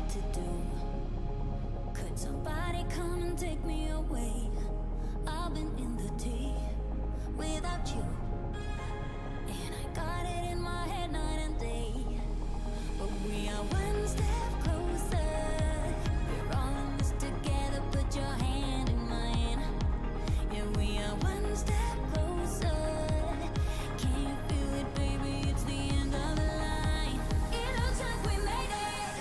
to do. Could somebody come and take me away? I've been in the deep without you, and I got it in my head night and day. But we are one step closer. We're all in this together. Put your hand in mine. Yeah, we are one step closer. Can you feel it, baby? It's the end of the line. It looks like we made it.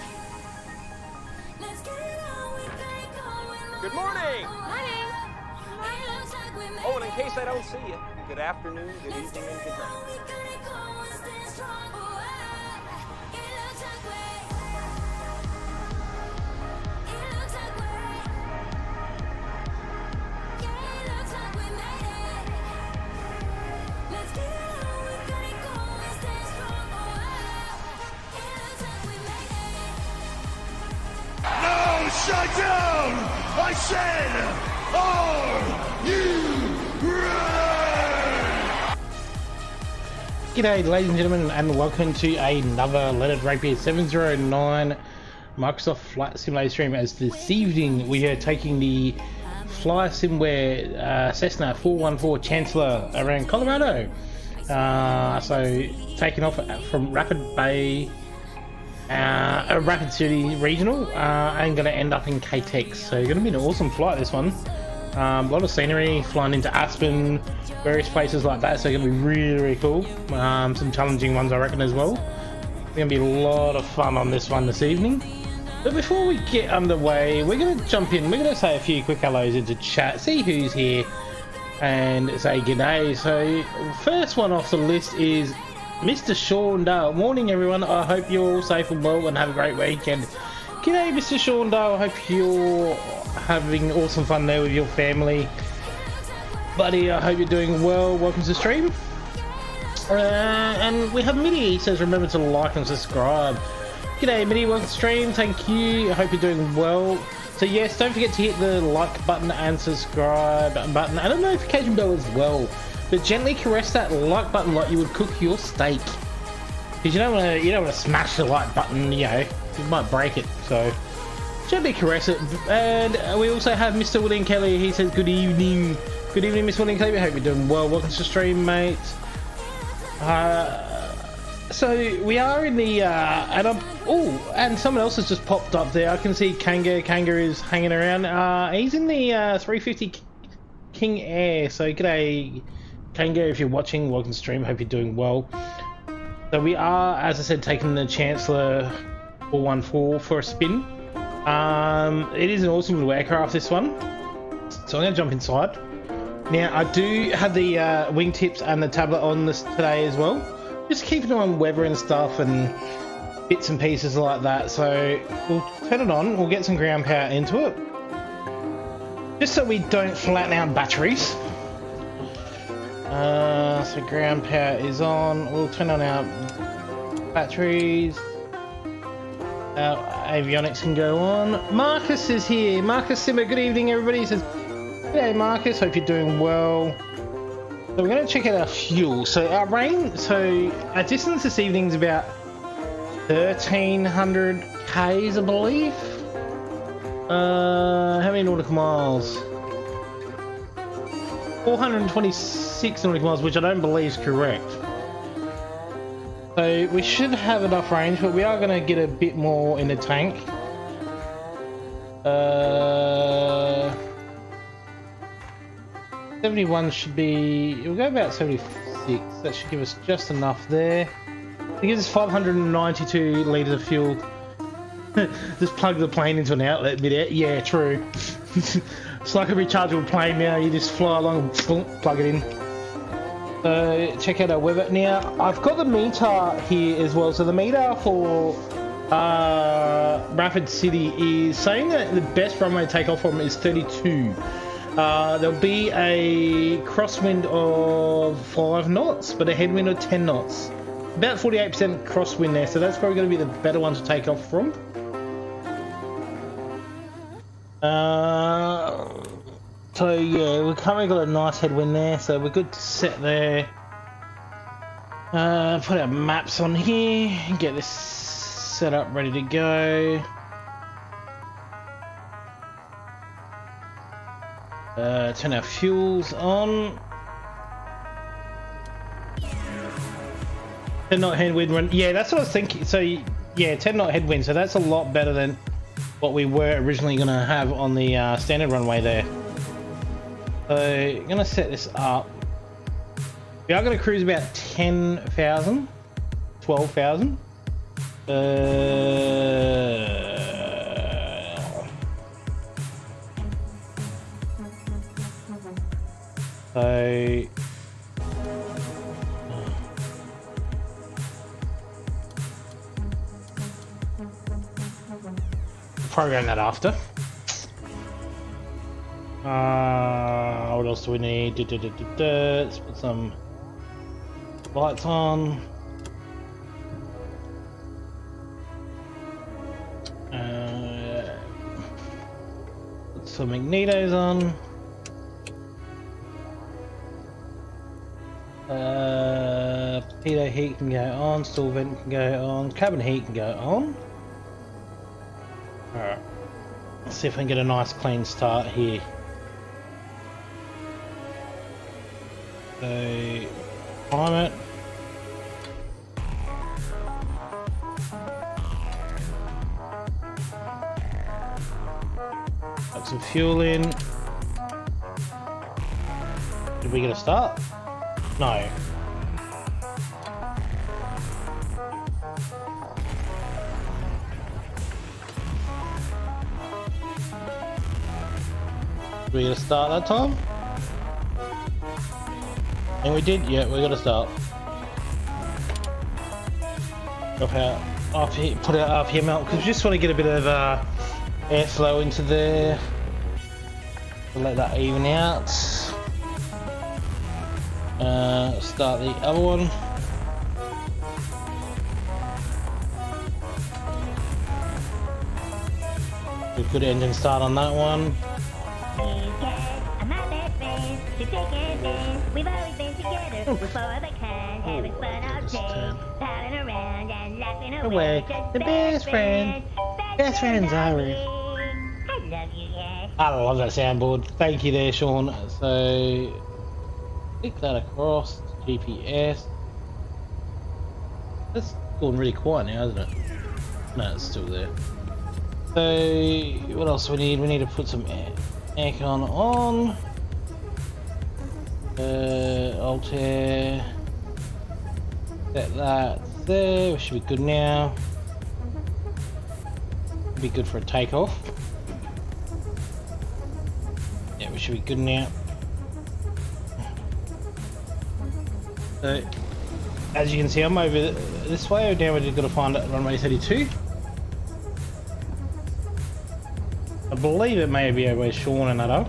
Let's get it on. We got it going. Good morning. Morning. It looks like we made it. Oh, and in case I don't see you, good afternoon, good Let's evening, get and it good on. night. We got it going. Stand strong. It looks like we. It looks like we. Yeah, it looks like we made it. Let's get it on. We got it going. Stand strong. It looks like we made it. No, shut down! I said, are you ready? G'day ladies and gentlemen, and welcome to another Leonard Rapier 709 Microsoft Flight Simulator stream. As this evening we are taking the Fly Simware Cessna 414 Chancellor around Colorado. So taking off from Rapid Bay, Rapid City Regional, and going to end up in KTEX. So going to be an awesome flight, this one. A lot of scenery, flying into Aspen, various places like that, so it's going to be really, really cool. Some challenging ones I reckon as well. It's going to be a lot of fun on this one this evening. But before we get underway, we're going to jump in, we're going to say a few quick hellos into chat, see who's here, and say g'day. So first one off the list is Mr. Sean Dale. Morning everyone, I hope you're all safe and well and have a great weekend. G'day Mr. Sean Dale, I hope you're having awesome fun there with your family. Buddy, I hope you're doing well. Welcome to the stream. And we have Mitty. He says remember to like and subscribe. G'day Mitty, welcome to the stream. Thank you. I hope you're doing well. So yes, don't forget to hit the like button and subscribe button and a notification bell as well. But gently caress that like button like you would cook your steak. Because you don't want to smash the like button, you know, you might break it. So gently caress it. And we also have Mr. William Kelly. He says good evening. Good evening, Miss William Kelly. I hope you're doing well. Welcome to the stream, mate. So we are in the and someone else has just popped up there. I can see Kanga. Kanga is hanging around. He's in the 350 King Air. So g'day, Kanga. If you're watching, welcome to the stream. Hope you're doing well. So we are, as I said, taking the Chancellor 414 for a spin. It is an awesome little aircraft, this one. So I'm going to jump inside. Now, I do have the wingtips and the tablet on this today as well. Just keeping on weather and stuff and bits and pieces like that. So we'll turn it on. We'll get some ground power into it. Just so we don't flatten out batteries. So ground power is on. We'll turn on our batteries. Our avionics can go on. Marcus is here. Marcus Simmer, good evening everybody. He says, hey Marcus, hope you're doing well. So we're going to check out our fuel. So our our distance this evening is about 1,300 k's, I believe. How many nautical miles? 426 nautical miles, which I don't believe is correct. So we should have enough range, but we are going to get a bit more in the tank. 71 should be, we'll go about 76, that should give us just enough there. It gives us 592 litres of fuel. Just plug the plane into an outlet mid-air. Yeah, true. It's like a rechargeable plane now, you just fly along and plug it in. So check out our weather. Now, I've got the meter here as well. So the meter for Rapid City is saying that the best runway to take off from is 32. There'll be a crosswind of 5 knots, but a headwind of 10 knots. About 48% crosswind there, so that's probably going to be the better one to take off from. So yeah, we've currently got a nice headwind there, so we're good to set there. Put our maps on here, get this set up, ready to go. Turn our fuels on. 10 knot headwind run. Yeah, that's what I was thinking. So yeah, 10 knot headwind. So that's a lot better than what we were originally going to have on the standard runway there. So I'm going to set this up. We are going to cruise about 10,000, 12,000. So program that after. What else do we need? Let's put some lights on. Put some magnetos on. Pitot heat can go on, stall vent can go on, cabin heat can go on. Alright, let's see if we can get a nice clean start here. So, climb it. Put some fuel in. Did we get a start? No. Did we get a start that time? And we did, yeah, we got a start. Drop out after he put out RPM out because we just want to get a bit of airflow into there. We'll let that even out. Start the other one. Good engine start on that one. We've always been together before the can, having fun all day, palling around and laughing away. The best friend. Best friends are we? I love you, yeah. I love that soundboard. Thank you there, Sean. So click that across GPS. That's going really quiet now, isn't it? No, it's still there. So what else do we need? We need to put some aircon on. Altair. Set that there. We should be good now. Be good for a takeoff. Yeah, we should be good now. So, as you can see, I'm over this way. Now we've got to find runway 32. I believe it may be over where Sean and that are.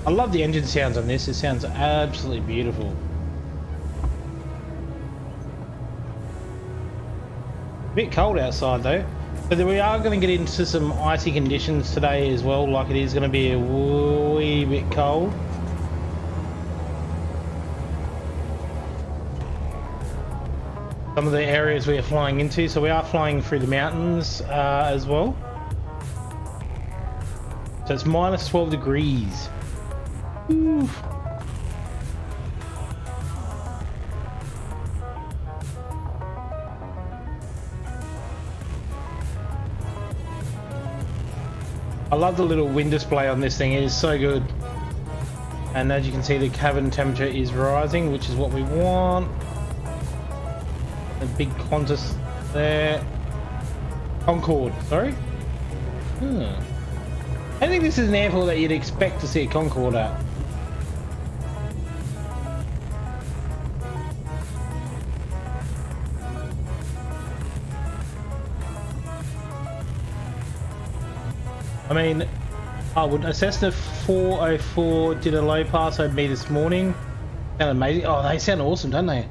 I love the engine sounds on this. It sounds absolutely beautiful. A bit cold outside though. But we are going to get into some icy conditions today as well. Like it is going to be a wee bit cold. Some of the areas we are flying into. So we are flying through the mountains as well. So it's minus 12 degrees. Ooh. I love the little wind display on this thing. It is so good. And as you can see, the cabin temperature is rising, which is what we want. The big Qantas there. Concorde, sorry. I think this is an airport that you'd expect to see a Concorde at. I mean, when a Cessna 404 did a low pass over me this morning. Sound amazing. Oh, they sound awesome, don't they?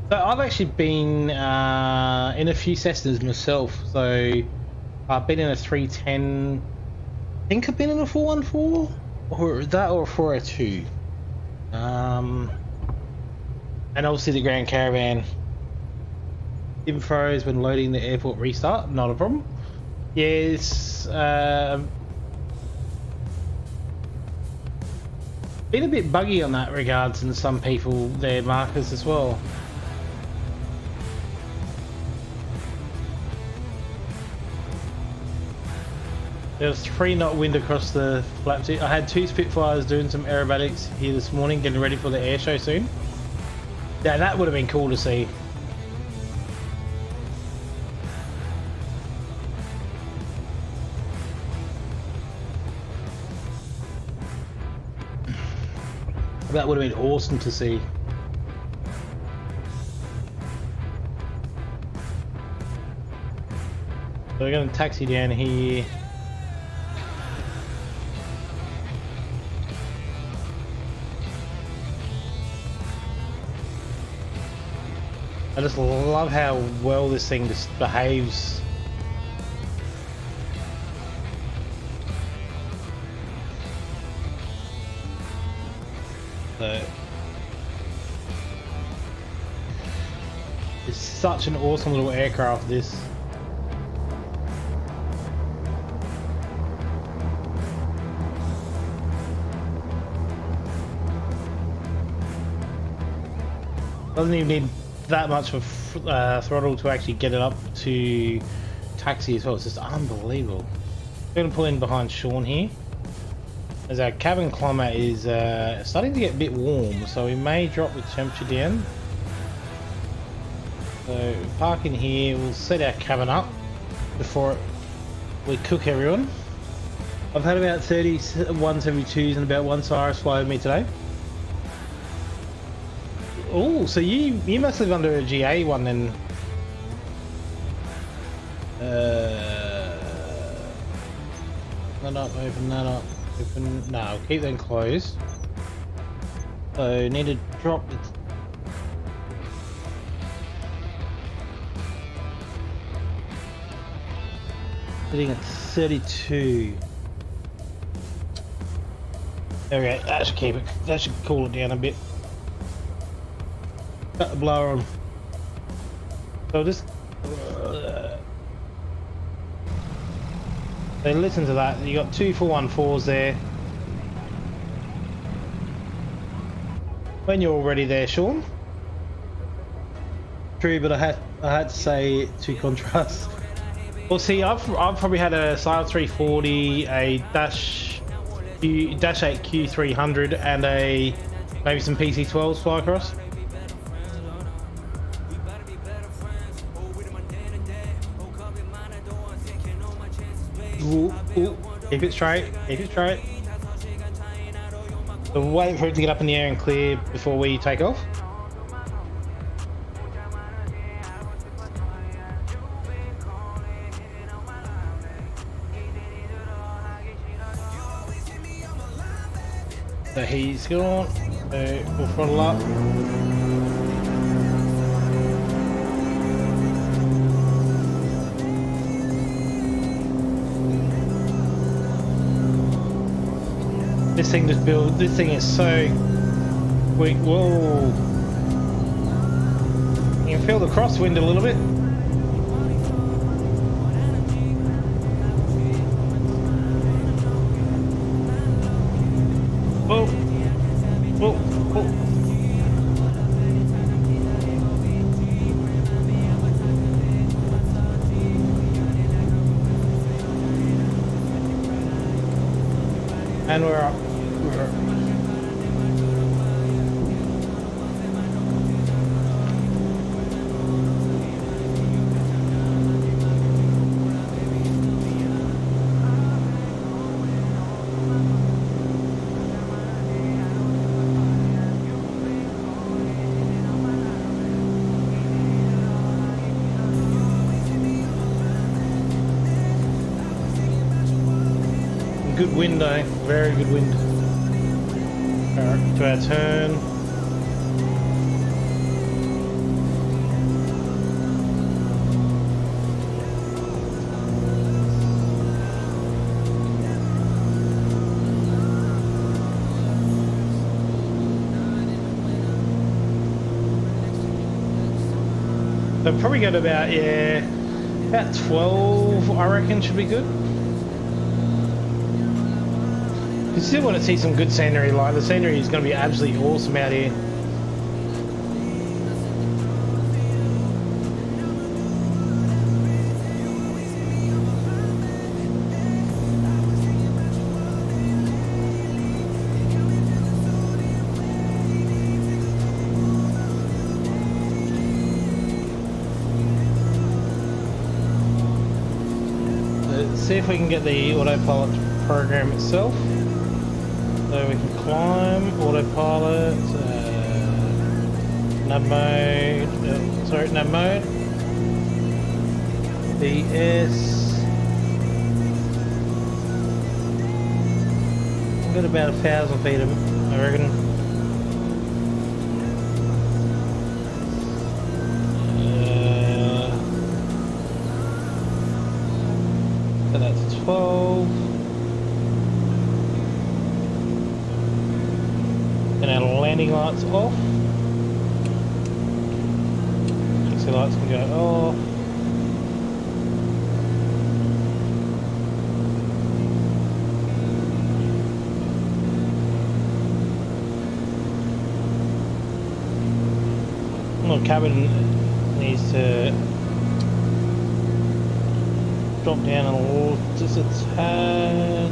So I've actually been in a few Cessnas myself. So I've been in a 310. I think I've been in a 414, or that, or a 402. And obviously the Grand Caravan. Infos when loading the airport restart, not a problem. Yes, Been a bit buggy on that regards, and some people their markers as well. There was 3 knot wind across the flap. I had 2 Spitfires doing some aerobatics here this morning, getting ready for the air show soon. Yeah, that would have been cool to see. That would have been awesome to see. So we're going to taxi down here. I just love how well this thing just behaves. So it's such an awesome little aircraft, this. Doesn't even need that much of throttle to actually get it up to taxi as well. It's just unbelievable. We're going to pull in behind Sean here, as our cabin climate is starting to get a bit warm, so we may drop the temperature down. So park in here, we'll set our cabin up before we cook everyone. I've had about 30 172s and about 1 Cyrus fly with me today. Oh, so you must live under a GA one then. That up, open that up, open. No, keep them closed. So need to drop it. Sitting at 32. There we go. That should keep it. That should cool it down a bit. Cut the blower on. So just so listen to that. You got 2 414s there. When you're already there, Sean. True, but I had to say to contrast. Well, see, I've probably had a Sile 340, a Dash 8 Q300, and a maybe some PC12s fly across. Ooh, ooh. Keep it straight, keep it straight. So we're waiting for it to get up in the air and clear before we take off. So he's gone, so we'll throttle up. This thing just built. This thing is so quick. Whoa! You can feel the crosswind a little bit. Whoa! Whoa! Whoa! And we're up. Good wind, eh? Very good wind. Alright, to our turn. So probably go to about, yeah, about 12, I reckon should be good. You still want to see some good scenery, like the scenery is going to be absolutely awesome out here. Let's see if we can get the autopilot program itself. So we can climb, autopilot, nav mode, nav mode, BS. We've got about 1,000 feet, I reckon. So that's 12. And our landing lights off. Taxi lights can go off. The cabin needs to drop down a little, just a tad.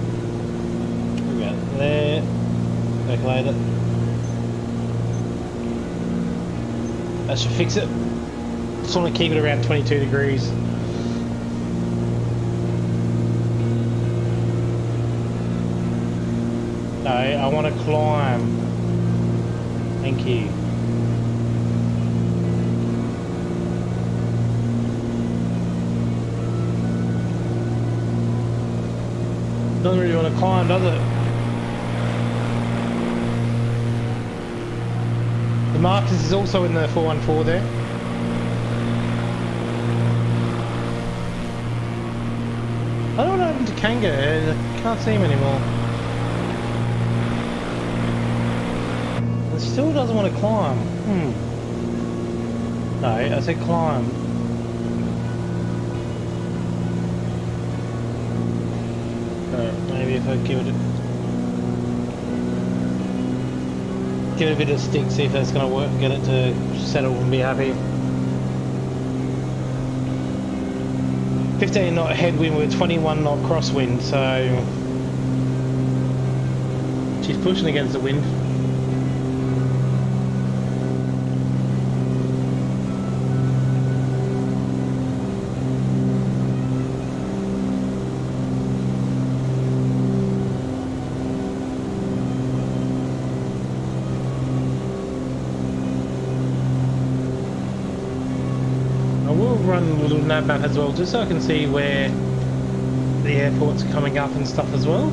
About there. Calculate it. That should fix it. Just want to keep it around 22 degrees. No, I want to climb. Thank you. Doesn't really want to climb, does it? The Marcus is also in the 414 there. I don't know what happened to Kanga. I can't see him anymore. It still doesn't want to climb. No, I said climb. Maybe if I give it a bit of stick, see if that's going to work, get it to settle and be happy. 15 knot headwind with 21 knot crosswind, so she's pushing against the wind. Run a little nav map as well, just so I can see where the airports are coming up and stuff as well.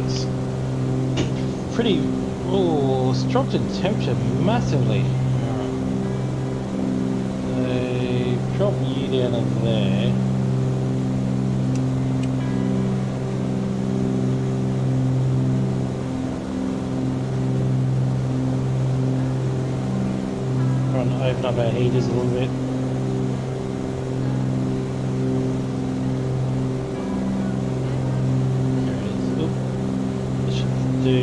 It's pretty. Oh, it's dropped in temperature massively. So drop you down in there. Open up our heaters a little bit. There it is. Oop. This should do.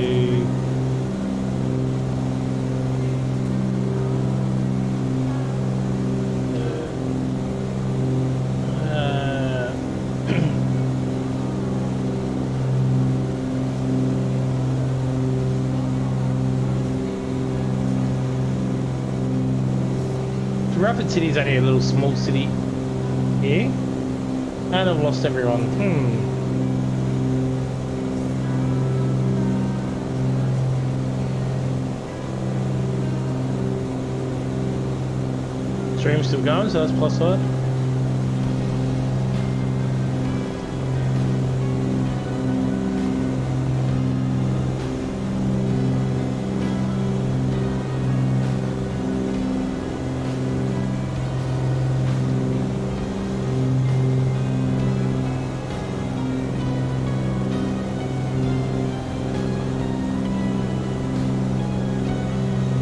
Rapid City is only a little small city here, and I've lost everyone. Stream's still going, so that's plus side.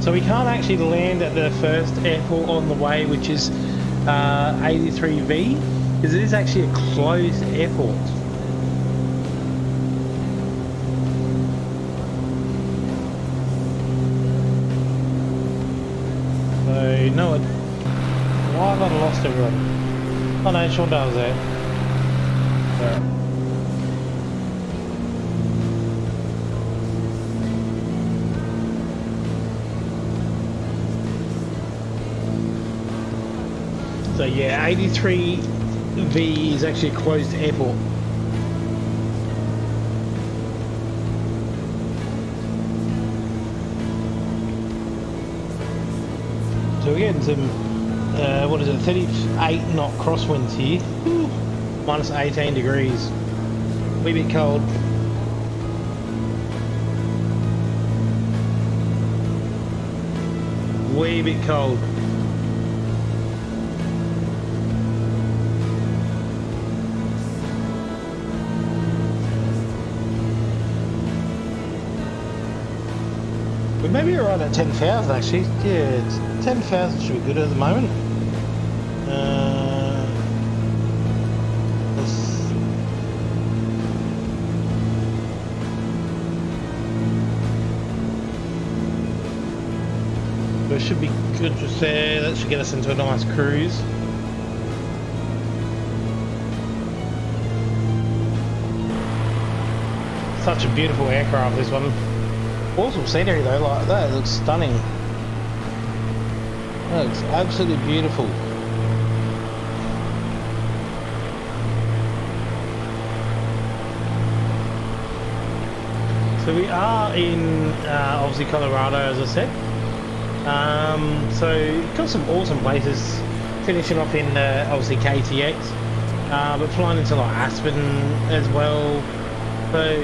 So we can't actually land at the first airport on the way, which is 83V, because it is actually a closed airport. So no, why have I lost everyone? Oh no, Sean was there. Right. So yeah, 83V is actually a closed airport. So we're getting some, what is it, 38 knot crosswinds here. Whew. Minus 18 degrees. Wee bit cold. Wee bit cold. We may be around at 10,000 actually. Yeah, 10,000 should be good at the moment. It should be good just there. That should get us into a nice cruise. Such a beautiful aircraft, this one. Awesome scenery though, like that, it looks stunning. That looks absolutely beautiful. So we are in obviously Colorado, as I said. So got some awesome places. Finishing off in obviously KTX, but flying into like Aspen as well. So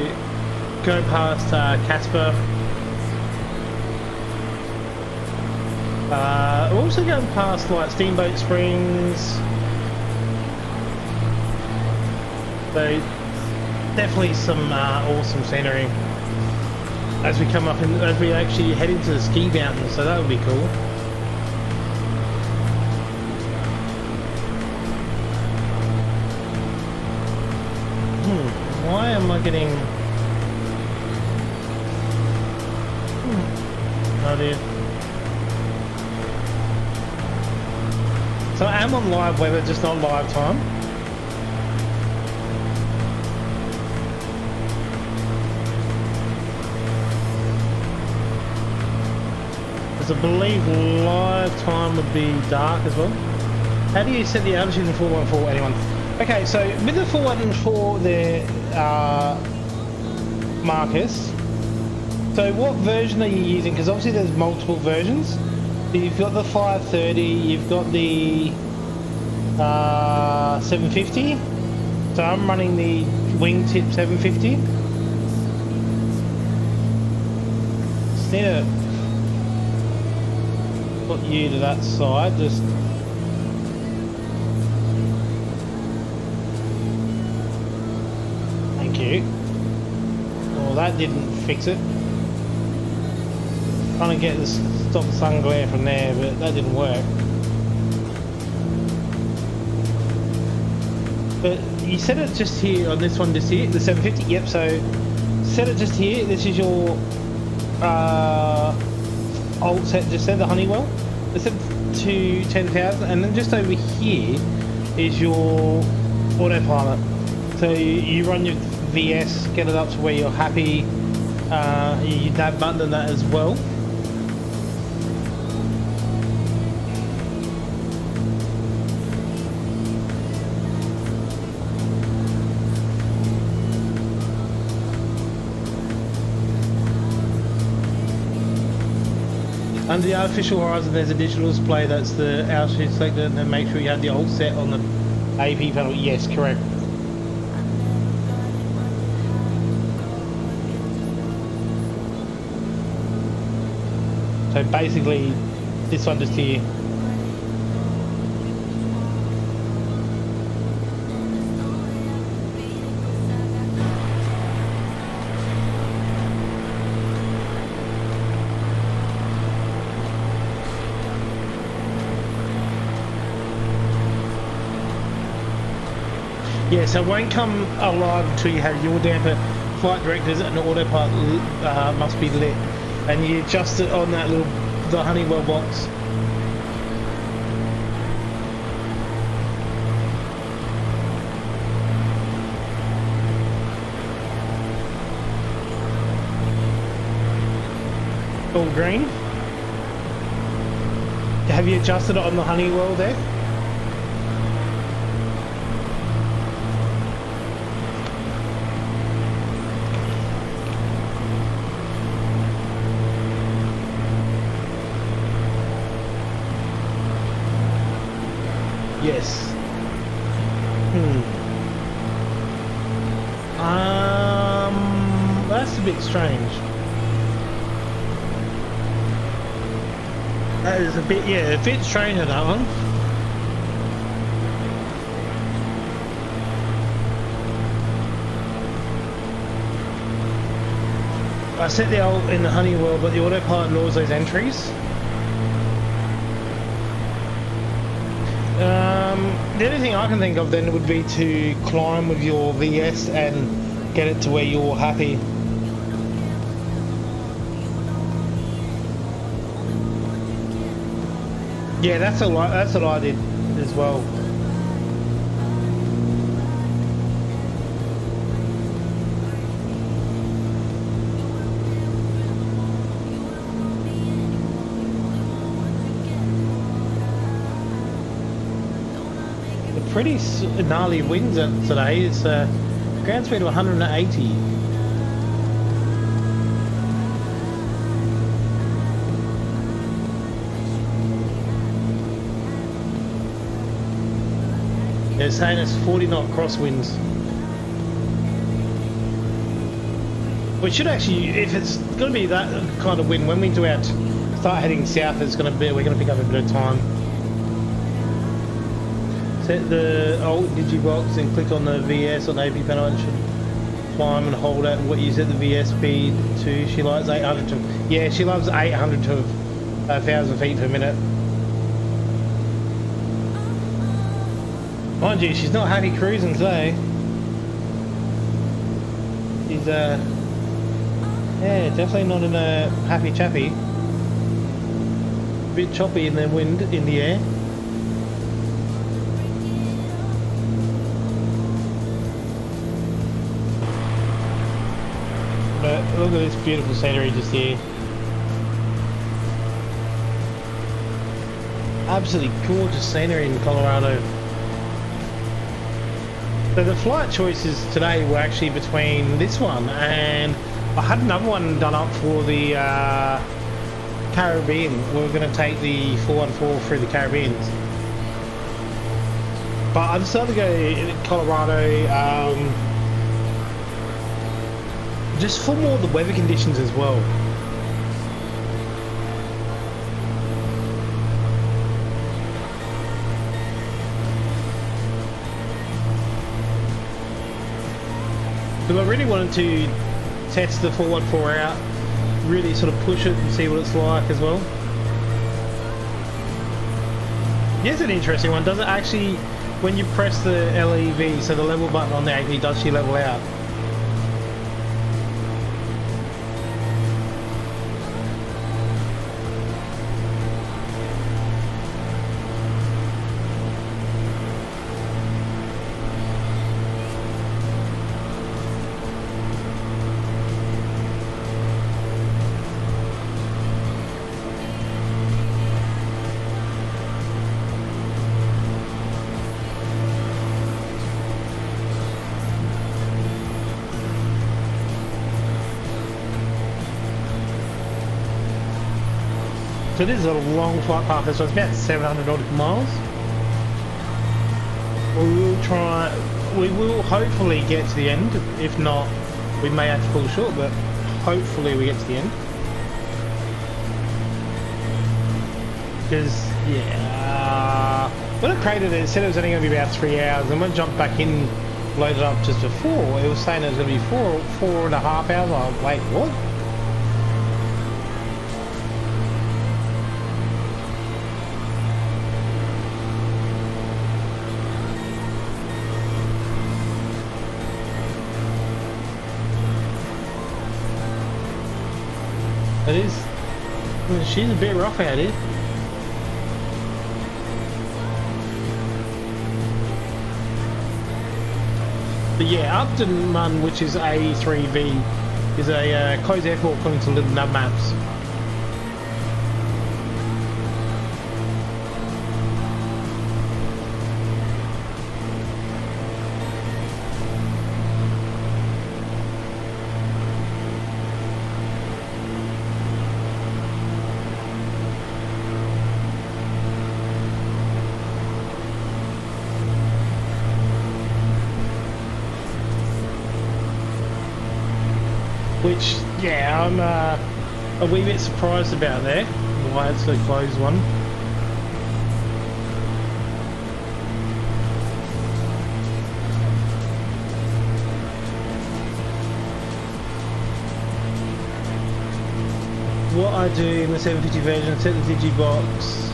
go past Casper. We're also going past like Steamboat Springs. So definitely some awesome scenery as we come up and as we actually head into the ski mountains, so that would be cool. Why am I getting... Oh dear. So I am on live weather, just not live time. Because I believe live time would be dark as well. How do you set the altitude in 414, anyone? Okay, so with the 414 there, Marcus, so what version are you using? Because obviously there's multiple versions. So you've got the 530, you've got the 750. So I'm running the wingtip 750. Just need to put you to that side, just... Thank you. Well, that didn't fix it. Trying to get the stop the sun glare from there, but that didn't work. But you set it just here on this one, just here, the 750. Yep. So set it just here. This is your alt set. Just set the Honeywell. Set it to 10,000, and then just over here is your autopilot. So you run your VS, get it up to where you're happy. You nav button and that as well. Under the artificial horizon, there's a digital display. That's the altitude selector, and then make sure you have the alt set on the AP panel. Yes, correct. So basically, this one just here. Yeah, so it won't come alive until you have yaw damper, flight directors, and the autopilot must be lit. And you adjust it on that the Honeywell box. All green. Have you adjusted it on the Honeywell there? Yes. That's a bit strange. That is a bit, yeah, a bit strange on that one. I set the alt in the Honeywell, but the autopilot ignores those entries. The only thing I can think of then would be to climb with your VS and get it to where you're happy. Yeah, that's what I did as well. Pretty gnarly winds today. It's ground speed of 180. They're saying it's 40 knot crosswinds. We should actually, if it's going to be that kind of wind, when we start heading south, we're going to pick up a bit of time. Set the alt digibox and click on the VS on the AP panel and should climb and hold it. What you set the VS speed to? She likes 800 to. Yeah, she loves 800 to 1,000 feet per minute. Mind you, she's not happy cruising today. She's yeah, definitely not in a happy chappy. A bit choppy in the wind in the air. But look at this beautiful scenery just here. Absolutely gorgeous scenery in Colorado. So the flight choices today were actually between this one and I had another one done up for the Caribbean. We were going to take the 414 through the Caribbean. But I decided to go to Colorado just for more of the weather conditions as well. Because I really wanted to test the 414 out, really sort of push it and see what it's like as well. Here's an interesting one. Does it actually, when you press the LEV, so the level button on the AP, does she level out? So this is a long flight path, so it's about 700 nautical miles. We will hopefully get to the end. If not, we may have to pull short, but hopefully we get to the end. Because, yeah, when I created it, it said it was only going to be about 3 hours, and when I jumped back in, loaded up just before, it was saying it was going to be 4.5 hours. I was like, wait, what? It is. Well, she's a bit rough out here. But yeah, Upton Mun, which is A3V, is a closed airport according to Little Nub Maps. Which, yeah, I'm a wee bit surprised about that, why it's the closed one. What I do in the 750 version, set the digibox.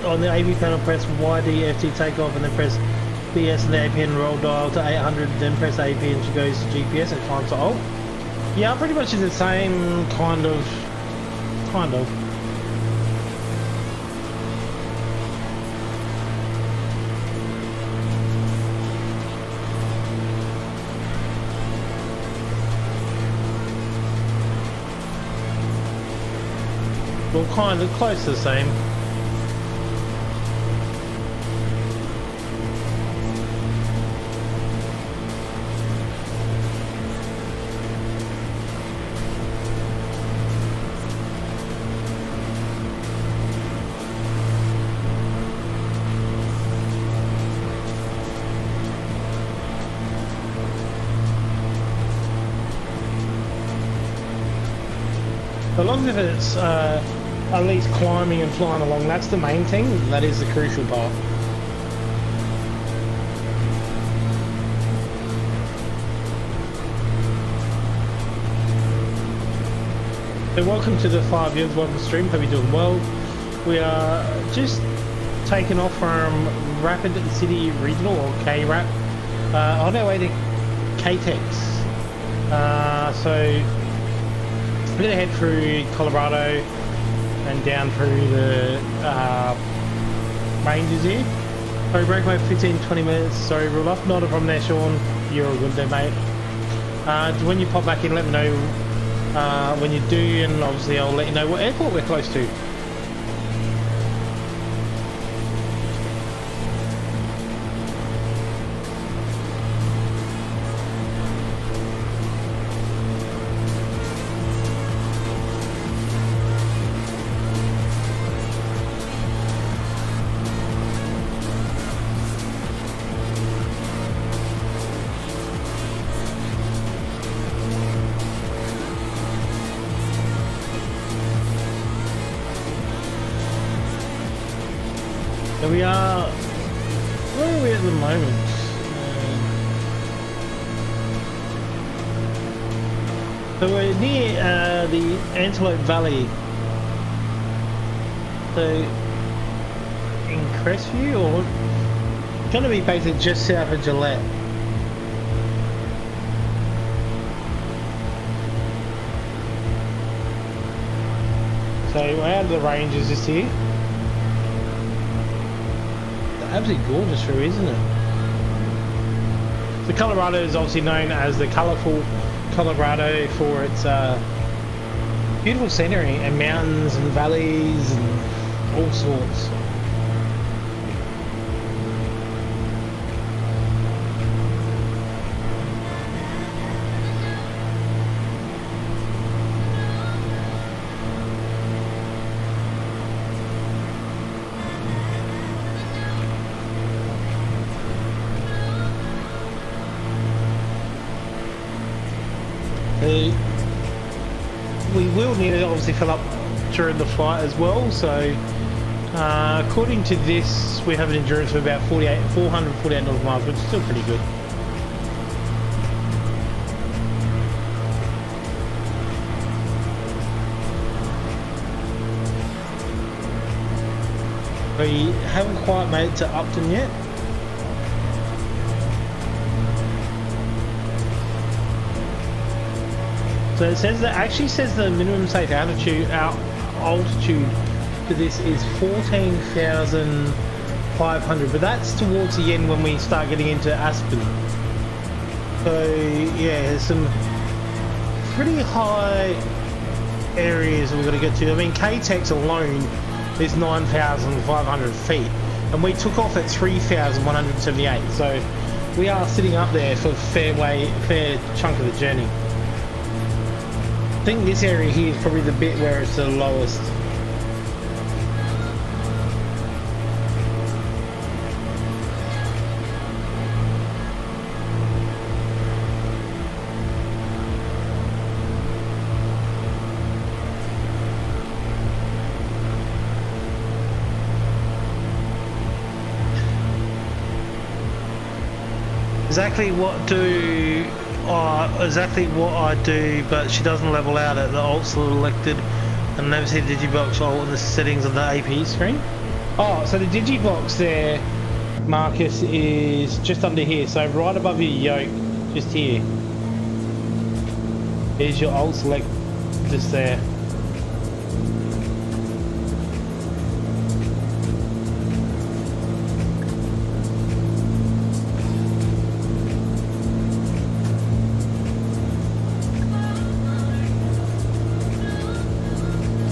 On the AV panel, press YDFT takeoff and then press BS and the APN roll dial to 800, then press APN and she goes to GPS and climbs to alt. Yeah, pretty much is the same kind of. Well, kind of close to the same. As long as it's at least climbing and flying along, that's the main thing. That is the crucial part. So welcome to the 5 viewers, welcome to the stream, hope you're doing well. We are just taking off from Rapid City Regional, or K-Rap, on our way to KTEX. So we're going to head through Colorado and down through the ranges here. So break away 15-20 minutes, sorry, rule off. Not a problem there, Sean. You're all good there, mate. When you pop back in, let me know when you do, and obviously I'll let you know what airport we're close to. So we are, where are we at the moment? So we're near the Antelope Valley. So in Crestview, or going to be basically just south of Gillette. So we're out of the ranges this here. Absolutely gorgeous through, isn't it? The Colorado is obviously known as the colourful Colorado for its beautiful scenery and mountains and valleys and all sorts. We will need to obviously fill up during the flight as well, so according to this we have an endurance of about 448 nautical miles, which is still pretty good. We haven't quite made it to Upton yet. So it says that actually says the minimum safe altitude for this is 14,500, but that's towards the end when we start getting into Aspen. So yeah, there's some pretty high areas we're going to get to. I mean, K-Tex alone is 9,500 feet, and we took off at 3,178. So we are sitting up there for a fair chunk of the journey. I think this area here is probably the bit where it's the lowest. Exactly what I do, but she doesn't level out at the alt selected and never see the digibox alt in the settings of the AP screen. Oh, so the digibox there, Marcus, is just under here, so right above your yoke, just here. There's your alt select, just there.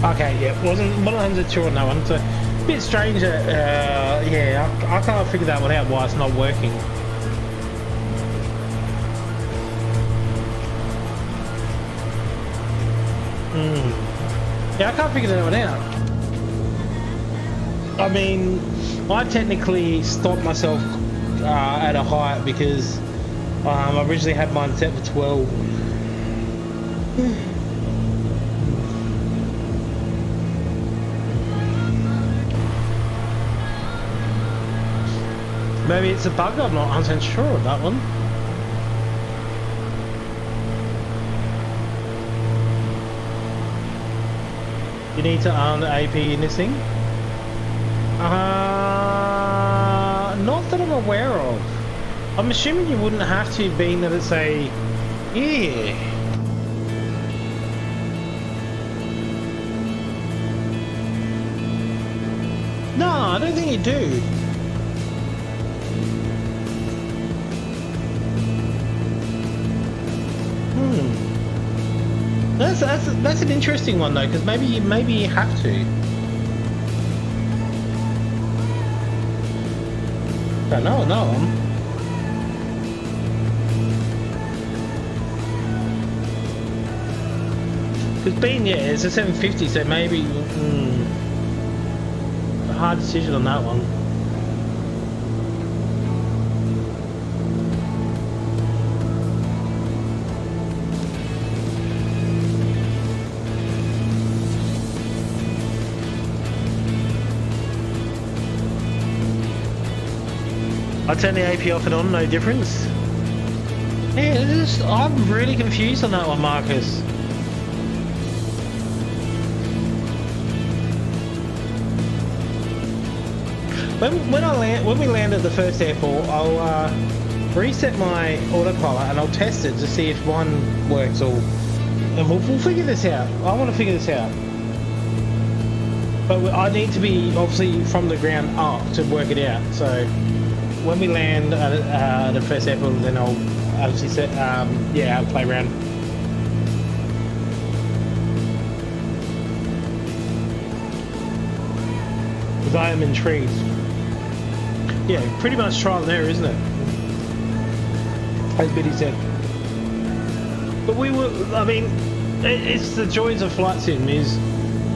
Okay, yeah, wasn't 100% on that one. So a bit strange. Yeah, I can't figure that one out why it's not working. Yeah, I can't figure that one out. I mean, I technically stopped myself at a height because I originally had mine set for 12. Maybe it's a bug, I'm not 100% sure of that one. You need to arm the AP in this thing? Not that I'm aware of. I'm assuming you wouldn't have to, being that it's a... Yeah. No, I don't think you do. That's an interesting one though, because maybe you have to. Don't know. Because being it's a 750, so maybe a hard decision on that one. I turn the AP off and on, no difference. Yeah, I'm really confused on that one, Marcus. When we land at the first airport, I'll reset my autopilot and I'll test it to see if one works or, and we'll figure this out. I want to figure this out. But I need to be obviously from the ground up to work it out. So when we land at the first airport, then I'll obviously set, I'll play around. Because I am intrigued. Yeah, pretty much trial and error, isn't it? As Biddy said. But it's the joys of flight sim, is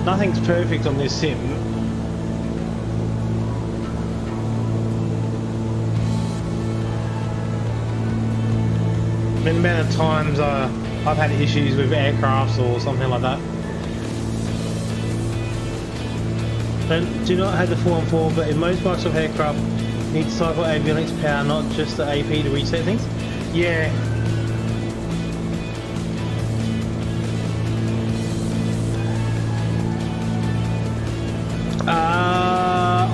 nothing's perfect on this sim. The amount of times I've had issues with aircrafts or something like that. Do not have the 4-on-4, but in most Microsoft aircraft, you need to cycle avionics power, not just the AP to reset things. Yeah.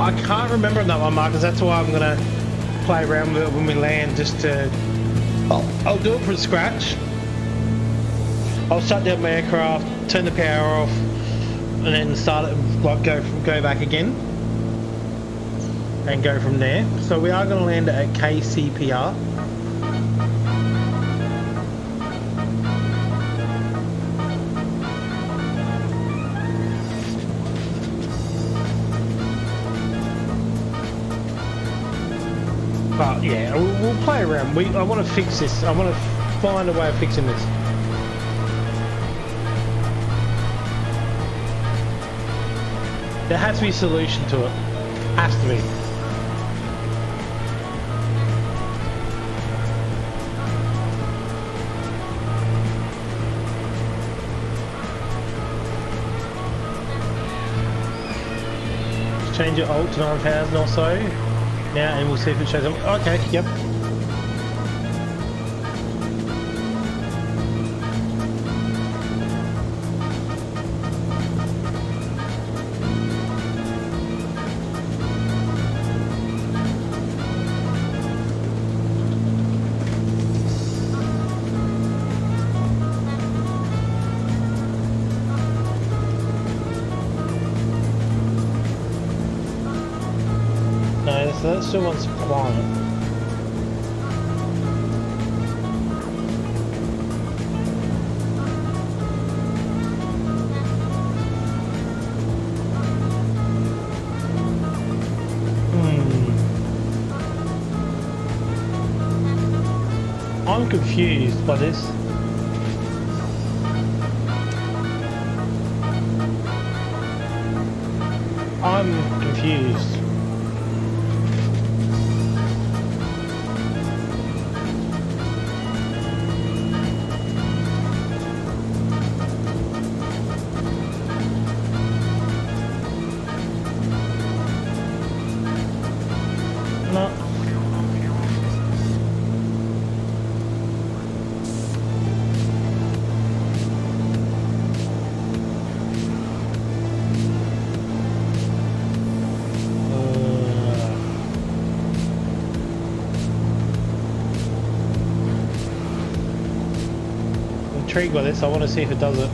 I can't remember on that one, Marcus. That's why I'm gonna play around with it when we land, just to. I'll do it from scratch. I'll shut down my aircraft, turn the power off, and then start it, like go back again, and go from there. So we are going to land at KCPR. But yeah, we'll play around. I want to fix this. I want to find a way of fixing this. There has to be a solution to it. Has to be. Just change your alt to 9,000 or so. Now, and we'll see if it shows up. Okay, yep. So that still wants to climb. I'm confused by this. I'm confused. Intrigued by this. I want to see if it does it.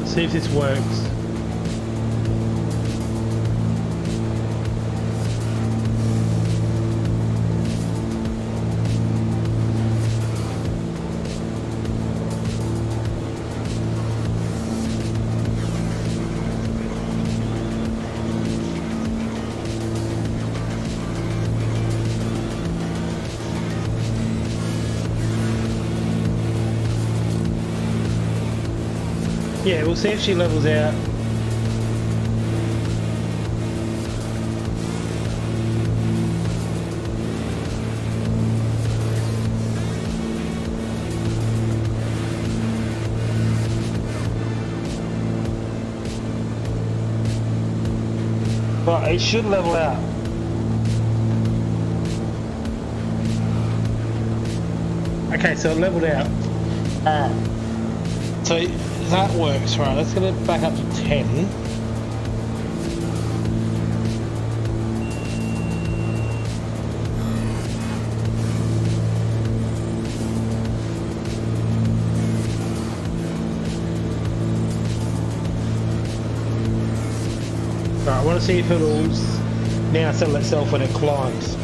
See if this works. Yeah, we'll see if she levels out. Right, it should level out. Okay, so it leveled out. So that works, right? Let's get it back up to 10. Right, I want to see if it'll now settle itself when it climbs.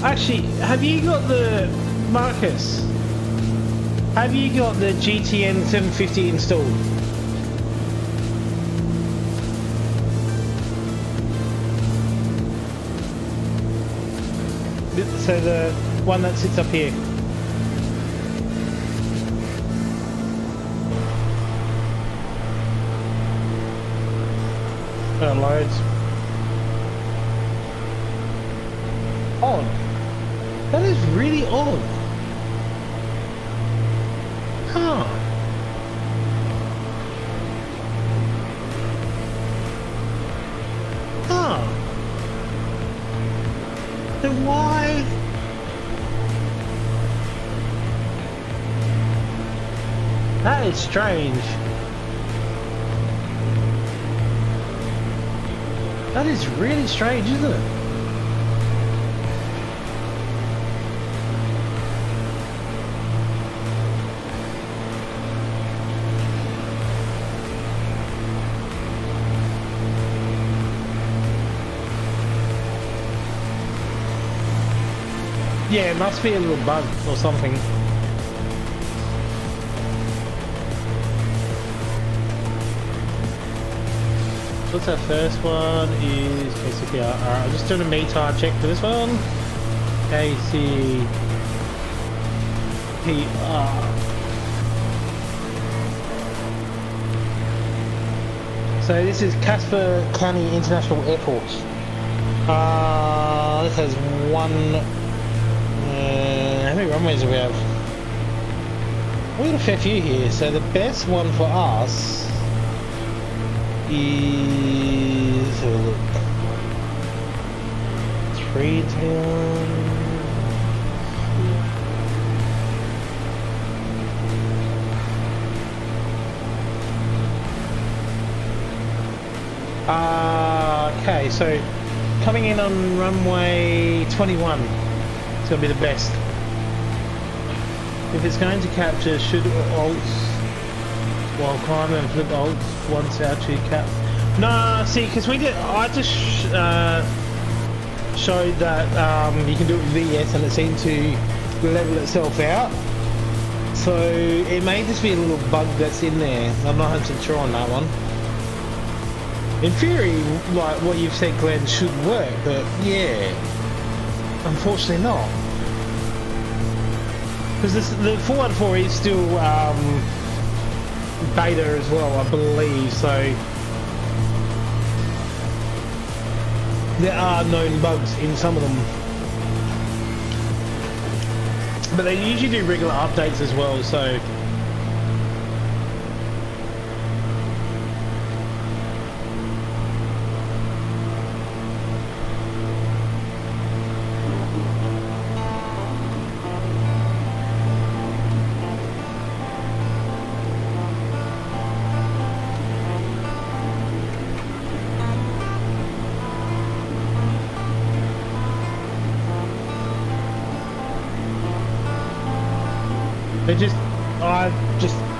Actually, have you got the Marcus? Have you got the GTN 750 installed? So the one that sits up here. Loads. Odd. That is really odd. Then why? That is strange. That is really strange, isn't it? Yeah, it must be a little bug or something. What's our first one is basically alright, I'm just doing a METAR check for this one. KCPR. So this is Casper County International Airport. This has one. How many runways do we have? We got a fair few here. So the best one for us is, let's have a look. 3 town. Okay, so coming in on runway 21, it's gonna be the best. If it's going to capture, should alts while climbing and flip alts once altitude cap. Nah, see, because we did. I just showed that you can do it with VS and it seemed to level itself out. So it may just be a little bug that's in there. I'm not 100% sure on that one. In theory, like what you've said, Glenn, should work, but yeah, unfortunately not. Because the 414 is still beta as well, I believe, so there are known bugs in some of them. But they usually do regular updates as well, so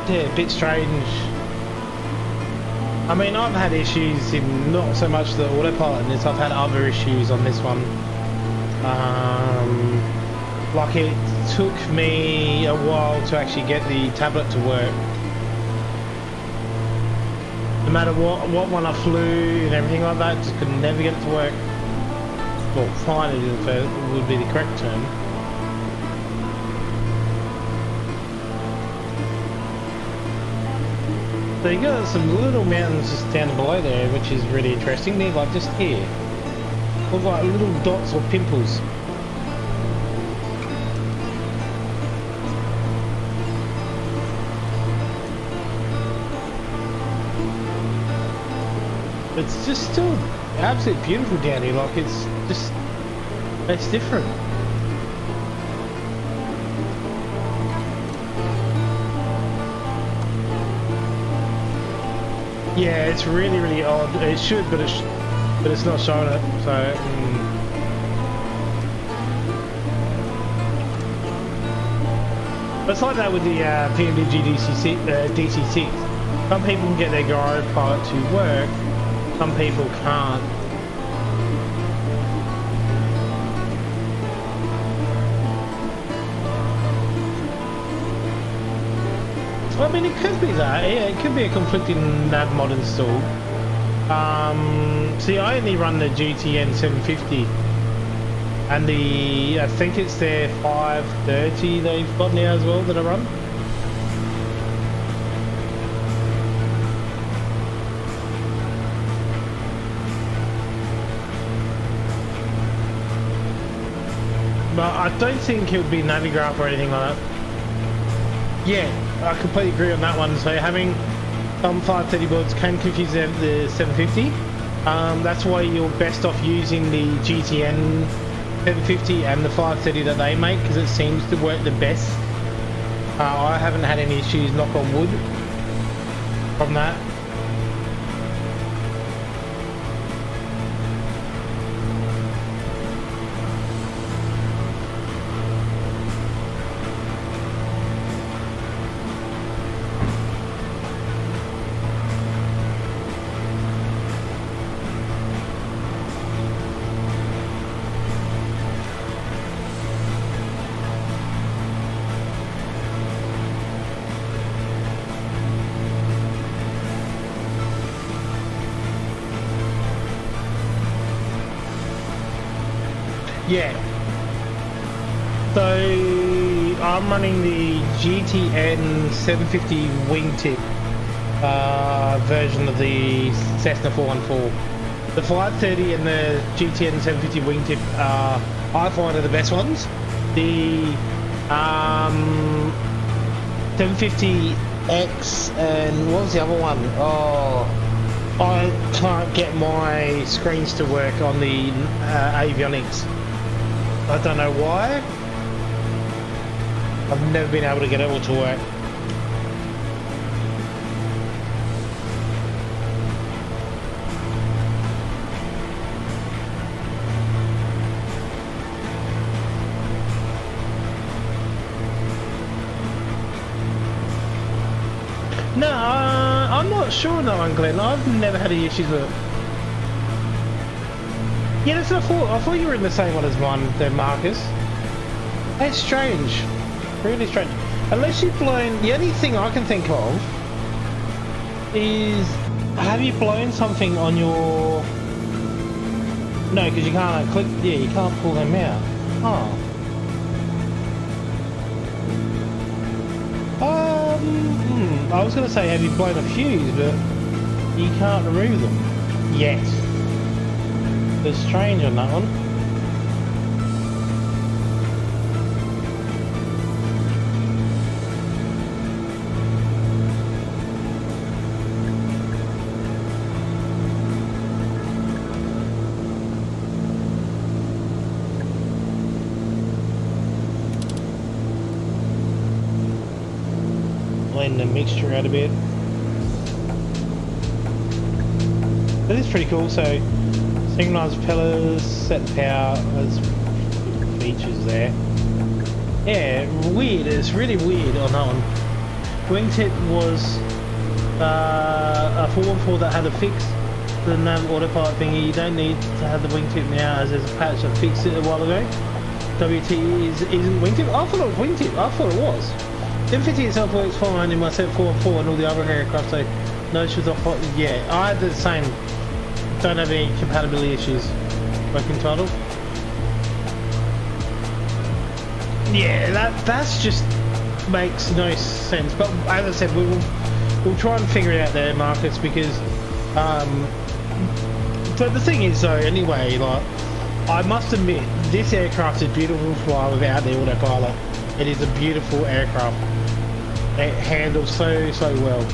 yeah, a bit strange. I mean, I've had issues in not so much the autopilot in this, I've had other issues on this one. Like it took me a while to actually get the tablet to work. No matter what one I flew and everything like that, just could never get it to work. Well, fine would be the correct term. So you got some little mountains just down below there, which is really interesting. They're like just here. Look like little dots or pimples. It's just still absolutely beautiful down here. Like it's different. Yeah, it's really, really odd. It should, but it's not showing it. So, It's like that with the PMDG DC6. Some people can get their gyro pilot to work. Some people can't. I mean, it could be that. Yeah, it could be a conflicting nav mod install. See, I only run the GTN 750, and I think it's their 530 they've got now as well that I run. But I don't think it would be Navigraph or anything like that. Yeah. I completely agree on that one. So having some 530 boards can confuse the 750. That's why you're best off using the GTN 750 and the 530 that they make, because it seems to work the best. I haven't had any issues, knock on wood, from that. Yeah. So I'm running the GTN 750 wingtip version of the Cessna 414. The 530 and the GTN 750 wingtip I find are the best ones. The 750X and what was the other one? Oh, I can't get my screens to work on the avionics. I don't know why. I've never been able to get it all to work. No, I'm not sure on that one, Glenn. I've never had any issues with it. Yeah, that's what I thought. I thought you were in the same one as mine there, Marcus. That's strange. Really strange. Unless you've blown... The only thing I can think of is... Have you blown something on your... No, because you can't click... Yeah, you can't pull them out. Oh. I was going to say, have you blown a fuse, but you can't remove them yet. It's strange on that one. Blend the mixture out a bit. That is pretty cool. So synchronized pillars, set power, there's features there. Yeah, weird. It's really weird on that one. Wingtip was a 414 that had a fix, the nav autopilot thingy. You don't need to have the wingtip now, as there's a patch that fixed it a while ago. WT isn't wingtip. I thought it was wingtip. I thought it was. M50 itself works fine in my set 414 and all the other aircraft, so no issues off. Yeah, I had the same. Don't have any compatibility issues. Working title. Yeah, that's just makes no sense. But as I said, we'll try and figure it out there, Marcus, because but the thing is though, anyway, like I must admit, this aircraft is beautiful to fly without the autopilot. It is a beautiful aircraft. It handles so well.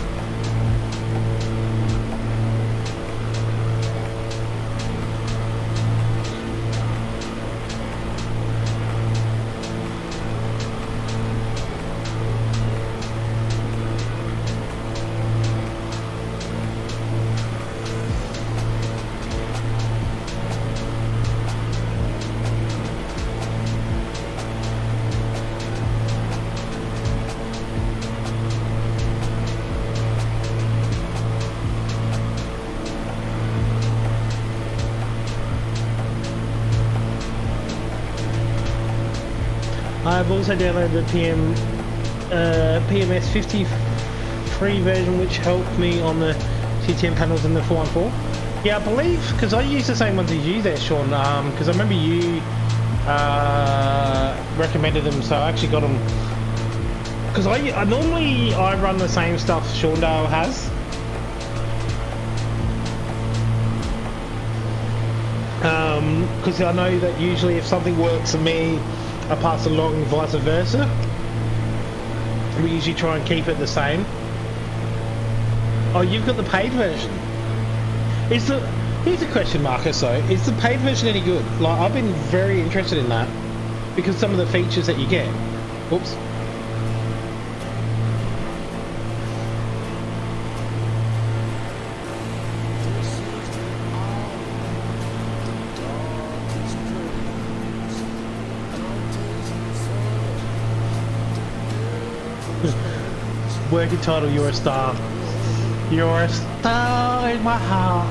I've also downloaded the PMS 50 free version, which helped me on the CTM panels in the 414. Yeah, I believe, because I use the same ones as you there, Sean, because I remember you recommended them, so I actually got them. Because I normally run the same stuff Shaundale has. Because I know that usually if something works for me, I pass along vice versa. We usually try and keep it the same. Oh, you've got the paid version. Here's a question, Marcus, though. Is the paid version any good? Like, I've been very interested in that because some of the features that you get. Oops. Working title, You're a Star. You're a star in my heart.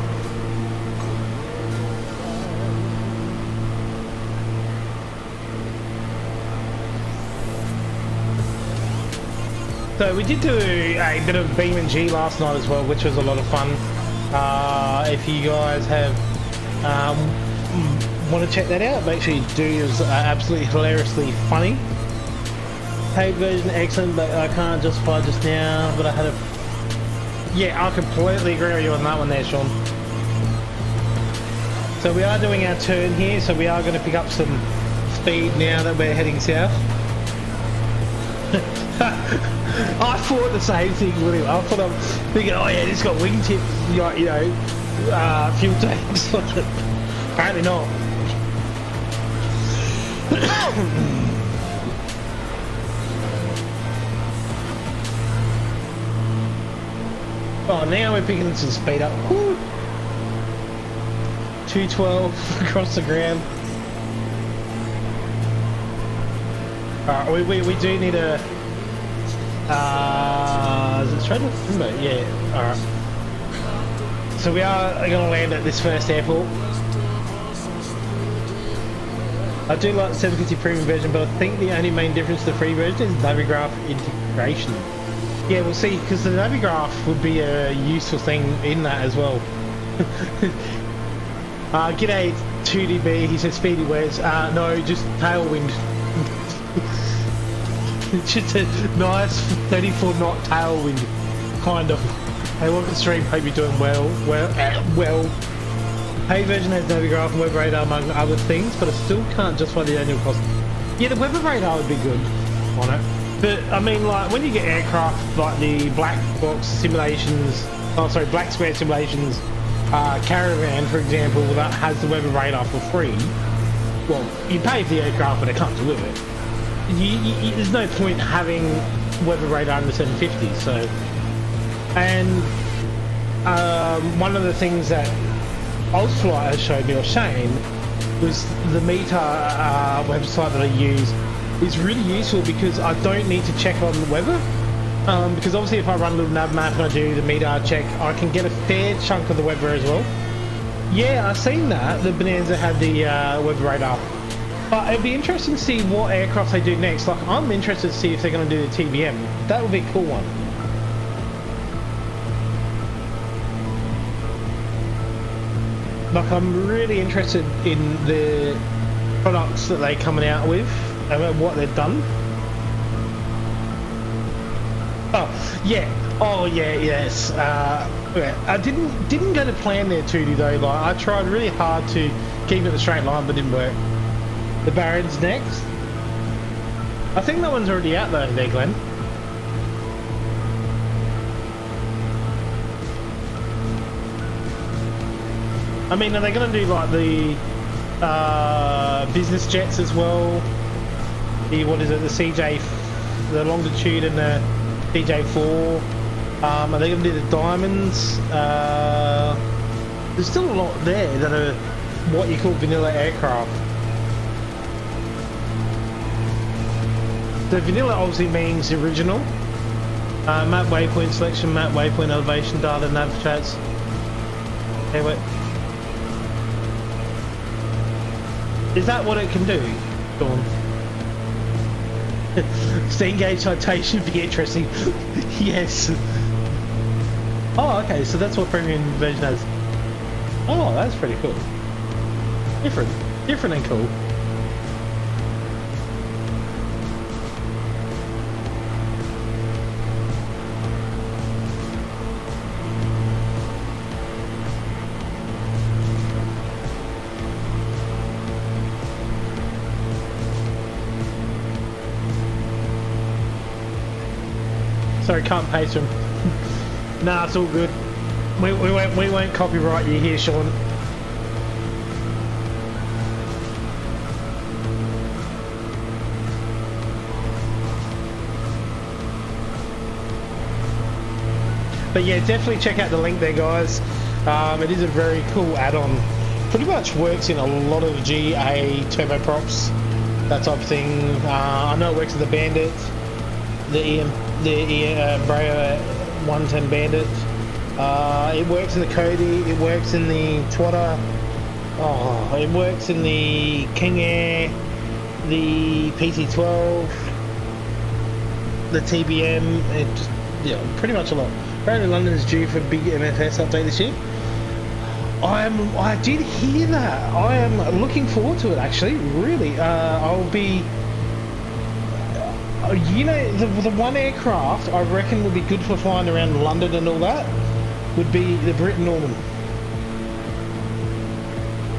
So we did do a bit of Beam and G last night as well, which was a lot of fun. If you guys have want to check that out, make sure you do. It was absolutely hilariously funny. Paid version excellent, but I can't justify just now. But I had a I completely agree with you on that one there, Sean. So we are doing our turn here, so we are going to pick up some speed now that we're heading south. I thought the same thing, Willie. I thought I'm thinking, oh yeah, this got wingtip, you know, fuel tanks. Apparently not. Oh, now we're picking some speed up. Woo. 212 across the ground. Alright, we do need a... is it straight off? Yeah, alright. So we are going to land at this first airport. I do like the 750 premium version, but I think the only main difference to the free version is Navigraph integration. Yeah, we'll see, because the Navigraph would be a useful thing in that as well. G'day 2DB, he says speedy words. No, just tailwind. Just a nice 34 knot tailwind, kind of. Hey, welcome to stream, hope you're doing well. Hey version has Navigraph and Web Radar among other things, but I still can't justify the annual cost. Yeah, the Web Radar would be good on it. But, I mean, like, when you get aircraft, like the black box simulations, black square simulations, Caravan, for example, that has the weather radar for free, well, you pay for the aircraft, but it can't deliver it. There's no point having weather radar in the 750, so... And, one of the things that Ozflight has showed me, or Shane, was the meter website that I use. Is really useful because I don't need to check on the weather, because obviously if I run a little nav map and I do the meter check, I can get a fair chunk of the weather as well. Yeah, I've seen that, the Bonanza had the weather radar, but it'd be interesting to see what aircraft they do next. Like, I'm interested to see if they're going to do the TBM. That would be a cool one. Like, I'm really interested in the products that they're coming out with and what they've done. Oh yeah, yes. Yeah. I didn't go to plan there, Tootie, though. Like, I tried really hard to keep it a straight line, but didn't work. The Baron's next. I think that one's already out though, there, Glenn. I mean, are they going to do like the business jets as well? The, what is it, the CJ, the Longitude and the CJ4? Are they going to do the Diamonds? There's still a lot there that are what you call vanilla aircraft. So vanilla obviously means original. Map waypoint selection, map waypoint elevation data, nav chats. Hey, wait. Is that what it can do, Dawn? Steam gauge citation would be interesting. Yes. Oh, okay, so that's what premium version has. Oh, that's pretty cool. Different and cool. Sorry, can't paste him. Nah, it's all good. We won't copyright you here, Sean. But yeah, definitely check out the link there, guys. It is a very cool add-on. Pretty much works in a lot of GA turboprops, that type of thing. I know it works with the Bandit, the Braille 110 Bandit. It works in the Cody, it works in the Twotter, it works in the King Air, the PC12, the TBM, it just, yeah, pretty much a lot. Apparently London is due for a big MFS update this year. I did hear that. I am looking forward to it, actually, really. I'll be, you know, the one aircraft I reckon would be good for flying around London and all that would be the Britain Norman.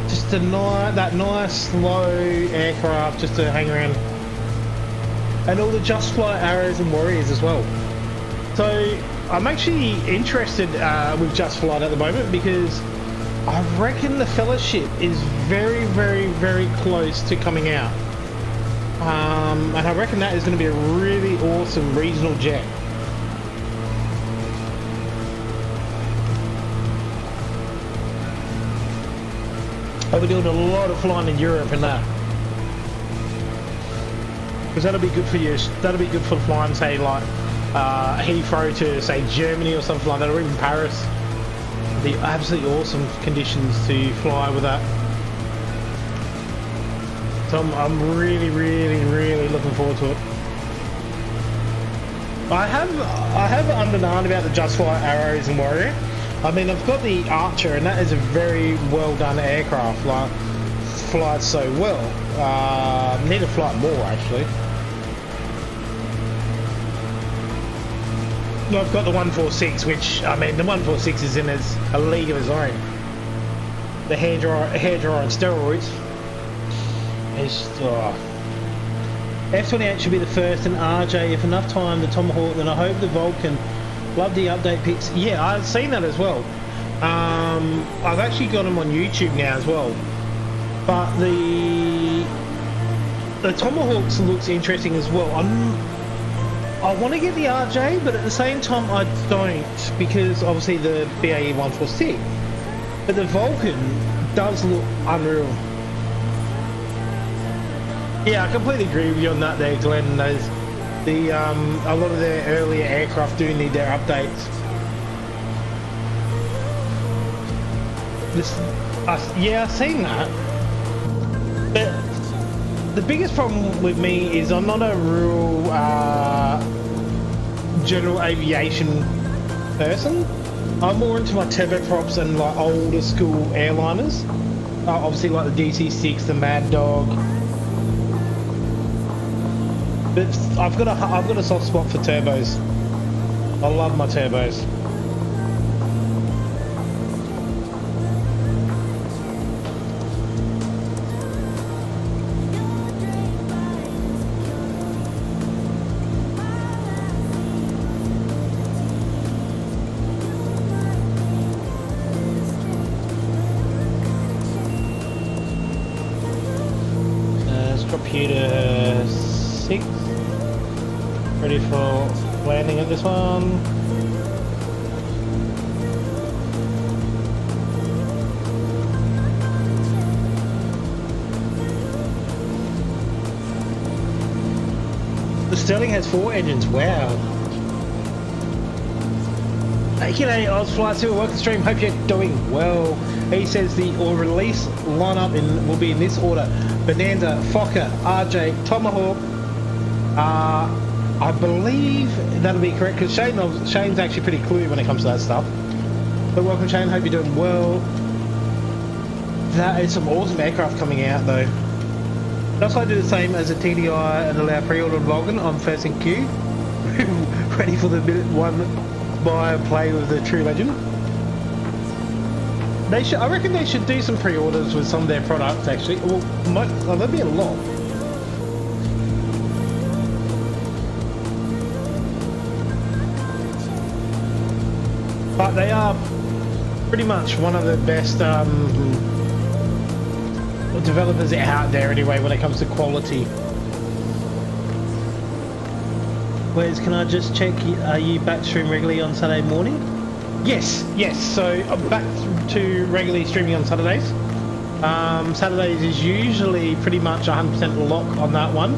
Just that nice, slow aircraft just to hang around. And all the Just Flight Arrows and Warriors as well. So I'm actually interested with Just Flight at the moment because I reckon the Fellowship is very, very, very close to coming out. And I reckon that is going to be a really awesome regional jet. I'll be doing a lot of flying in Europe and that. Because that'll be good for you. That'll be good for flying, say, like Heathrow to, say, Germany or something like that, or even Paris. The absolutely awesome conditions to fly with that. So I'm really, really, really looking forward to it. I have undergone about the Just Flight Arrows and Warrior. I mean, I've got the Archer, and that is a very well done aircraft. Like, flies so well. Need to fly it more, actually. I've got the 146, which, I mean, the 146 is in a league of its own. The hairdryer on steroids. It's, F28 should be the first, and RJ, if enough time, the Tomahawk, then I hope the Vulcan. Love the update pics. Yeah, I've seen that as well. I've actually got them on YouTube now as well. But the Tomahawks looks interesting as well. I want to get the RJ, but at the same time I don't, because obviously the BAE 146. But the Vulcan does look unreal. Yeah, I completely agree with you on that there, Glenn. A lot of their earlier aircraft do need their updates. Yeah, I've seen that. But the biggest problem with me is I'm not a real general aviation person. I'm more into my turboprops and like older school airliners. Obviously like the DC-6, the Mad Dog. But I've got a soft spot for turbos. I love my turbos. Let's drop you to 6. Ready for landing at this one. The Sterling has 4 engines, wow. Hey, g'day, Ozflight 2, welcome to stream, hope you're doing well. He says the release lineup will be in this order: Bonanza, Fokker, RJ, Tomahawk, I believe that'll be correct, because Shane's actually pretty cluey when it comes to that stuff. But welcome, Shane, hope you're doing well. That is some awesome aircraft coming out though. Just like do the same as a TDI and allow pre-order on Vulcan. I'm first in queue. Ready for the minute one buy and play with the true legend. I reckon they should do some pre-orders with some of their products actually. Well, there'll be a lot. But they are pretty much one of the best developers out there anyway when it comes to quality. Whereas, can I just check, are you back stream regularly on Saturday morning? Yes. So I'm back to regularly streaming on Saturdays. Saturdays is usually pretty much 100% lock on that one.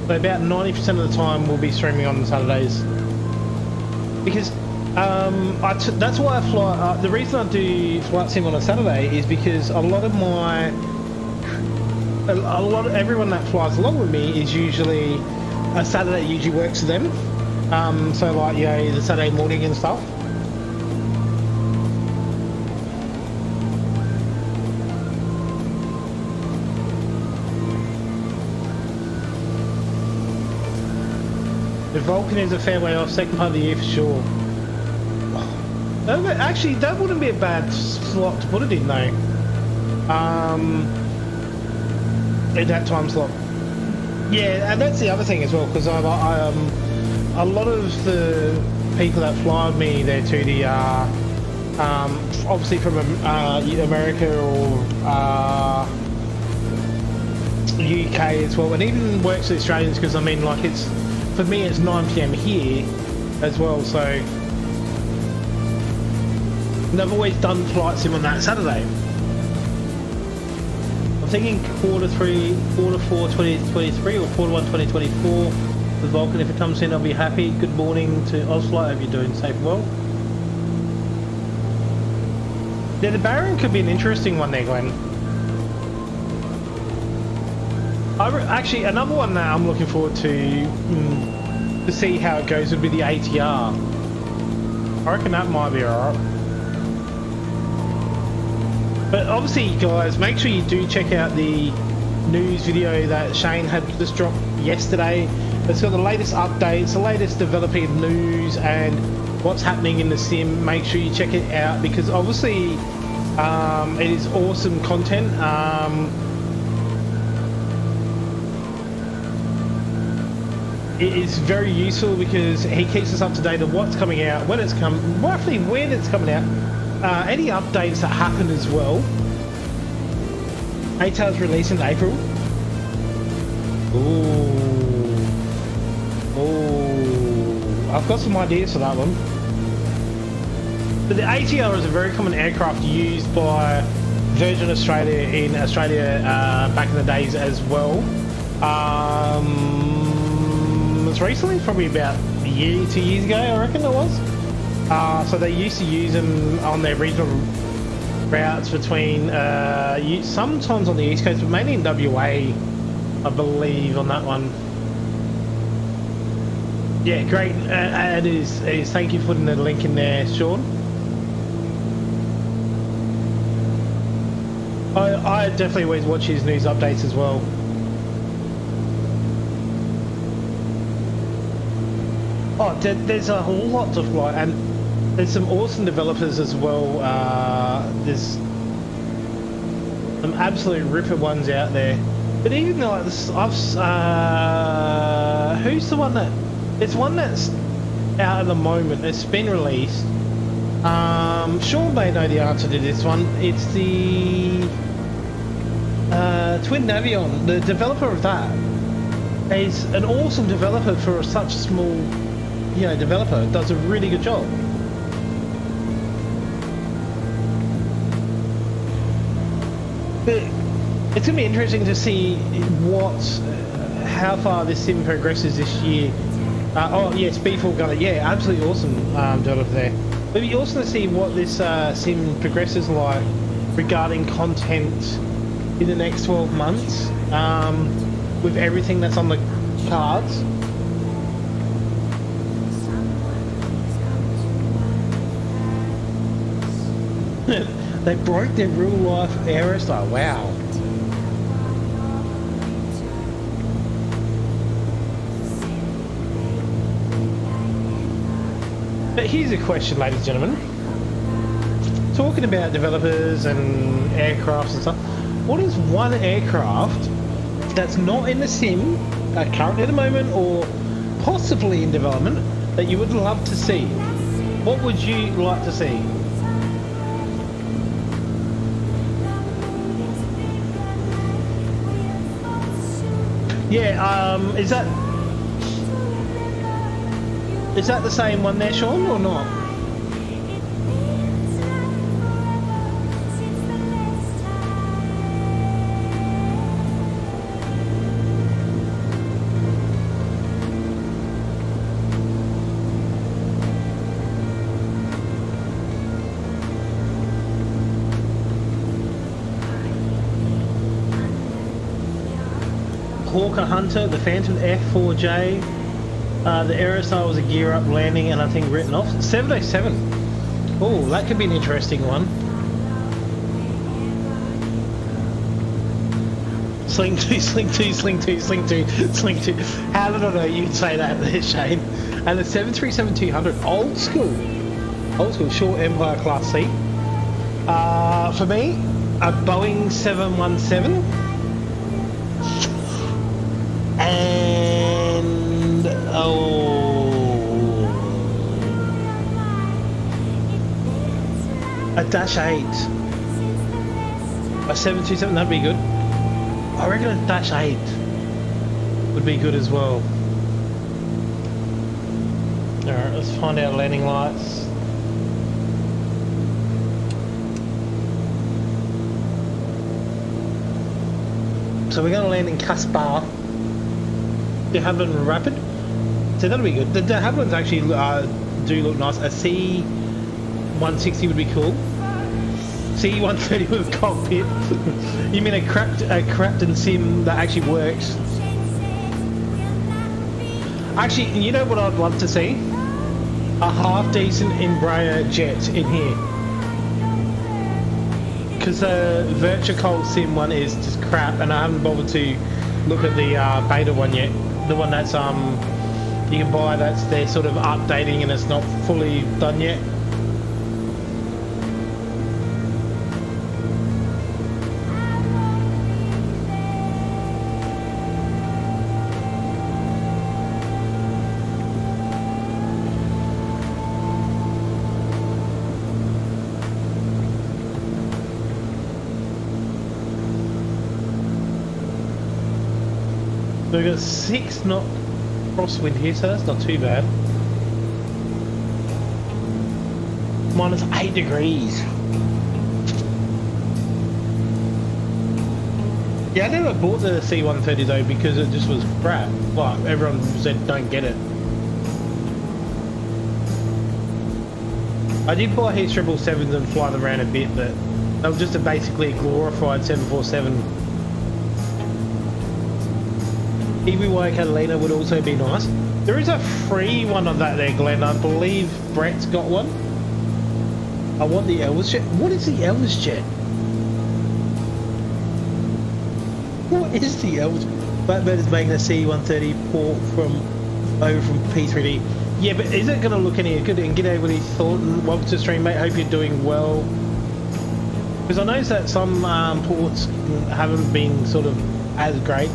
But about 90% of the time we'll be streaming on Saturdays. Because that's why I fly. The reason I do flight sim on a Saturday is because a lot of everyone that flies along with me is usually a Saturday usually works for them. So like the Saturday morning and stuff. The Vulcan is a fair way off, second part of the year for sure. Actually, that wouldn't be a bad slot to put it in though. In that time slot. Yeah, and that's the other thing as well, because a lot of the people that fly with me, they're to the obviously from America or UK as well, and even works with Australians, because I mean, like, it's for me it's 9 PM here as well, so and I've always done flight sim on that Saturday. I'm thinking quarter 4 2023 or quarter 1 2024. The Vulcan, if it comes in, I'll be happy. Good morning to Oslo. Hope you're doing safe and well. Yeah, the Baron could be an interesting one there, Glenn. Actually, another one that I'm looking forward to see how it goes would be the ATR. I reckon that might be alright. But obviously, guys, make sure you do check out the news video that Shane had just dropped yesterday. It's got the latest updates, the latest developing news, and what's happening in the sim. Make sure you check it out, because obviously it is awesome content. It is very useful because he keeps us up to date on what's coming out, when it's roughly when it's coming out, any updates that happen as well. ATAR's released in April. I've got some ideas for that one. But the ATR is a very common aircraft used by Virgin Australia in Australia back in the days as well. It's recently, probably about a year, 2 years ago, I reckon it was. So they used to use them on their regional routes between, sometimes on the East Coast, but mainly in WA, I believe, on that one. Yeah, great. It is. Thank you for putting the link in there, Sean. I definitely always watch his news updates as well. Oh, there's a lot to fly, and there's some awesome developers as well. There's some absolute ripper ones out there. But even like this, who's the one that? It's one that's out at the moment. It's been released. Sean may know the answer to this one. It's the Twin Navion. The developer of that is an awesome developer for such a small, developer. Does a really good job. But it's gonna be interesting to see how far this sim progresses this year. Oh yes, B4 got it. Yeah, absolutely awesome developer there. It'd be awesome to see what this sim progresses like regarding content in the next 12 months with everything that's on the cards. They broke their real life aero style. Wow. But here's a question, ladies and gentlemen. Talking about developers and aircrafts and stuff, what is one aircraft that's not in the sim, currently at the moment, or possibly in development, that you would love to see? What would you like to see? Yeah, is that... Is that the same one there, Sean, or not? Hawker Hunter, the Phantom F4J, the Aerostar was a gear up landing and I think written off. 707. Oh, that could be an interesting one. Sling 2, Sling 2, Sling 2, Sling 2, Sling 2. How did I know you'd say that there, Shane? And the 737-200, old school, short Empire class seat. For me, a Boeing 717. And a Dash 8, a 727, that'd be good. I reckon a Dash 8 would be good as well. Alright, let's find out landing lights. So we're going to land in Caspar. De Havilland Rapid, so that'll be good. The De Havillands actually do look nice. A C-160 would be cool. C-130 with a cockpit. You mean a Crafton sim that actually works? Actually, you know what I'd love to see? A half decent Embraer jet in here. Because the Virtual sim one is just crap, and I haven't bothered to look at the beta one yet. The one that's you can buy, that's they're sort of updating and it's not fully done yet. So we've got 6 knot crosswind here, so that's not too bad. Minus 8 degrees. Yeah, I never bought the C-130 though because it just was crap. Like, everyone said don't get it. I did buy his 777s and fly them around a bit, but they were just basically a glorified 747. EBY Catalina would also be nice. There is a free one of that there, Glenn. I believe Brett's got one. I want the Elvis jet. What is the Elvis jet? What is the Elvis? Blackbird is making a C-130 port over from P3D. Yeah, but is it going to look any good? And g'day, Willie Thornton. Welcome to the stream, mate. Hope you're doing well. Because I noticed that some ports haven't been sort of as great.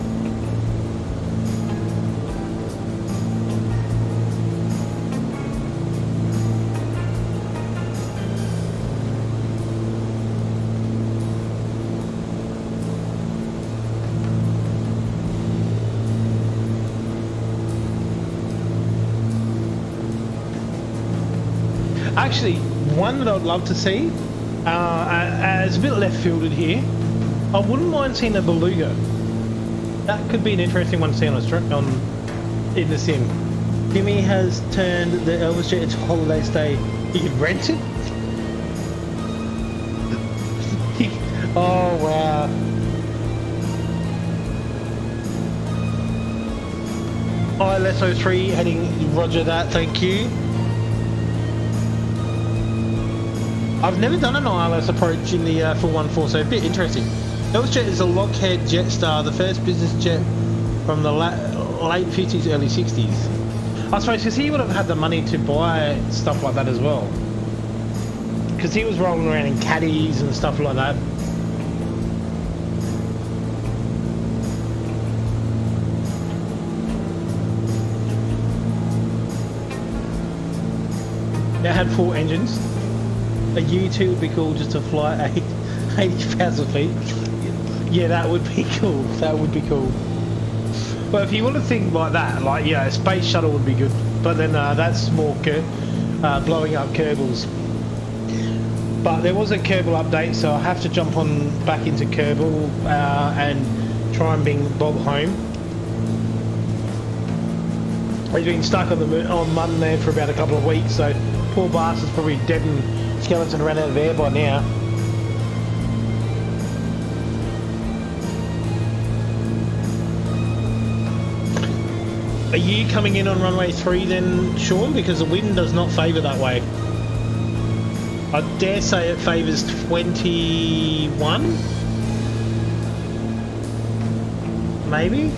Actually, one that I'd love to see, it's a bit left fielded here. I wouldn't mind seeing a Beluga. That could be an interesting one to see in the sim. Jimmy has turned the Elvis jet into holiday stay. You can rent it? Oh wow. ILSO3 heading, roger that, thank you. I've never done an ILS approach in the 414, so a bit interesting. Elvis jet is a Lockheed Jetstar, the first business jet from the late 50s, early 60s. I suppose because he would have had the money to buy stuff like that as well. Because he was rolling around in caddies and stuff like that. It had 4 engines. A U2 would be cool just to fly 80,000 feet. Yeah, that would be cool. That would be cool. But if you want to think like that, like, yeah, a space shuttle would be good. but then that's more blowing up Kerbals. But there was a Kerbal update, so I have to jump on back into Kerbal and try and bring Bob home. He's been stuck on Mum there for about a couple of weeks, so poor bastard's probably dead and skeleton ran out of air by now. Are you coming in on runway 3 then, Sean? Because the wind does not favour that way. I dare say it favours 21? Maybe?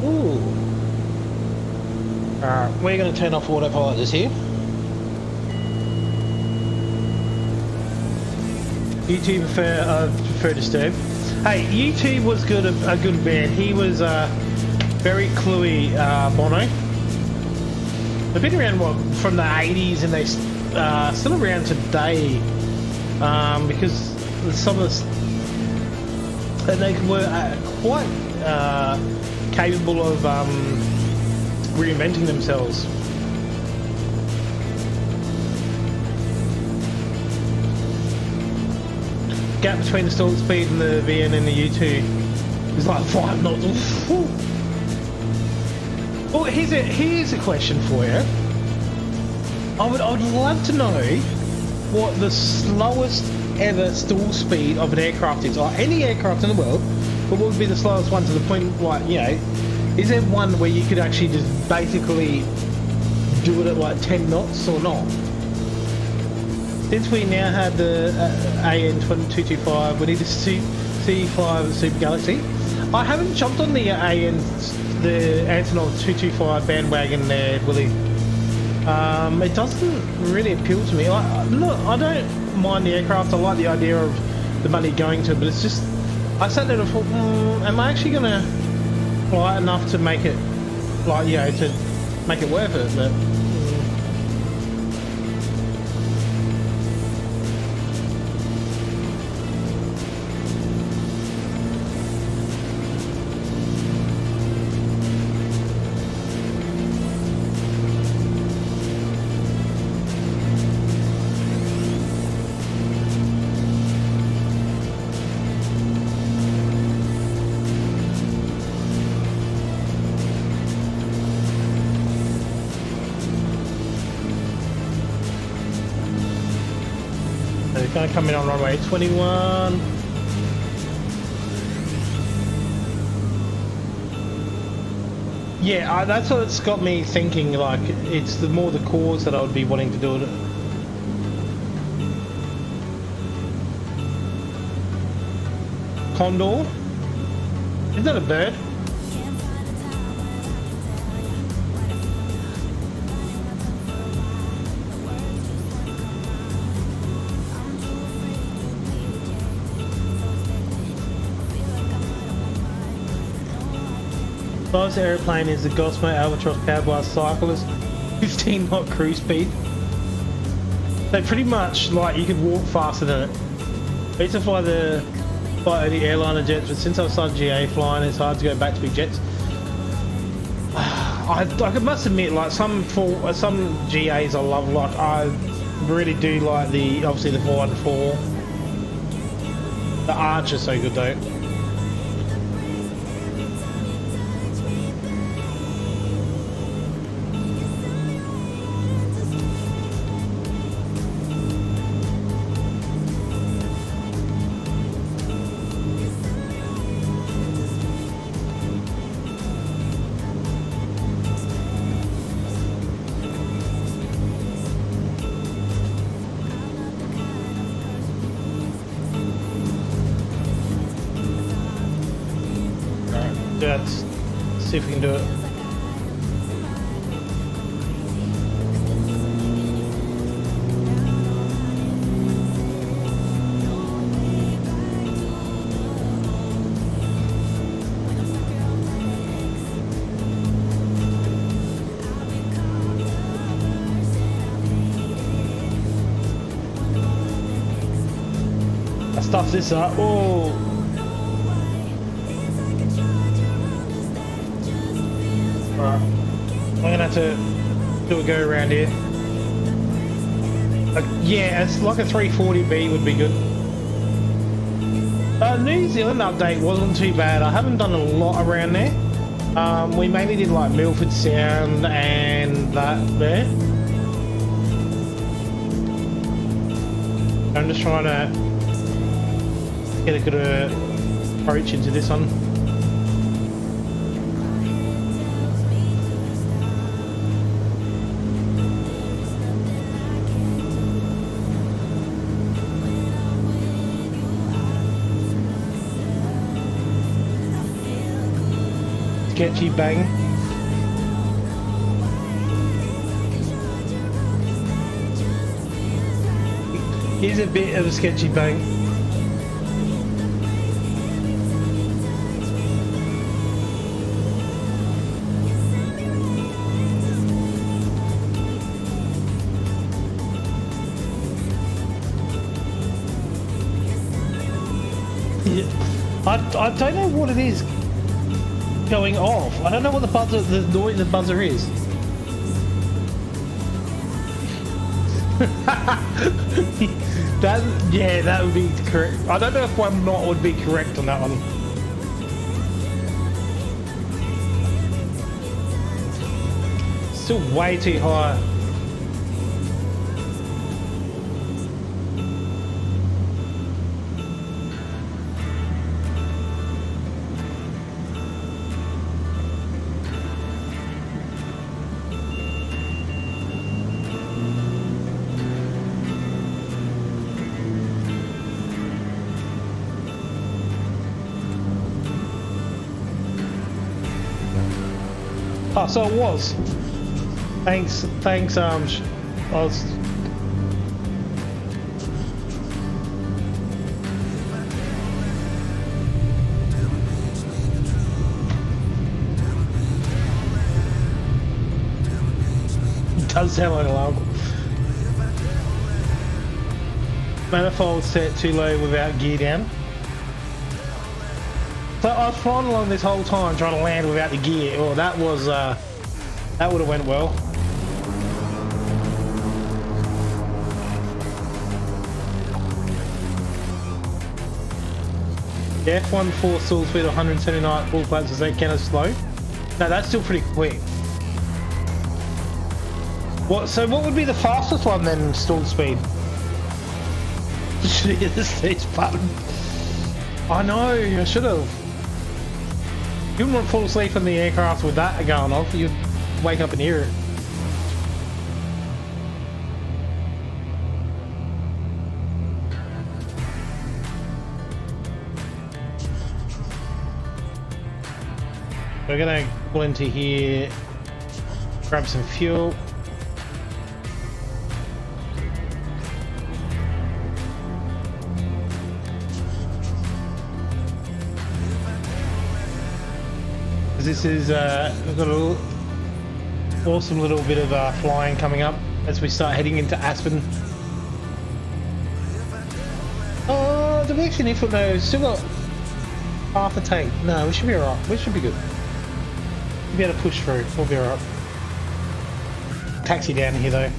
Ooh. Alright, we're going to turn off autopilot this here. YouTube prefer Disturb. Hey, YouTube was good, a good band. He was very cluey, Bono. They've been around from the 80s, and they still around today because some of the and they were quite capable of reinventing themselves. Gap between the stall speed and the VN and the U2 is like 5 knots. Well, here's a question for you. I would love to know what the slowest ever stall speed of an aircraft is, or any aircraft in the world. But what would be the slowest one to the point, like, you know, is there one where you could actually just basically do it at like 10 knots or not? Since we now have the AN225, we need the C5 Super Galaxy. I haven't jumped on the Antonov 225 bandwagon there, Willie. It doesn't really appeal to me. Look, I don't mind the aircraft. I like the idea of the money going to it, but it's just, I sat there and thought, am I actually gonna fly enough to make it, like, you know, to make it worth it? But it's going to come in on runway 21. Yeah, that's what it's got me thinking, like, it's the more the cause that I would be wanting to do it. Condor? Is that a bird? Slowest aeroplane is the Gosmo Albatross Power Blast Cyclist, 15 knot cruise speed. So pretty much, like, you could walk faster than it. I used to fly the airliner jets, but since I've started GA flying, it's hard to go back to big jets. I must admit, like, some GAs I love, like, I really do like obviously the 414. The Arch is so good though. Let's see if we can do it. I stuffed this up. Oh. I'm gonna have to do a go around here. Yeah, it's like a 340B would be good. New Zealand update wasn't too bad. I haven't done a lot around there. We mainly did like Milford Sound and that there. I'm just trying to get a good approach into this one. Sketchy bang. Here's a bit of a sketchy bang. I don't know what it is going off. I don't know what the noise the buzzer is. That would be correct. I don't know if one knot would be correct on that one. Still way too high. Oh, so it was. Thanks, Oz. It does sound like an alarm. Manifold set too low without gear down. So I was flying along this whole time trying to land without the gear. Oh, that was, that would have went well. Yeah, F14 stall speed 179 full flaps, is that kind of slow? No, that's still pretty quick. So what would be the fastest one then, stall speed? Should hit the stage button. I know, I should have. You wouldn't want to fall asleep in the aircraft with that going off. You'd wake up and hear it. We're gonna pull into here, grab some fuel. This is, we've got a awesome little bit of flying coming up as we start heading into Aspen. Oh, the direction if no, still got half a tank. No, we should be alright. We should be good. We'll be able to push through. We'll be alright. Taxi down here though.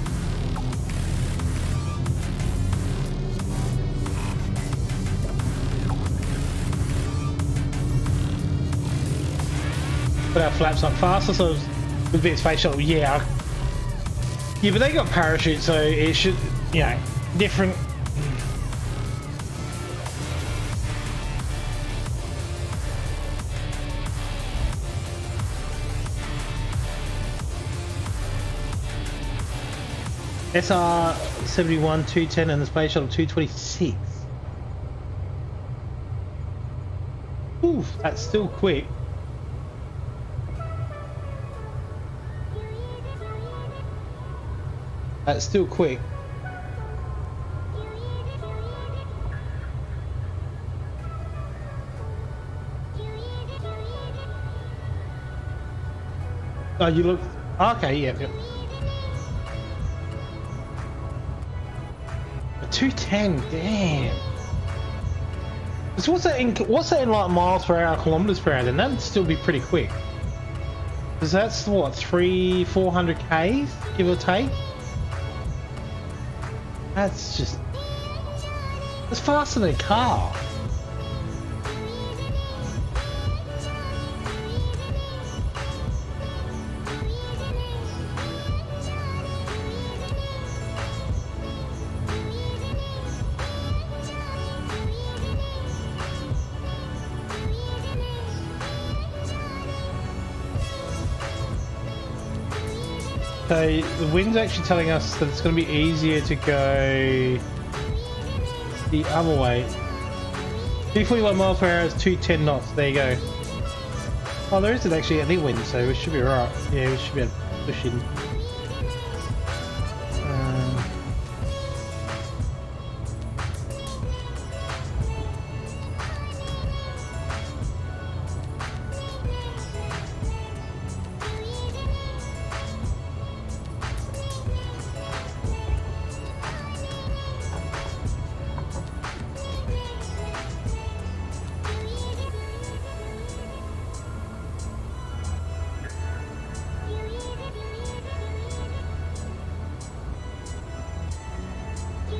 Put our flaps up faster, so with a bit of space shuttle, yeah. Yeah, but they got parachutes, so it should, you know, different. SR 71 210 and the space shuttle 226. Ooh, that's still quick. That's still quick. Oh, you look. Okay, yeah. 210, damn. So what's that in like miles per hour, kilometers per hour? Then that'd still be pretty quick. Because that's what, 400 Ks, give or take? That's just... It's faster than a car. So the wind's actually telling us that it's going to be easier to go the other way. 241 miles per hour is 210 knots. There you go. Oh, there isn't actually any wind, so we should be alright. Yeah, we should be able to push in.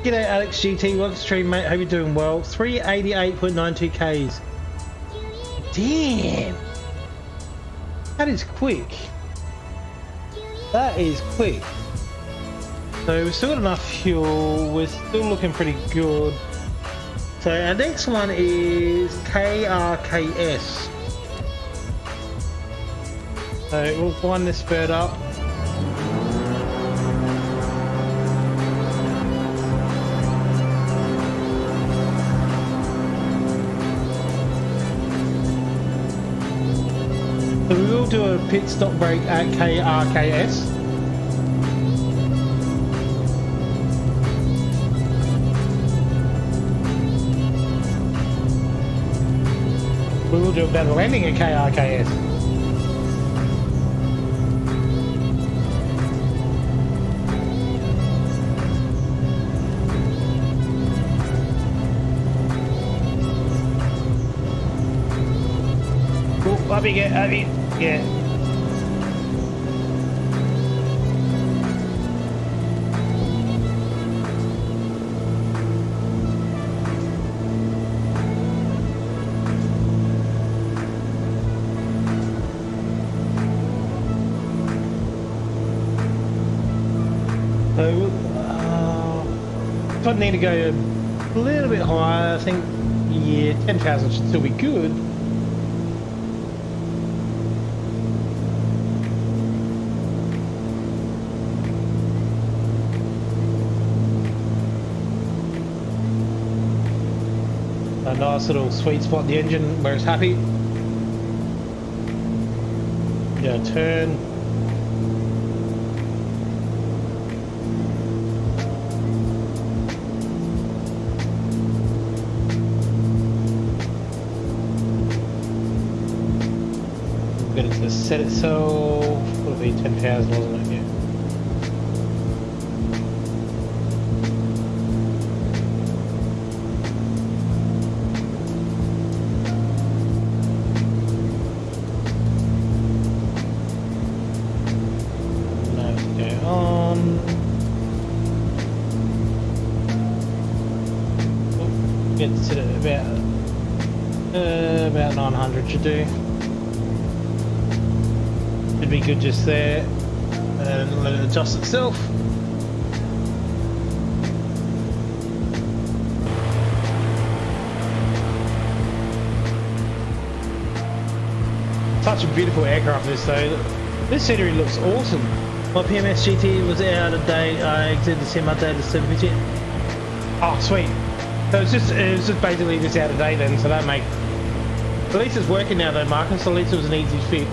G'day Alex GT, welcome to stream mate, hope you're doing well. 388.92 Ks. Damn! That is quick. That is quick. So we've still got enough fuel, we're still looking pretty good. So our next one is KRKS. So we'll wind this bird up. So we will do a pit stop break at KRKS. We will do a better landing at KRKS. Oh, up you get, up you. Yeah. So, I need to go a little bit higher. I think, yeah, 10,000 should still be good. A nice little sweet spot in the engine where it's happy. Yeah, turn. Get it to set itself. Would be 10,000, wasn't it? Yeah. Get to sit at about 900 should do. Should be good just there, and let it adjust itself. Such a beautiful aircraft this though. This scenery looks awesome. My PMS GT was out of date. I exited the sim update to 750. Oh sweet. So it was just basically just out of date then, so that make... At least it's working now though, Marcus, at least it was an easy fit.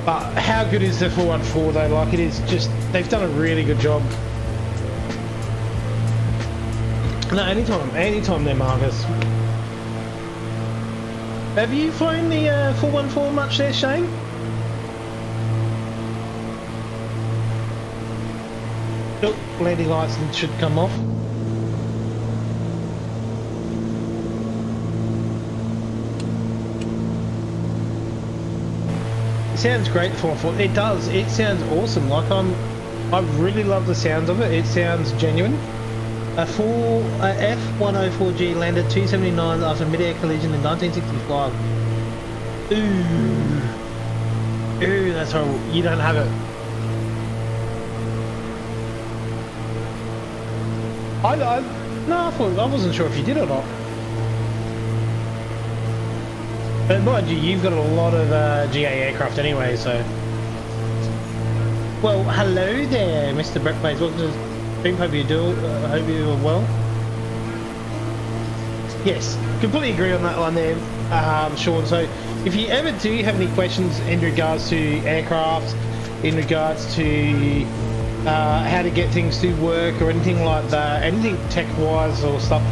But how good is the 414 though? Like it is just, they've done a really good job. No, anytime there, Marcus. Have you flown the 414 much there, Shane? Look, landing lights should come off. It sounds great, 414. It does. It sounds awesome. Like I really love the sounds of it. It sounds genuine. A F-104G landed 279 after mid-air collision in 1965. Ooh, that's horrible. You don't have it. I wasn't sure if you did or not. But mind you, you've got a lot of GA aircraft anyway, so. Well, hello there, Mr. Brett Bates. Welcome to the stream. Hope you are well. Yes, completely agree on that one there, Sean. So, if you ever do have any questions in regards to aircraft, in regards to how to get things to work or anything like that, anything tech-wise or stuff,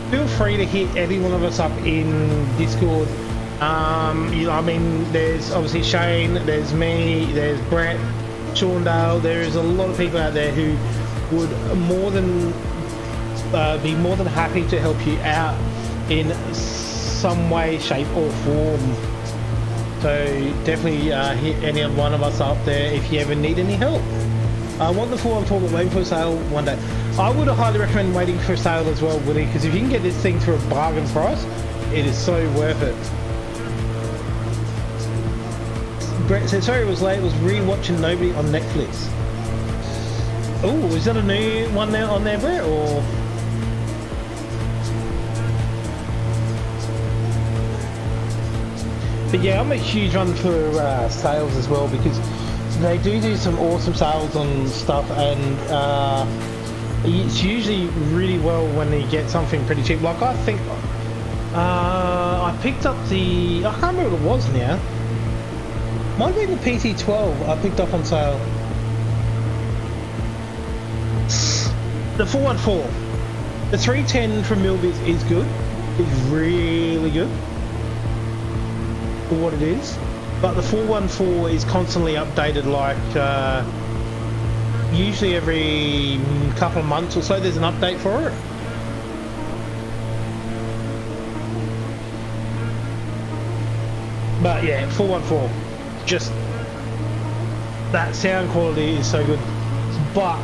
feel free to hit any one of us up in Discord. You know, I mean, there's obviously Shane, there's me, there's Brett, Sean Dale. There is a lot of people out there who would be more than happy to help you out in some way, shape or form. So definitely hit any one of us up there if you ever need any help. I want the 414 but waiting for a sale one day. I would highly recommend waiting for a sale as well, Willie, because if you can get this thing for a bargain price, it is so worth it. Brett said, sorry it was late, was re-watching Nobody on Netflix. Oh, is that a new one there on there, Brett, or? But yeah, I'm a huge one for sales as well, because they do some awesome sales on stuff, and it's usually really well when you get something pretty cheap. Like I think I picked up the, I can't remember what it was now. Might be the PT12 I picked up on sale. The 414. The 310 from Milbiz is good. It's really good for what it is. But the 414 is constantly updated, like usually every couple of months or so there's an update for it. But yeah, 414. Just that sound quality is so good. But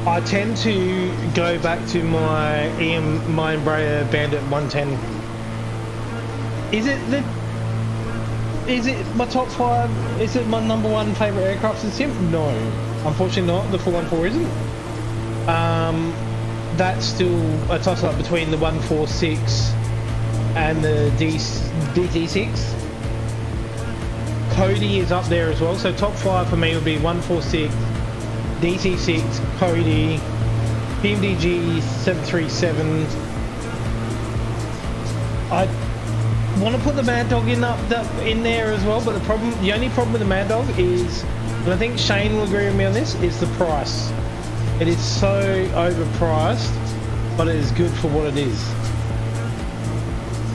I tend to go back to my Embraer Bandit 110. Is it my top 5? Is it my number 1 favourite aircraft in sim? No, unfortunately not. The 414 isn't. That's still a toss up between the 146 and the DT6. Cody is up there as well, so top 5 for me would be 146, DT6, Cody, PMDG 737. I want to put the Mad Dog in there as well, but the only problem with the Mad Dog is, and I think Shane will agree with me on this, is the price. It is so overpriced, but it is good for what it is.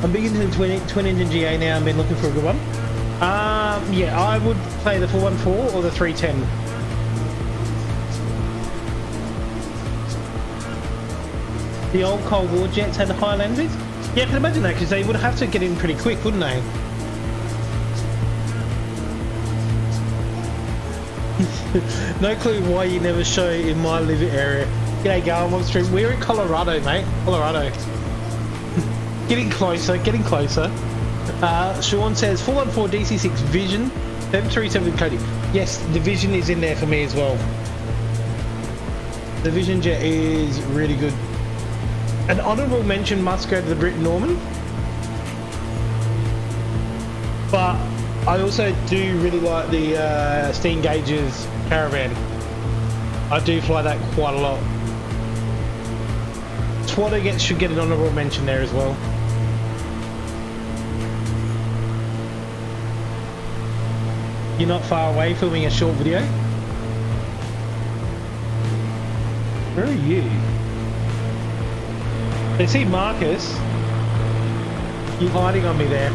I'm big into the twin engine GA now. I've been looking for a good one. Yeah, I would play the 414 or the 310. The old Cold War jets had high land speeds? Yeah, I can imagine that, because they would have to get in pretty quick, wouldn't they? No clue why you never show in my living area. G'day, Gawin, on stream. We're in Colorado, mate. Colorado. Getting closer, getting closer. Sean says 414 DC6 Vision 737 Cody. Yes, the Vision is in there for me as well. The Vision jet is really good. An honourable mention must go to the Brit Norman, but I also do really like the Steam Gauge's Caravan. I do fly that quite a lot. Twatter should get an honourable mention there as well. You're not far away filming a short video. Where are you? They see Marcus. You're hiding on me there.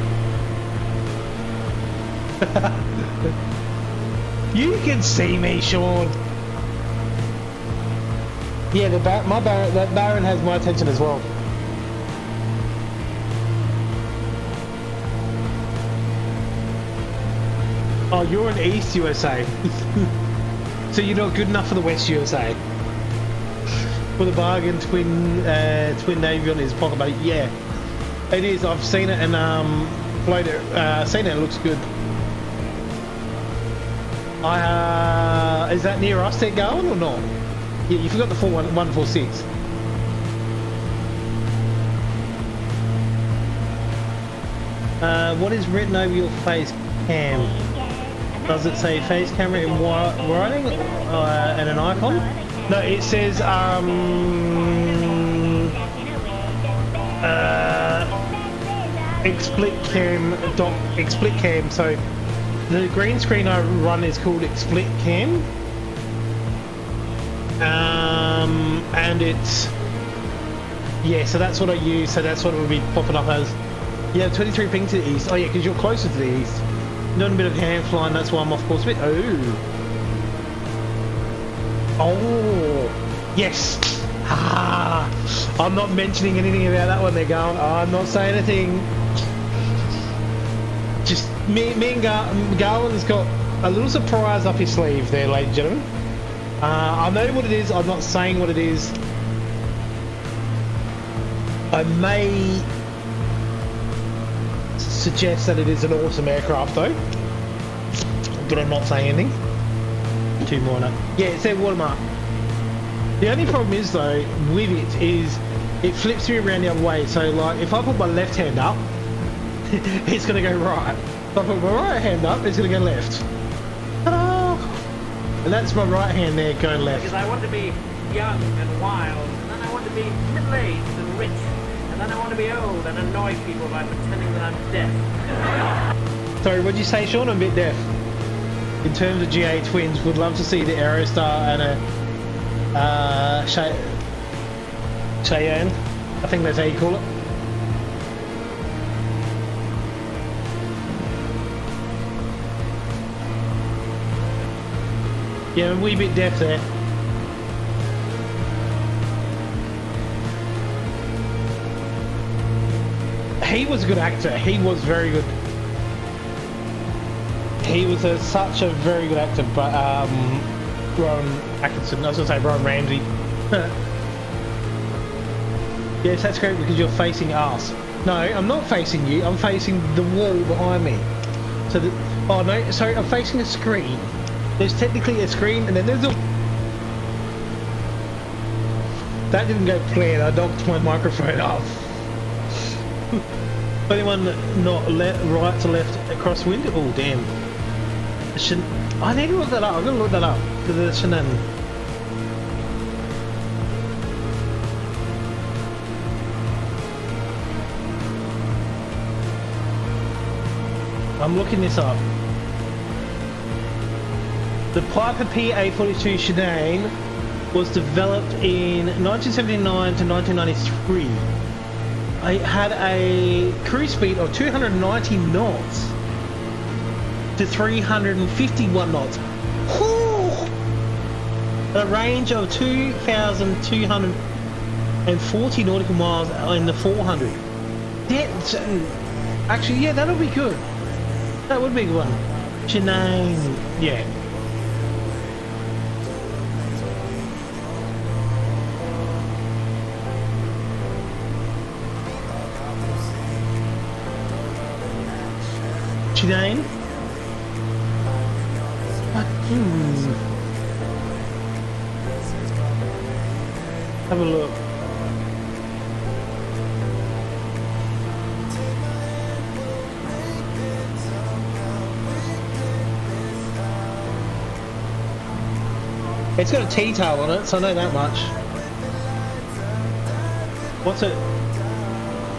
You can see me, Sean. Yeah, that Baron has my attention as well. Oh, you're in East USA. So you're not good enough for the West USA. With a bargain twin navy on his pocket buddy. Yeah, it is. I've seen it and played it. Seen it. It looks good. Is that near us there, Gawin, or not? Yeah, you forgot the 146. What is written over your face cam? Does it say face camera in writing and an icon? No, it says explit cam. So the green screen I run is called explit cam, and it's so that's what I use. So that's what it would be popping up as. Yeah, 23 ping to the east. Oh yeah, because you're closer to the east. Doing a bit of hand flying, that's why I'm off course a bit. Oh, yes. I'm not mentioning anything about that one. They're going. I'm not saying anything. Just me and Garland's got a little surprise up his sleeve there, ladies and gentlemen. I know what it is. I'm not saying what it is. I may suggest that it is an awesome aircraft though, but I'm not saying anything. 2 more now. Yeah, it said watermark. The only problem is though with it is it flips me around the other way. So like if I put my left hand up, it's gonna go right. If I put my right hand up, it's gonna go left. Ta-da! And that's my right hand there going left. Because I want to be young and wild, and then I want to be middle-aged and rich. And then I want to be old and annoy people by pretending that I'm deaf. Sorry, what did you say, Sean? I'm a bit deaf. In terms of GA twins, would love to see the Aerostar and a Cheyenne. I think that's how you call it. Yeah, I'm a wee bit deaf there. He was a good actor. He was very good. He was such a very good actor. But Rowan Atkinson, I was gonna say Rowan Ramsey. Yes, that's great because you're facing us. No, I'm not facing you. I'm facing the wall behind me. So, oh no, sorry, I'm facing a screen. There's technically a screen, and then there's a. That didn't go planned. I knocked my microphone off. Anyone not right to left across the window? Oh damn! I need to look that up. I'm gonna look that up. The Shannon. I'm looking this up. The Piper PA-42 Shannon was developed in 1979 to 1993. It had a cruise speed of 290 knots to 351 knots. Whew! A range of 2,240 nautical miles in the 400. Actually, yeah, that'll be good. That would be a good one. Shannon, yeah. Shannon? Have a look. It's got a T-tail on it, so I know that much. What's it?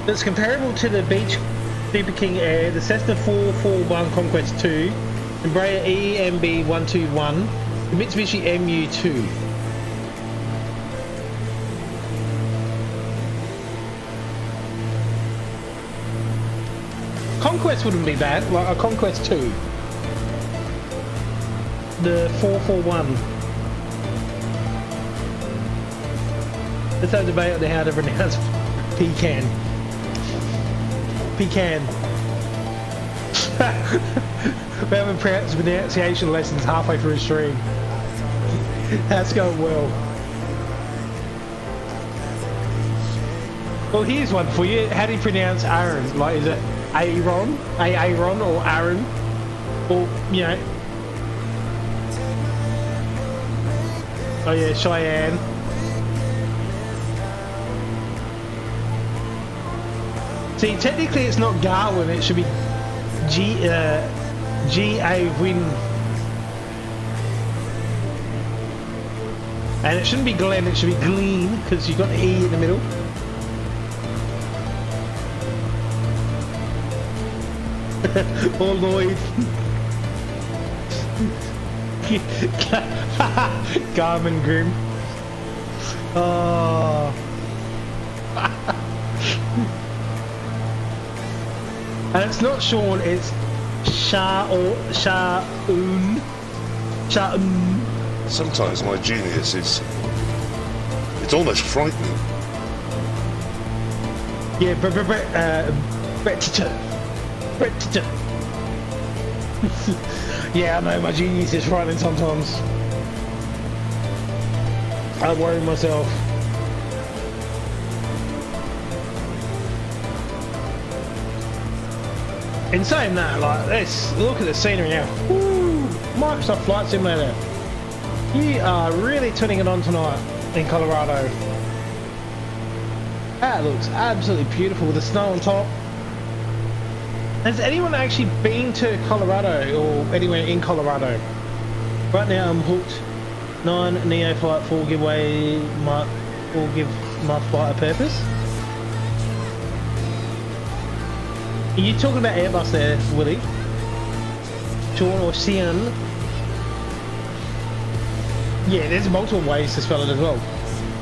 It's comparable to the Beach Super King Air, the Cessna 441 Conquest 2, Embraer EMB 121, the Mitsubishi MU2. Conquest wouldn't be bad, like a Conquest 2. The 441. Let's have a debate on how to pronounce pecan. Pecan. We're having pronunciation lessons halfway through the stream. That's going well. Well, here's one for you. How do you pronounce Aaron? Like, is it Aaron? Aaron or Aaron? Or, you know. Oh yeah, Cheyenne. See, technically it's not Garwin, it should be Gawin. And it shouldn't be Glenn, it should be Glean, because you've got the E in the middle. Or Lloyd. Garmin Grim. Oh. And it's not Sean, it's Sha'un. Sometimes my genius is... it's almost frightening. Yeah, yeah, I know, my genius is frightening sometimes. I worry myself. In saying that, like this, look at the scenery now. Woo! Microsoft Flight Simulator. You are really turning it on tonight in Colorado. That looks absolutely beautiful with the snow on top. Has anyone actually been to Colorado or anywhere in Colorado? Right now I'm hooked. 9 Neo Flight 4 give my flight a purpose. Are you talking about Airbus there, Willie? Sean or Sian? Yeah, there's multiple ways to spell it as well.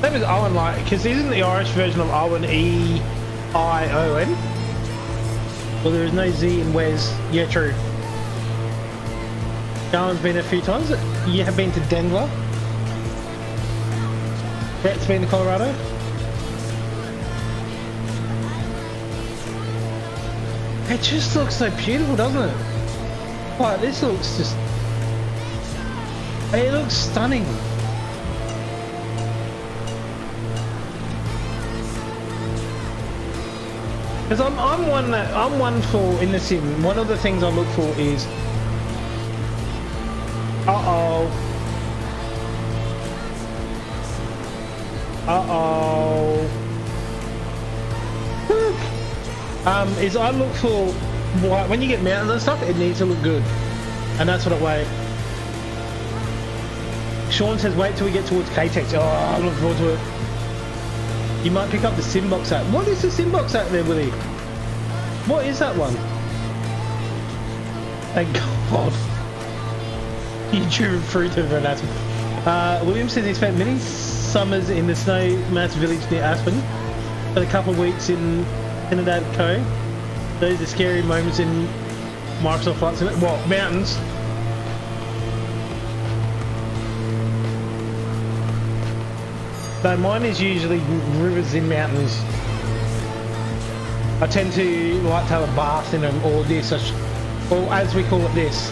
Same as Owen, like, because isn't the Irish version of Owen E-I-O-N? Well, there is no Z in Wes. Yeah, true. Darren's been a few times. You have been to Denver. Brett's been to Colorado. It just looks so beautiful, doesn't it? Like, this looks just... it looks stunning. Because I'm one for, in the sim, one of the things I look for is... Uh-oh. Is I look for, like, when you get mountains and stuff, it needs to look good. And that's what I wait. Sean says, wait till we get towards K-Tex. Oh, I'm looking forward to it. You might pick up the Simbox app. What is the Simbox app there, Willie? What is that one? Thank God. You drew through to the anatomy. William says he spent many summers in the Snowmass village near Aspen. For a couple of weeks in Trinidad Cove. Those are scary moments in Microsoft Flight Simulator. What? Mountains? No, mine is usually rivers in mountains. I tend to like to have a bath in them, or this, or as we call it, this.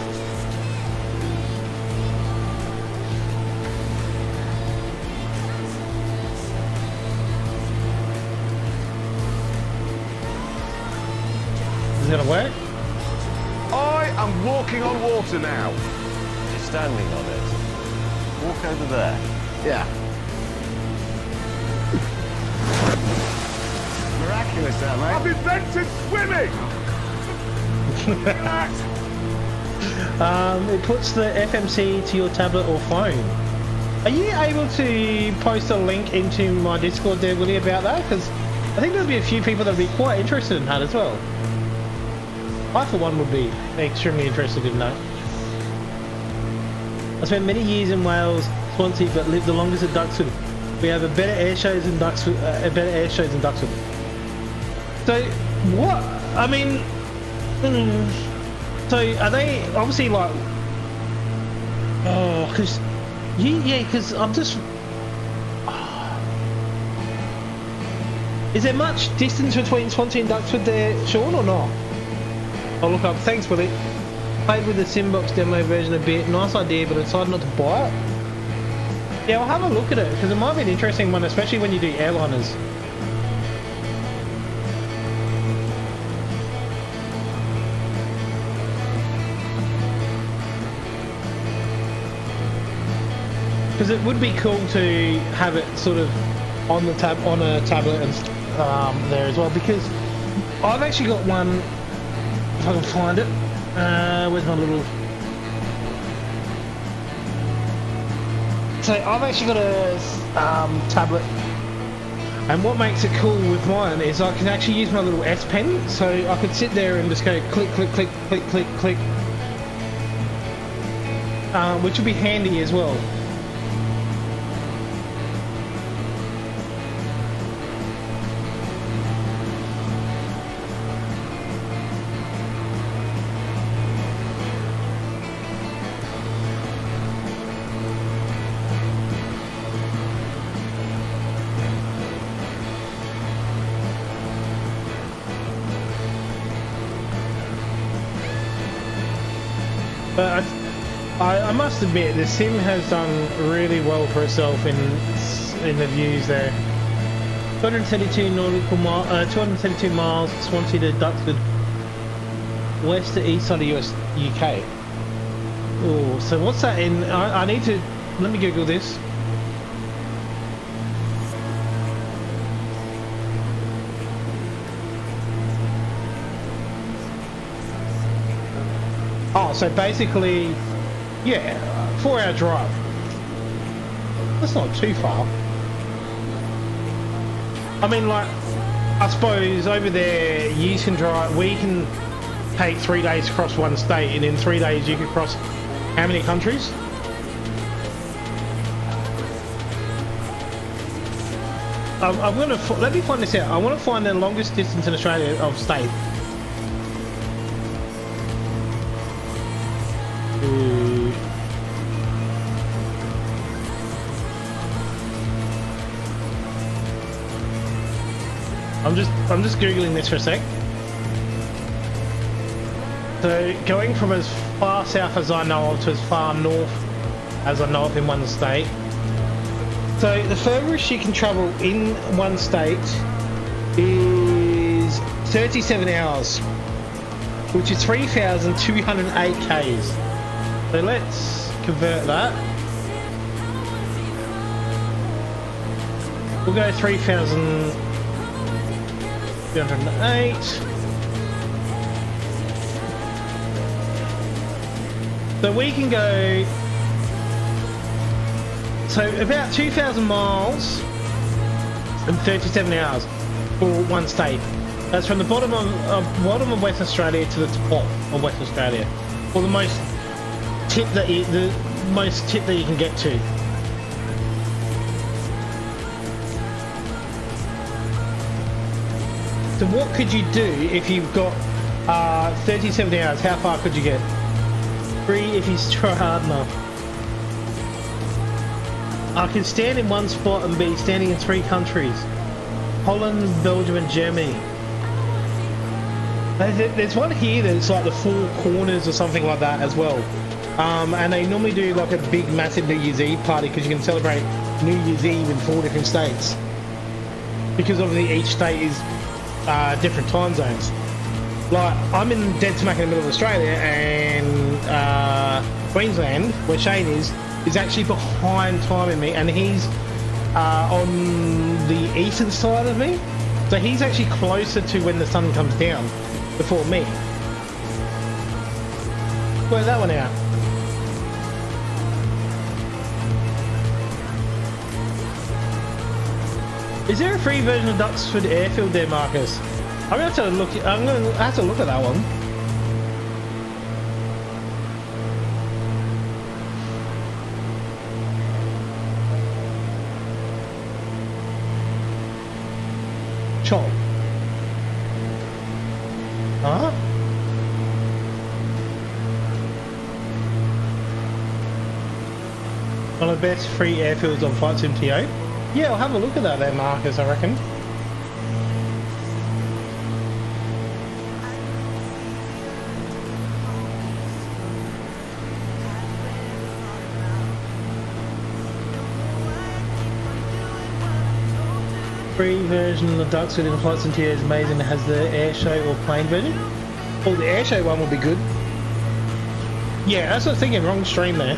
Is it gonna work? I am walking on water now. You're standing on it. Walk over there. Yeah. Miraculous, that, mate. I've invented swimming! It puts the FMC to your tablet or phone. Are you able to post a link into my Discord there, Willie, about that? Because I think there'll be a few people that'll be quite interested in that as well. I, for one, would be extremely interested in that. I spent many years in Wales, Swansea, but lived the longest at Duxford. We have a better air shows in Duxford. So, what? I mean, So are they obviously like? Oh, because yeah, because I'm just. Is there much distance between Swansea and Duxford there, Sean, or not? I'll look up. Thanks, Willie. Played with the Simbox demo version a bit. Nice idea, but I decided not to buy it. Yeah, I'll have a look at it because it might be an interesting one, especially when you do airliners. Because it would be cool to have it sort of on the on a tablet and there as well. Because I've actually got one. If I can find it, where's my little? So I've actually got a tablet, and what makes it cool with mine is I can actually use my little S Pen. So I could sit there and just go click, click, click, click, click, click, which would be handy as well. But I must admit, the sim has done really well for itself in the views there. 232 nautical mile, 232 miles, Swansea to Duxford, west to east side of UK. Oh, so what's that in? I need to let me Google this. Oh, so basically, yeah, 4-hour drive. That's not too far. I mean, like, I suppose over there you can drive. We can take 3 days across one state, and in 3 days you could cross how many countries? I'm gonna let me find this out. I want to find the longest distance in Australia I've stayed. I'm just googling this for a sec. So going from as far south as I know of to as far north as I know of in one state. So the furthest you can travel in one state is 37 hours, which is 3,208 k's. So let's convert that. We'll go 3,208. So we can go, so about 2,000 miles in 37 hours for one state. That's from the bottom of West Australia to the top of West Australia, or the most tip that you can get to. So what could you do if you've got 37 hours? How far could you get? 3 if you try hard enough. I can stand in one spot and be standing in 3 countries: Holland, Belgium, and Germany. There's one here that's like the 4 corners or something like that as well. And they normally do like a big, massive New Year's Eve party because you can celebrate New Year's Eve in 4 different states. Because obviously each state is different time zones. Like, I'm in dead smack in the middle of Australia, and Queensland, where Shane is actually behind time in me, and he's on the eastern side of me. So he's actually closer to when the sun comes down before me. Work that one out. Is there a free version of Duxford Airfield there, Marcus? I'm gonna have to look. I'm gonna have to look at that one. Chop. Huh? One of the best free airfields on Flight Sim TO. Yeah, I'll have a look at that there, Marcus, I reckon. Free version of the darkside in the Flight Sim TO is amazing. It has the air show or plane version. Oh, the air show one will be good. Yeah, that's what I was thinking. Wrong stream there.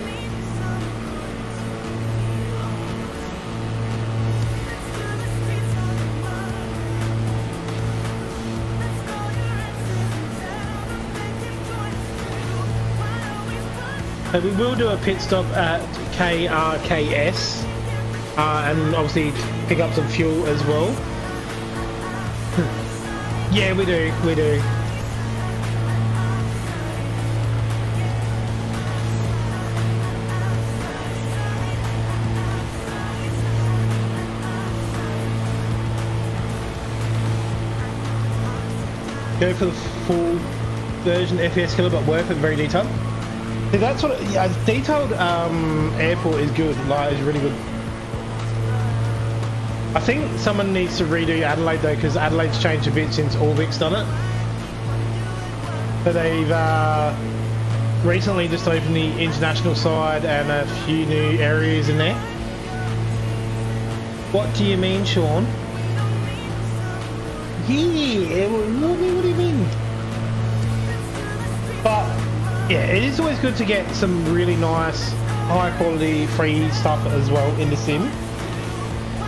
So we will do a pit stop at KRKS and obviously pick up some fuel as well. Yeah, we do. Go for the full version FPS killer, but worth it, very detailed. See, that's what, yeah, detailed airport is good, like, it's really good. I think someone needs to redo Adelaide though, because Adelaide's changed a bit since Orvic's done it. But they've recently just opened the international side and a few new areas in there. What do you mean, Sean? Yeah, what do you mean? But yeah, it is always good to get some really nice, high quality free stuff as well in the sim.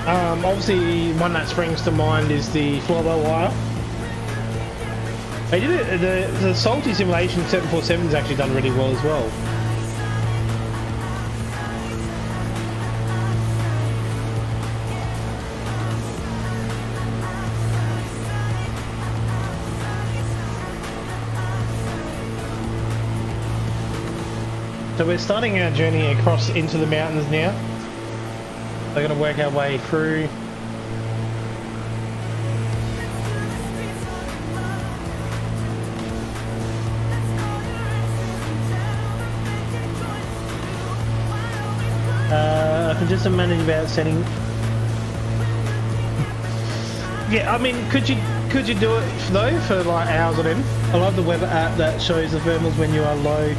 Obviously, one that springs to mind is the fly-by wire. They did it. The Salty Simulation 747 has actually done really well as well. So we're starting our journey across into the mountains now. We're going to work our way through. I can just imagine about setting. Yeah, I mean, could you do it though for like hours on end? I love the weather app that shows the thermals when you are low. You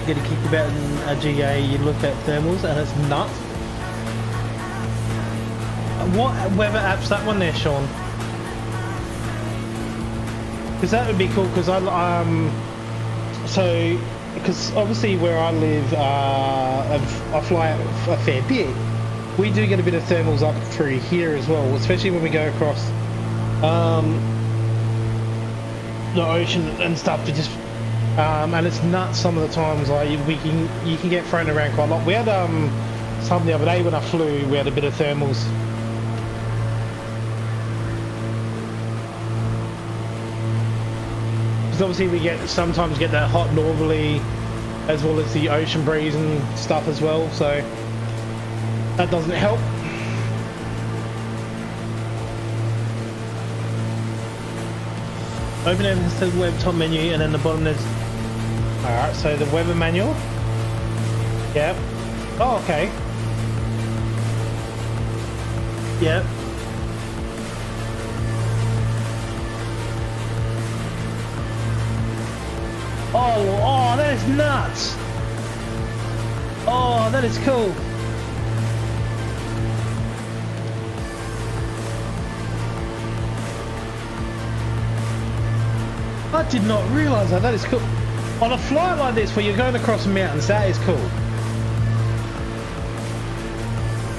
get a kick about in a GA, you look at thermals and it's nuts. What weather app's that one there, Sean? Because that would be cool. Because because obviously where I live, I fly a fair bit. We do get a bit of thermals up through here as well, especially when we go across the ocean and stuff. To just and it's nuts some of the times. Like you can get thrown around quite a lot. We had some the other day when I flew. We had a bit of thermals. Obviously we sometimes get that hot northerly as well as the ocean breeze and stuff as well, so that doesn't help. Open it to the web top menu and then the bottom there's alright, so the weather manual. Yep. Oh, okay. Yep. Oh, that is nuts! Oh, that is cool. I did not realise that. That is cool. On a flight like this where you're going across the mountains, that is cool.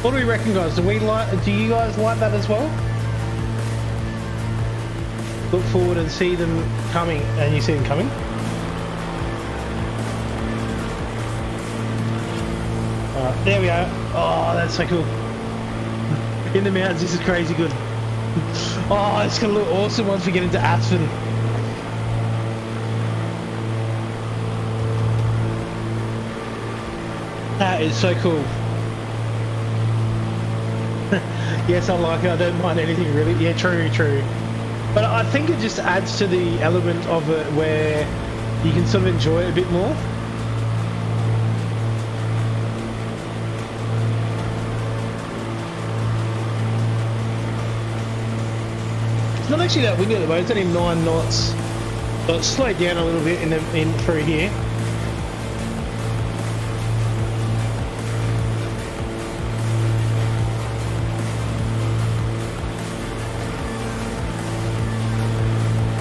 What do we reckon, guys? Do you guys like that as well? Look forward and see them coming, and you see them coming? There we are. Oh, that's so cool. In the mountains, this is crazy good. Oh, it's gonna look awesome once we get into Aspen. That is so cool. Yes, I like it. I don't mind anything really. Yeah, true. But I think it just adds to the element of it where you can sort of enjoy it a bit more. actually that wind at the moment, it's only 9 knots. So it's slowed down a little bit in through here.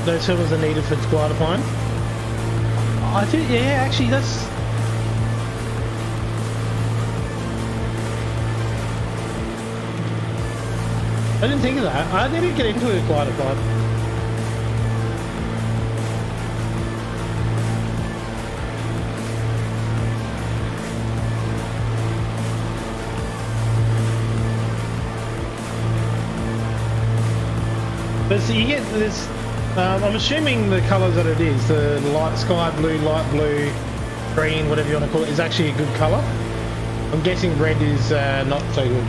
Those filters are needed for glider flying. I think, yeah, actually that's... I didn't think of that. I didn't get into a glider flight. But so you get this, I'm assuming the colours that it is, the light sky blue, light blue, green, whatever you want to call it, is actually a good colour. I'm guessing red is not so good.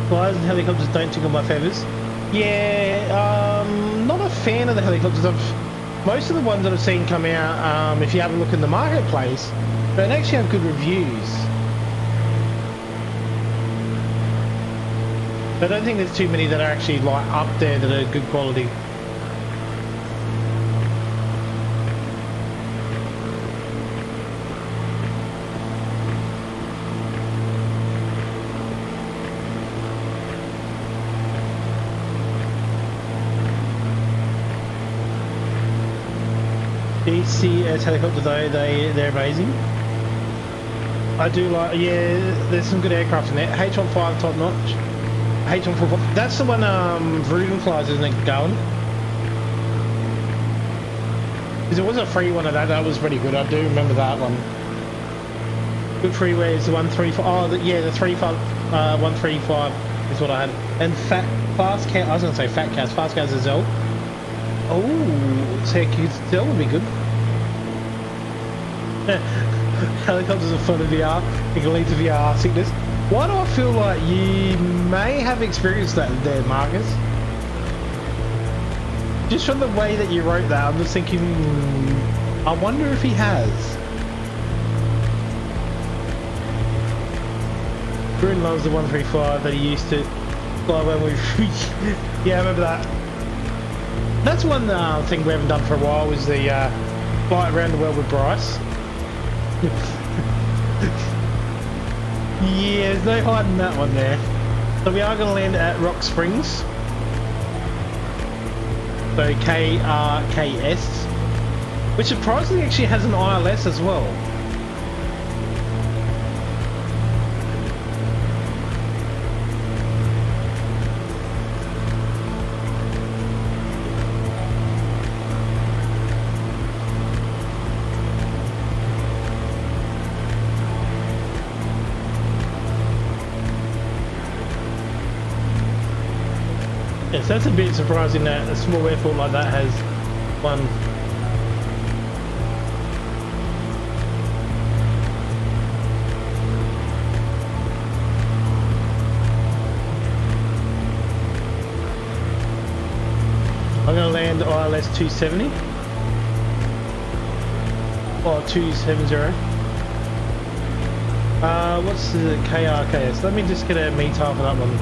Gliders and helicopters don't tickle my feathers. Yeah, not a fan of the helicopters. Most of the ones that I've seen come out, if you have a look in the marketplace, they actually have good reviews. I don't think there's too many that are actually like up there that are good quality. DCS helicopter though, they're amazing. I do like, yeah, there's some good aircraft in there. H-15 top notch. H-145, that's the one Vruden flies, isn't it, Gawin? Because there was a free one of that was pretty good, I do remember that one. Good freeway is the 135, oh yeah, the 135 is what I had. And fast cat, I was going to say fat cats, fast cats as well. Oh, Zell would be good. Helicopters are fun in VR. It can lead to VR sickness. Why do I feel like you may have experienced that there, Marcus? Just from the way that you wrote that, I'm just thinking, I wonder if he has. Bruin loves the 135 that he used to fly when we... Yeah, I remember that. That's one thing we haven't done for a while, is the flight around the world with Bryce. Yeah, there's no hiding that one there. So we are going to land at Rock Springs. So KRKS, which surprisingly actually has an ILS as well. So that's a bit surprising that a small airport like that has one. I'm going to land ILS 270 or 270. What's the KRKS? Let me just get a METAR for that one.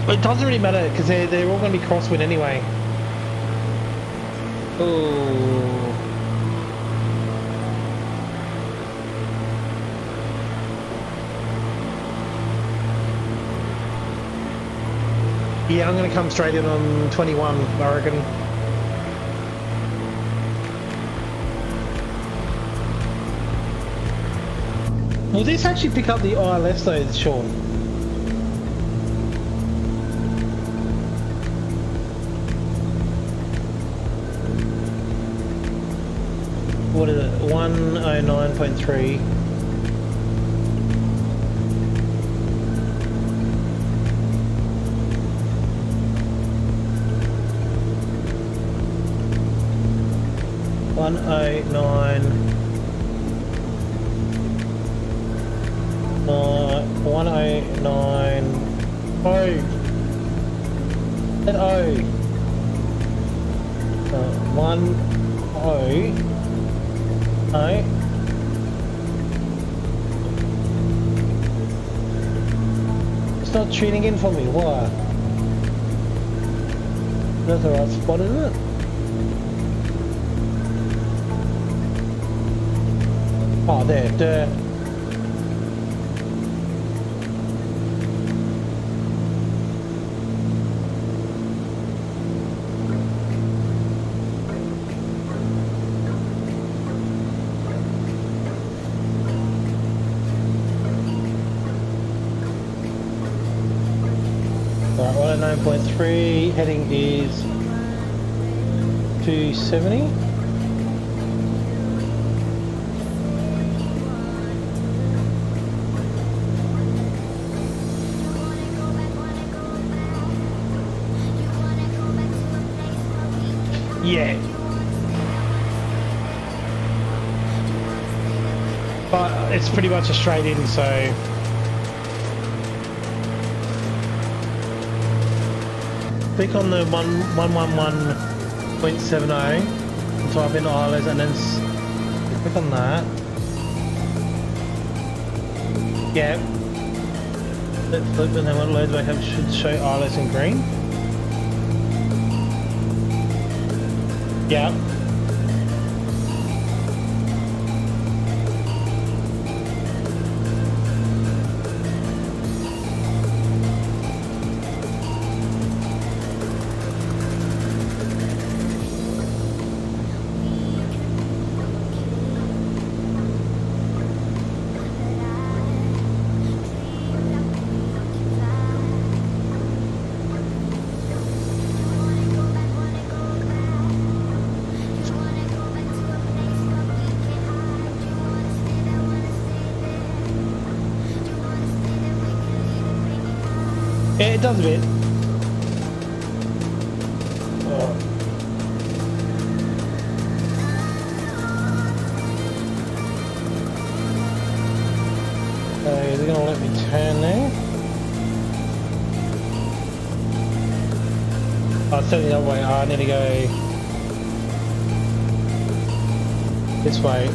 It doesn't really matter because they're all going to be crosswind anyway. Oh. Yeah, I'm going to come straight in on 21, I reckon. Will this actually pick up the ILS though, Sean? What is it? 109.3. 109. 109. Oh. That O. 1 O. No. It's not tuning in for me. Why? That's the right spot, isn't it? Oh, there. Duh. Alright, 109.3, heading is 270. Yeah. But it's pretty much a straight in, so click on the 111.70 and type in ILS and then click on that. Yeah. Let's flip and then when it loads back up it should show ILS in green. Yeah. Yeah, it does a bit. Oh. Is it gonna let me turn there? Oh, it's turning the other way. Oh, I need to go this way.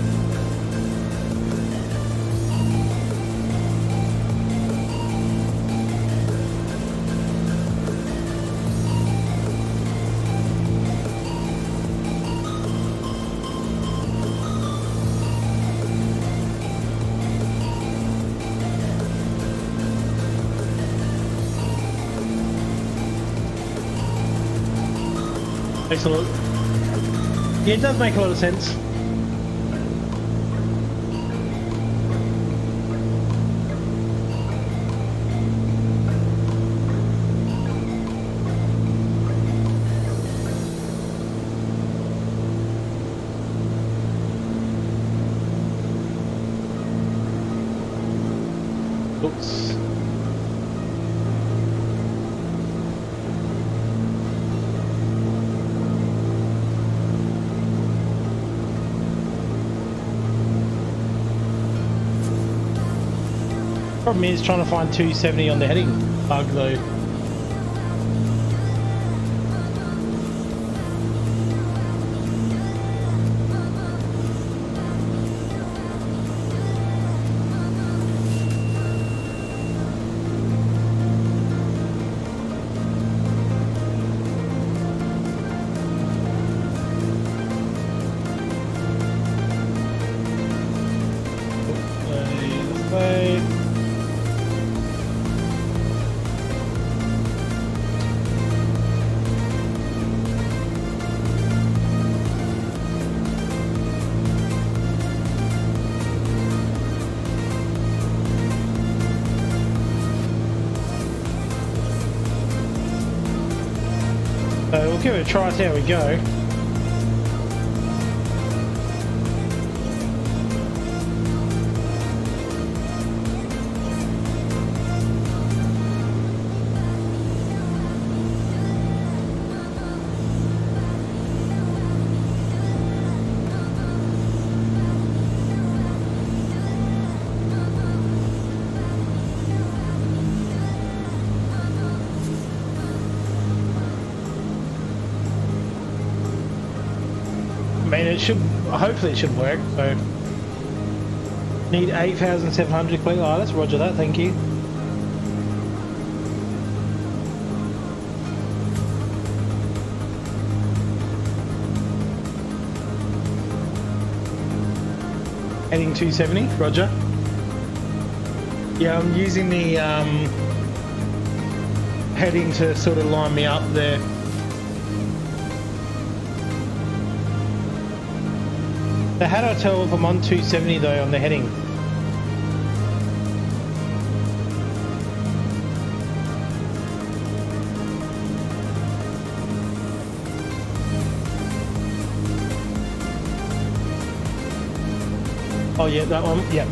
Makes a lot. Yeah, it does make a lot of sense. Oops. Problem is trying to find 270 on the heading bug though. We'll give it a try, see how we go. it should, hopefully it should work. So need 8,700 to complete ILS. Roger that. Thank you. Heading 270. Roger. Yeah, I'm using the heading to sort of line me up there. So how do I tell if I'm on 270 though on the heading? Oh yeah, that one, yeah.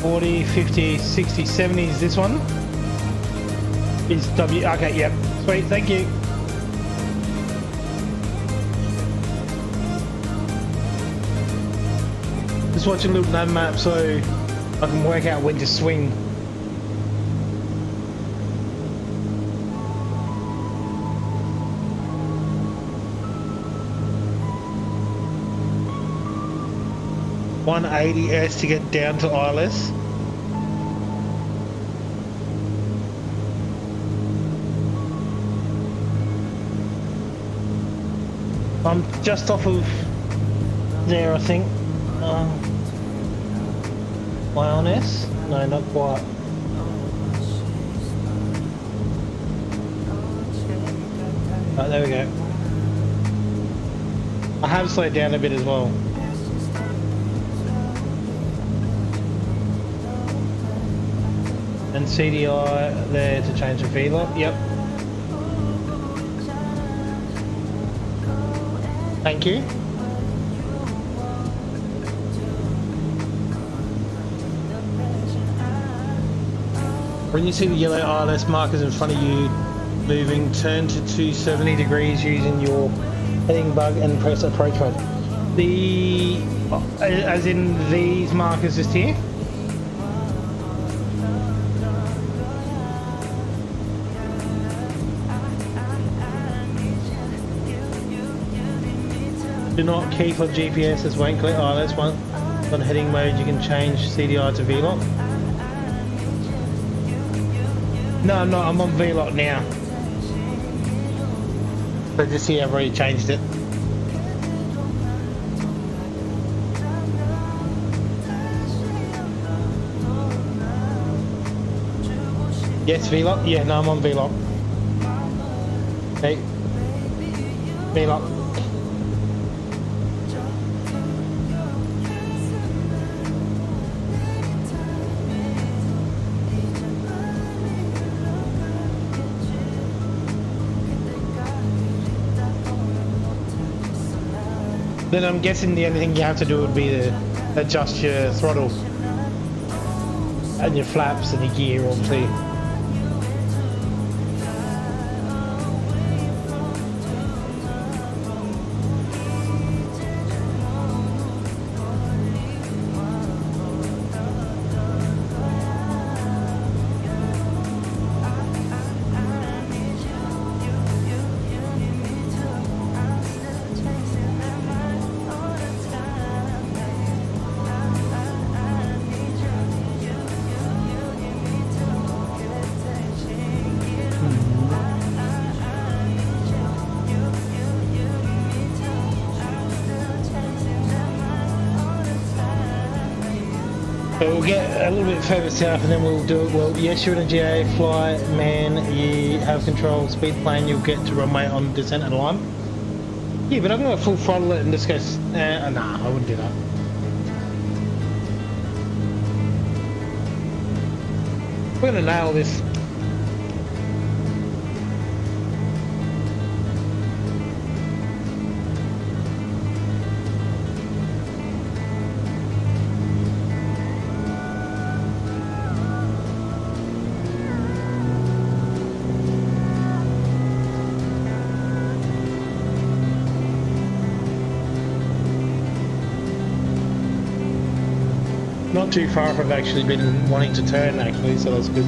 $40, $50, $60, $70 is this one. Is W, okay, yep. Sweet, thank you. Just watching a little nav map so I can work out when to swing. $180S to get down to ILS. I'm just off of there, I think. ILS? No, not quite. Right, there we go. I have slowed down a bit as well. And CDI there to change the V-lock, yep. Thank you. When you see the yellow ILS markers in front of you moving, turn to 270 degrees using your heading bug and press approach mode. The, as in these markers just here? Do not keep on GPS as won't click ILS. Once on heading mode you can change CDI to V-lock. No, I'm not, I'm on V-lock now. So just see I've already changed it. Yes, V-lock? Yeah, no, I'm on V-lock. Okay. V-lock. Then I'm guessing the only thing you have to do would be to adjust your throttle and your flaps and your gear, obviously. But we'll get a little bit further south and then we'll do it. Well, yes, you're in a GA, fly, man, you have control, speed plane, you'll get to runway on descent and line. Yeah, but I'm going to full throttle it and just go, nah, I wouldn't do that. We're going to nail this. not too far if I've actually been wanting to turn actually, so that's good.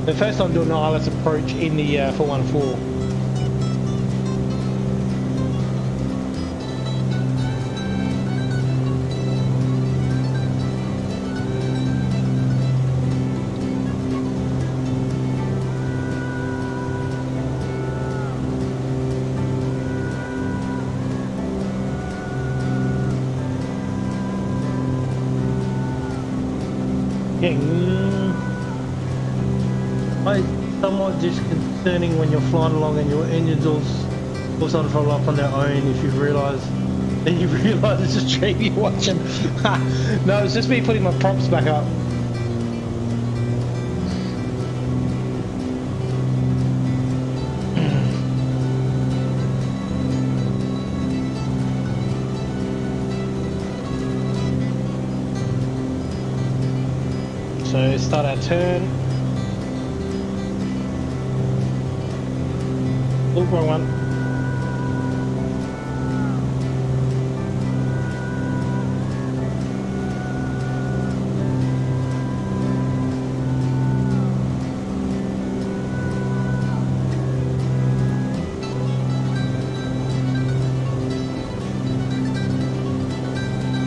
The first time doing an ILS approach in the 414. Somewhat disconcerting when you're flying along and your engines all sort of roll up on their own if you realise it's a stream you're watching. No, it's just me putting my props back up. So start our turn. Oh, wrong one.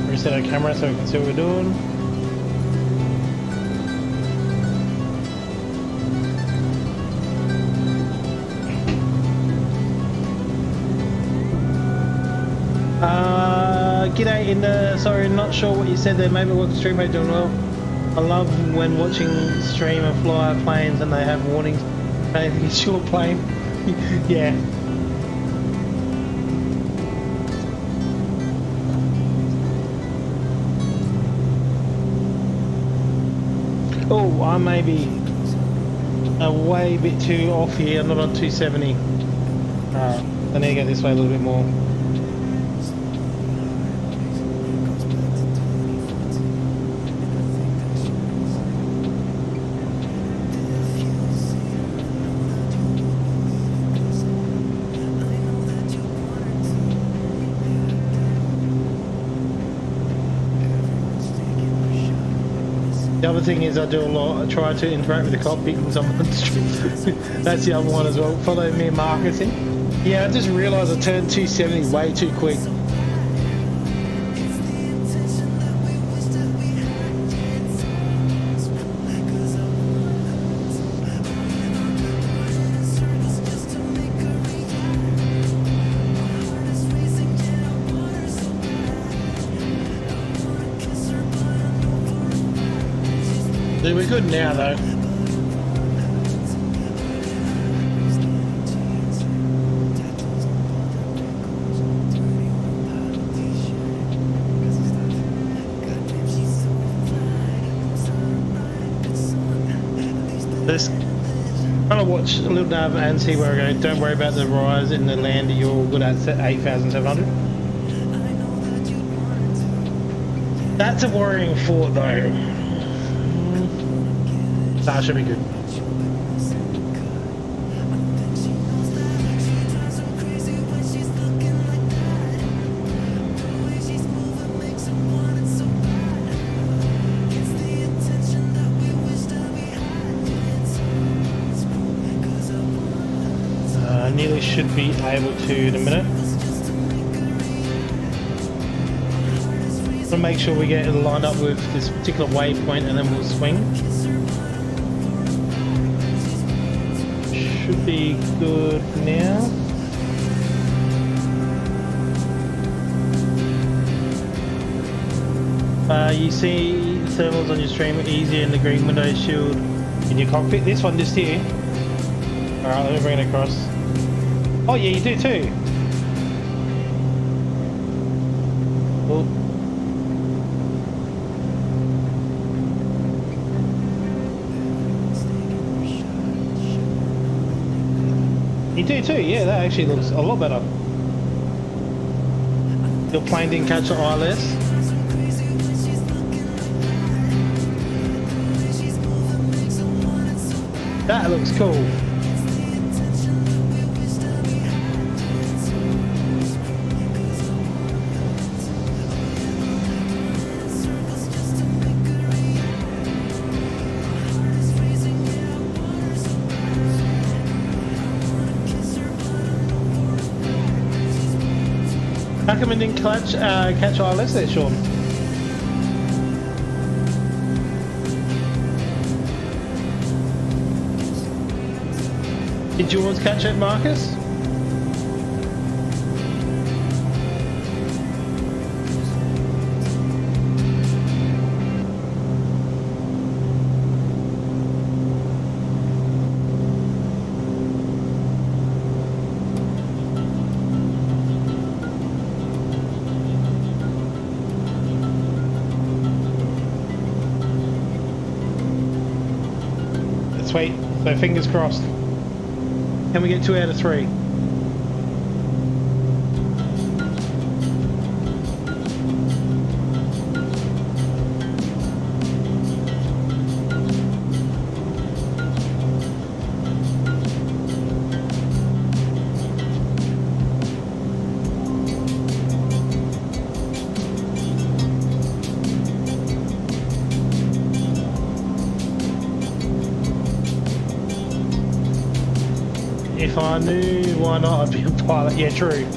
Reset our camera so we can see what we're doing. G'day in the, sorry, not sure what you said there, maybe welcome stream, mate, doing well. I love when watching stream and fly planes and they have warnings. I think it's your plane. Yeah. Oh, I may be a way bit too off here, I'm not on 270. Alright, I need to go this way a little bit more. The other thing is I do a lot, I try to interact with the cockpit when someone on the street. That's the other one as well. Follow me and marketing. Yeah, I just realised I turned 270 way too quick. We're good now though. Just kind of watch a little nav and see where we're going. Don't worry about the rise in the land. You're good at 8,700. That's a worrying thought though. That should be good. Nearly should be able to in a minute. We'll make sure we get it lined up with this particular waypoint and then we'll swing. Should be good now. You see thermals on your stream easier in the green window shield in your cockpit. This one just here. Alright, let me bring it across. Oh yeah, you do too. Oh. You do too, yeah, that actually looks a lot better. Your plane didn't catch the ILS. That looks cool. How come it didn't catch ILS there, Sean? Did yours catch it, Marcus? Let's wait. So fingers crossed. Can we get 2 out of 3? If I knew, why not? I'd be a pilot. Yeah, true.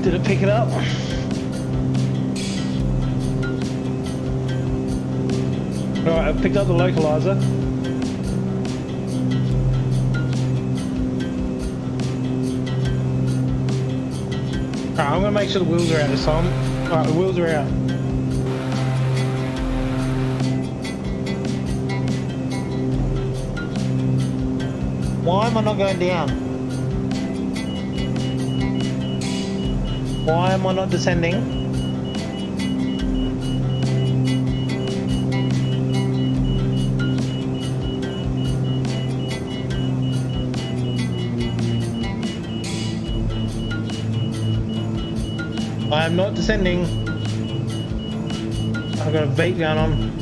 Did it pick it up? Alright, I've picked up the localizer. Alright, I'm gonna make sure the wheels are out this time. Alright, the wheels are out. Why am I not going down? Why am I not descending? I am not descending. I've got a vape going on.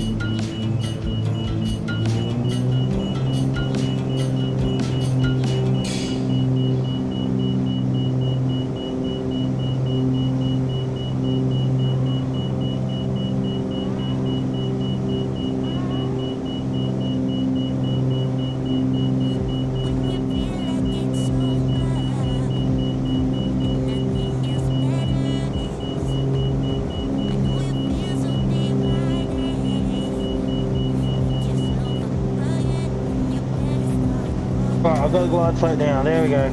Right, I've got the glide float down, there we go.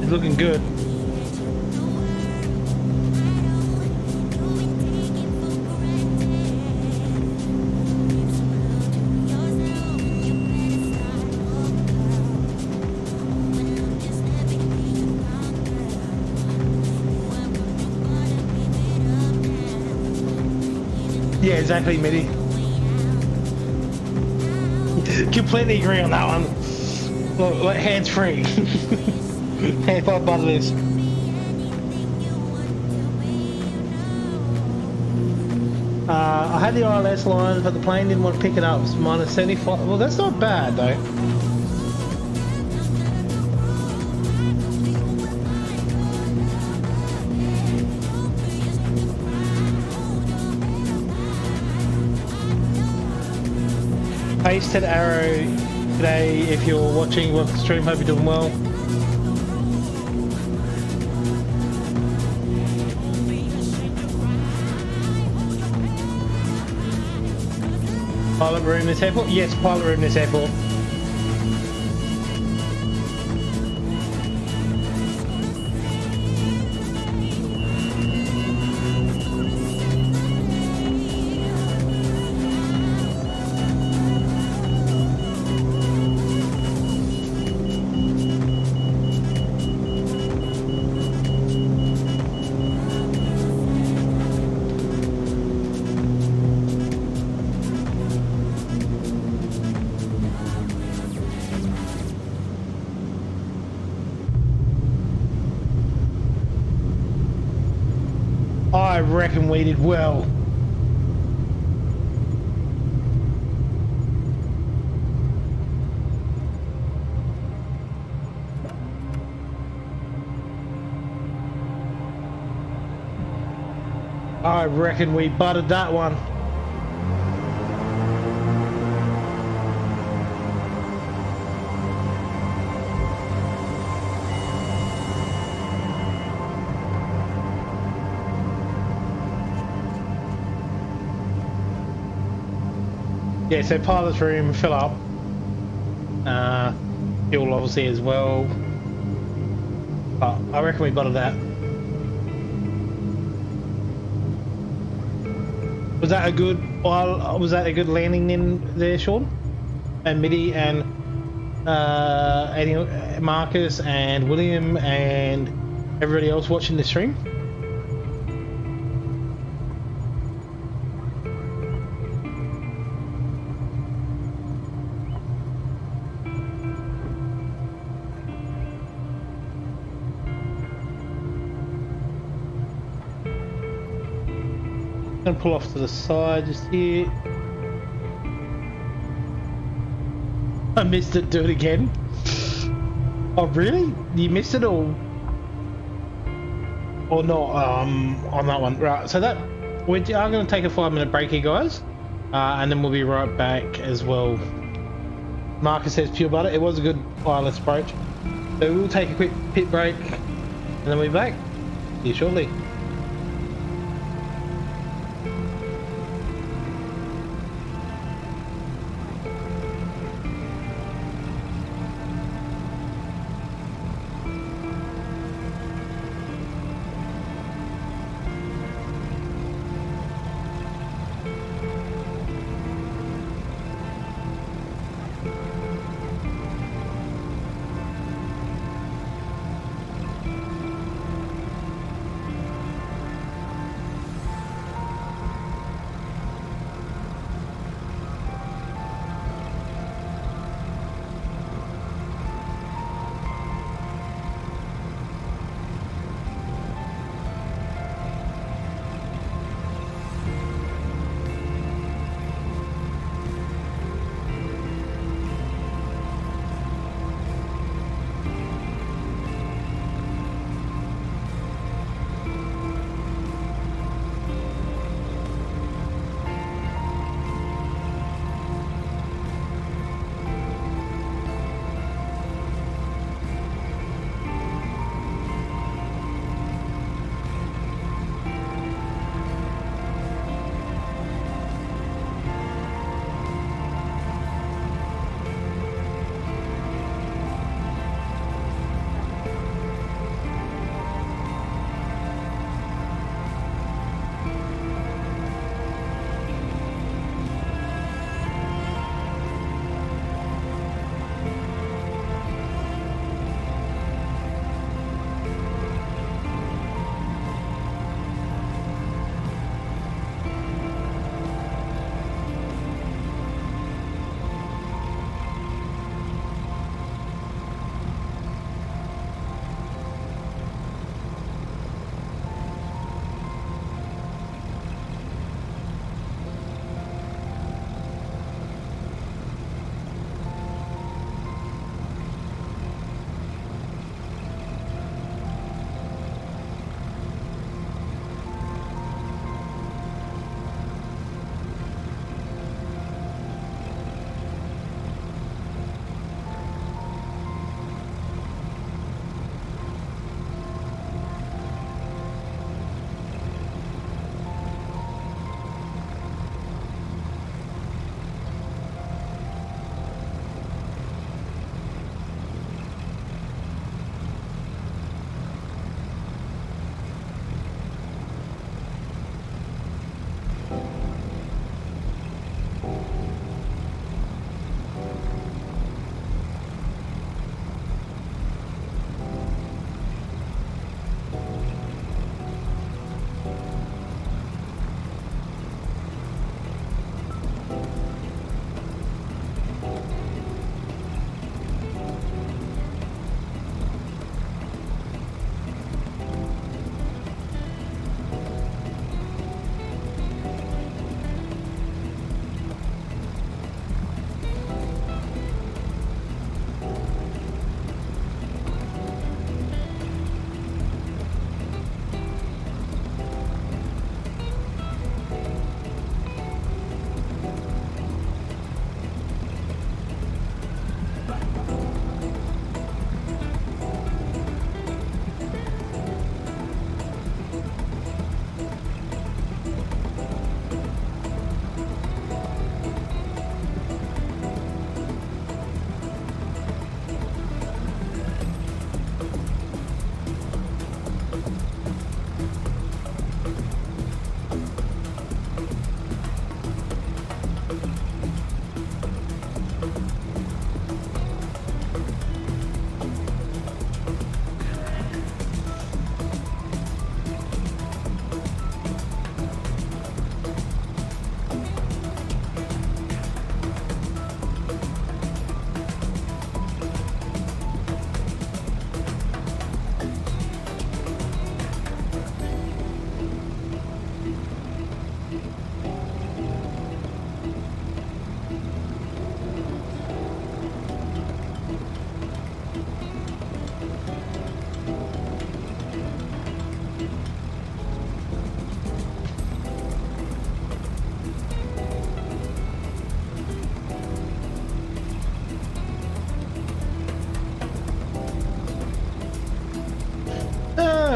It's looking good. Yeah, exactly, Mitty. Completely agree on that one. Look, hands free. Hands off button this. I had the ILS lines, but the plane didn't want to pick it up. It's minus 75. Well, that's not bad though. Pasted arrow today. If you're watching, welcome to the stream. Hope you're doing well. Pilot room this airport? Yes, pilot room this airport. I reckon we did well. I reckon we buttered that one. Yeah, so pilot's room fill up. Fuel obviously as well. But I reckon we buttered that. Was that a good landing in there, Sean? And Mitty and Marcus and William and everybody else watching the stream? Gonna pull off to the side just here. I missed it, do it again. Oh really? You missed it or not on that one? Right, so that we are gonna take a 5-minute break here guys. And then we'll be right back as well. Marcus says pure butter. It was a good wireless approach. So we'll take a quick pit break and then we'll be back. See you shortly.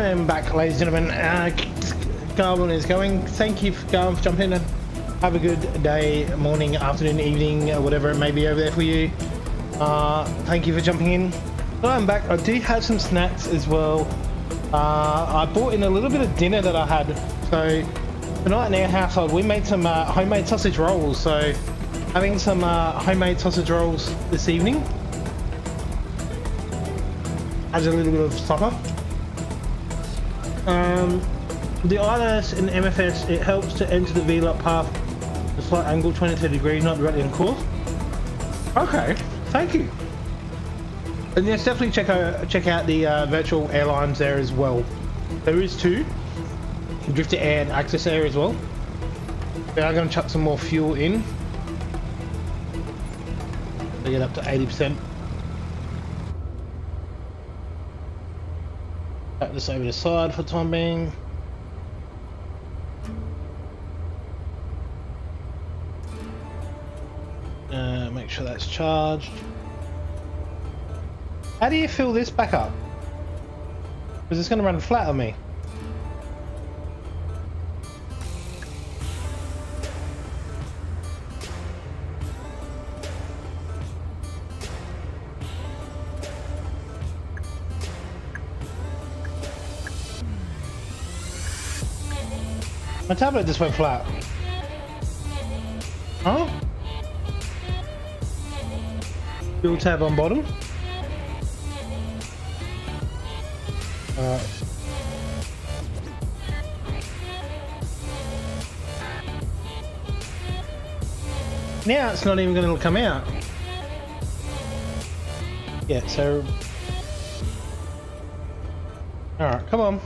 I'm back, ladies and gentlemen. Gawin is going. Thank you, Gawin, for jumping in. And have a good day, morning, afternoon, evening, whatever it may be over there for you. Thank you for jumping in. So I'm back. I do have some snacks as well. I bought in a little bit of dinner that I had. So tonight in our household, we made some homemade sausage rolls. So having some homemade sausage rolls this evening as a little bit of supper. The ILS in MFS, it helps to enter the VLOP path a slight angle, 20 to 30 degrees, not directly in course. Okay, thank you. And yes, definitely check out the virtual airlines there as well. There is two, Drifter Air and Access Air as well. We are going to chuck some more fuel in to get up to 80%. Back this over the side for the time being. Make sure that's charged. How do you fill this back up? Because it's going to run flat on me. My tablet just went flat. Huh? Fuel tab on bottom. Now it's not even going to come out. Yeah, so... Alright, come on.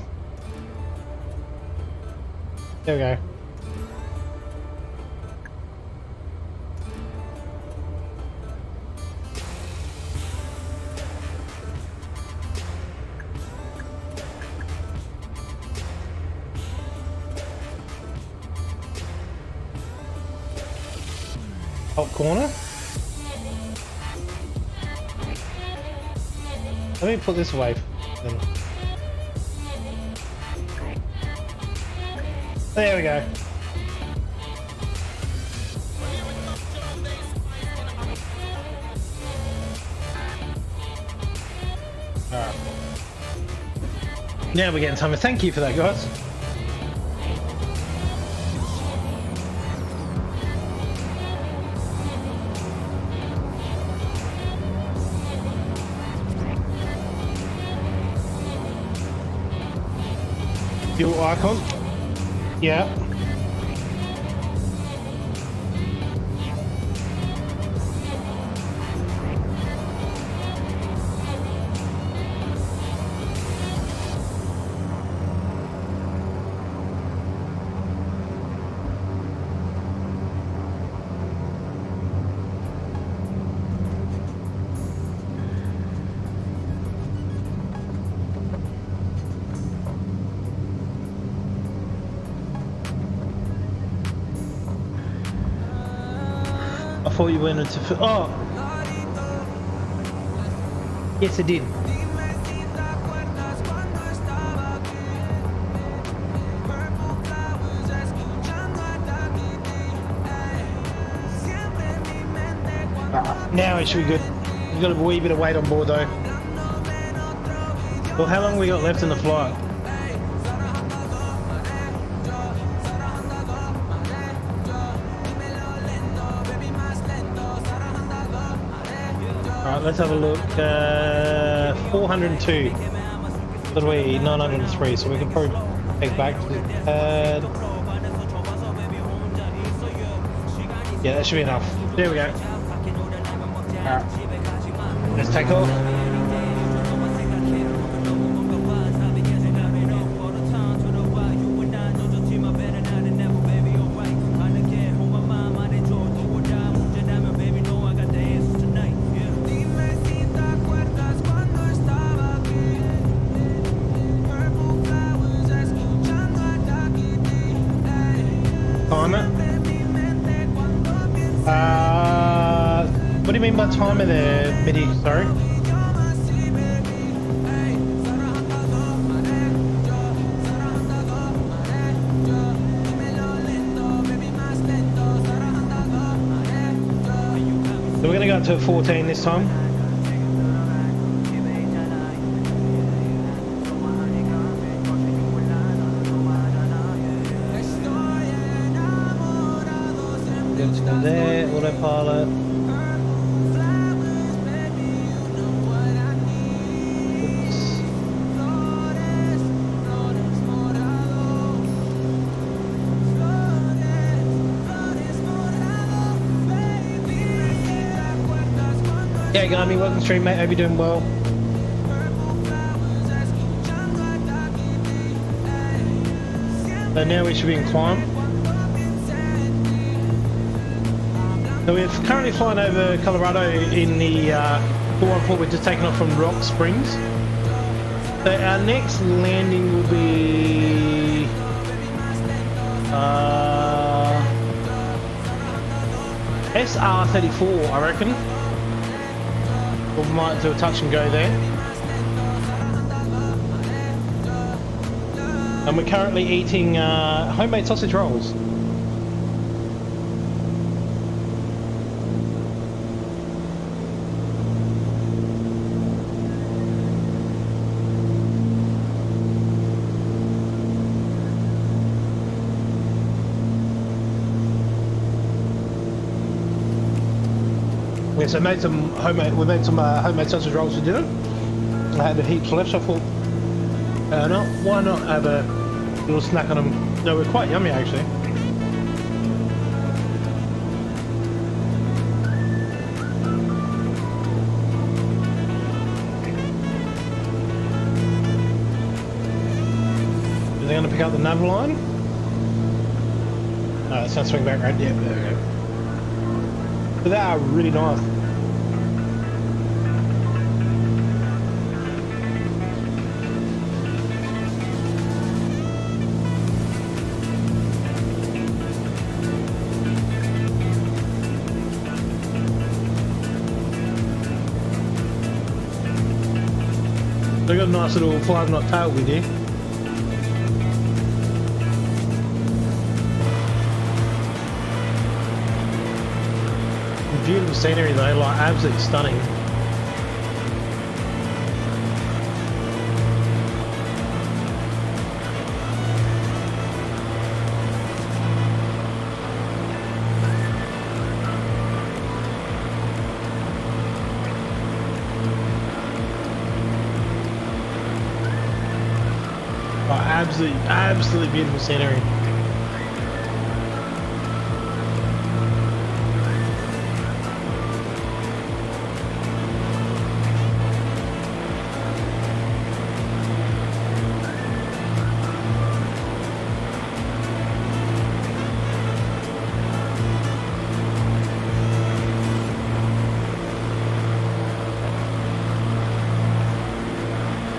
There we go. Top corner. Let me put this away then. There we go. Alright. Now we're getting time. Thank you for that, guys. Fuel icon. Yeah. I thought you went into... Oh! Yes, it did. Now it should be good. We've got a wee bit of weight on board though. Well, how long we got left in the flight? Alright, let's have a look. 402. What are we? 903, so we can probably take back to the pad. Yeah, that should be enough. There we go. Alright, let's take off. Timer. What do you mean by timer there, Biddy? Sorry. So we're going to go up to 14 this time. Good to go there, autopilot. Yeah, Gami, welcome to stream, mate. Hope you're doing well. So now we should be in climb. So we're currently flying over Colorado in the 414. We're just taking off from Rock Springs. So our next landing will be SR34, I reckon. We might do a touch and go there. And we're currently eating homemade sausage rolls. Yeah, so we made some homemade sausage rolls for dinner. I had a heap left, so I thought, why not have a little snack on them? No, they're quite yummy actually. Are they going to pick up the nav line? No, it's going to swing back right. Yeah, there we go. But they are really nice. They got a nice little 5-knot tail with you. Beautiful scenery though, like absolutely stunning. Absolutely beautiful scenery.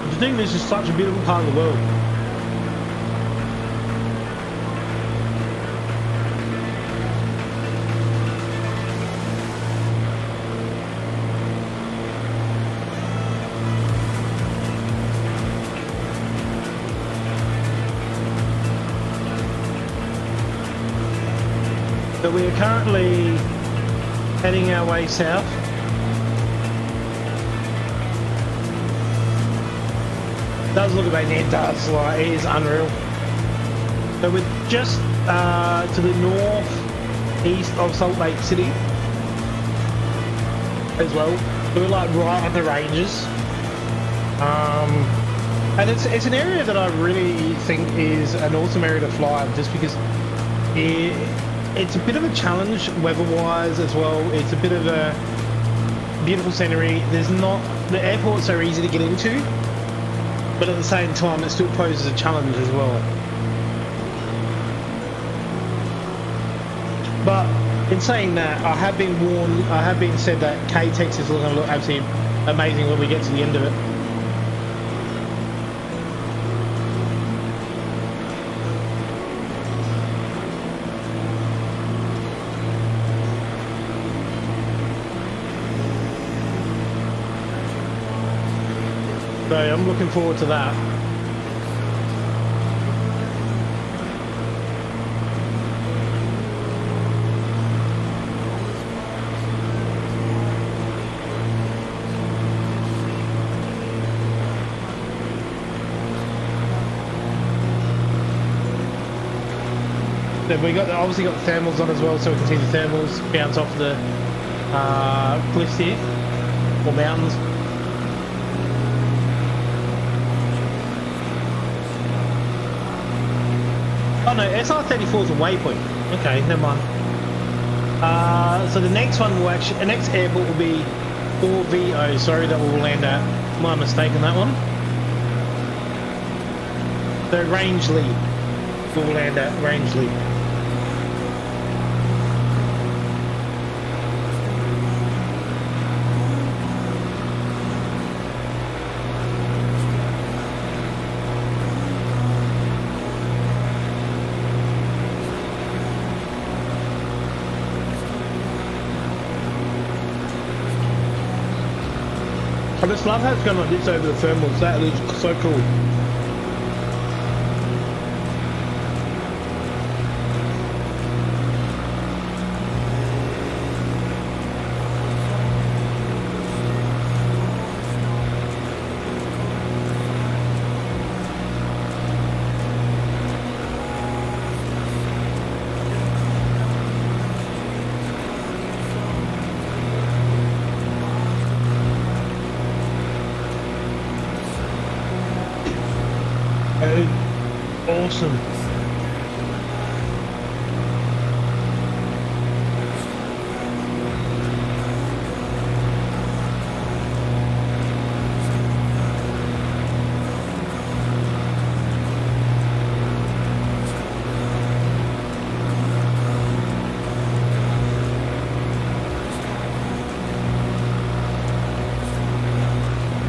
I think this is such a beautiful part of the world. we're currently heading our way south. It does look amazing, it does, like, it is unreal. So we're just to the north-east of Salt Lake City as well. So we're like right on the ranges. And it's an area that I really think is an awesome area to fly, just because it's a bit of a challenge weather-wise as well. It's a bit of a beautiful scenery. The airports are easy to get into, but at the same time it still poses a challenge as well. But in saying that, I have been warned, I have been said that K-Tex is going to look absolutely amazing when we get to the end of it. So I'm looking forward to that. So we obviously got the thermals on as well, so we can see the thermals bounce off the cliffs here, or mountains. Oh no, SR34 is a waypoint. Okay, never mind. So the next one will actually, the next airport will be 4VO. Sorry, that will land at. My mistake on that one. So Rangeley will land at Rangeley. I just love how it's going like this over the thermals. That looks so cool. Awesome.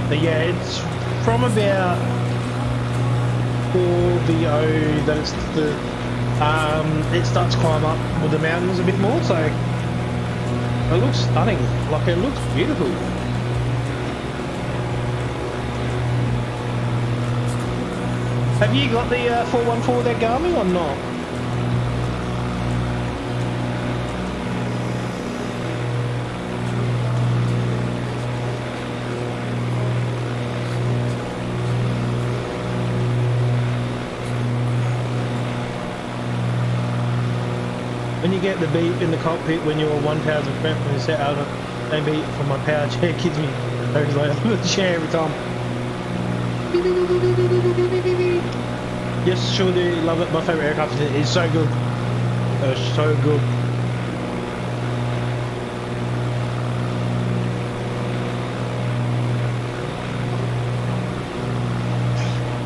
But yeah, it's from about 4VO that it starts to climb up with the mountains a bit more, so it looks stunning. Like, it looks beautiful. Have you got the 414 there, Gami, or not? When you get the beep in the cockpit when you're 1,000 feet when you set out of it, they beep from my power chair, gives me those like the chair every time. Yes, sure do love it. My favourite aircraft is so good. So good.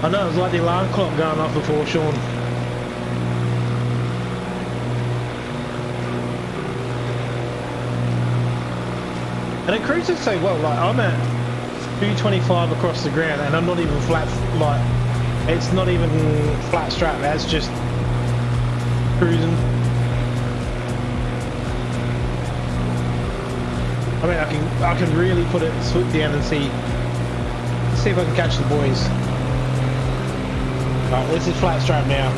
I know, it was like the alarm clock going off before Sean. And it cruises so well, like I'm at 225 across the ground and I'm not even flat, like, it's not even flat strap, that's just cruising. I mean, I can really put it, swoop down and see if I can catch the boys. Right, this is flat strap now.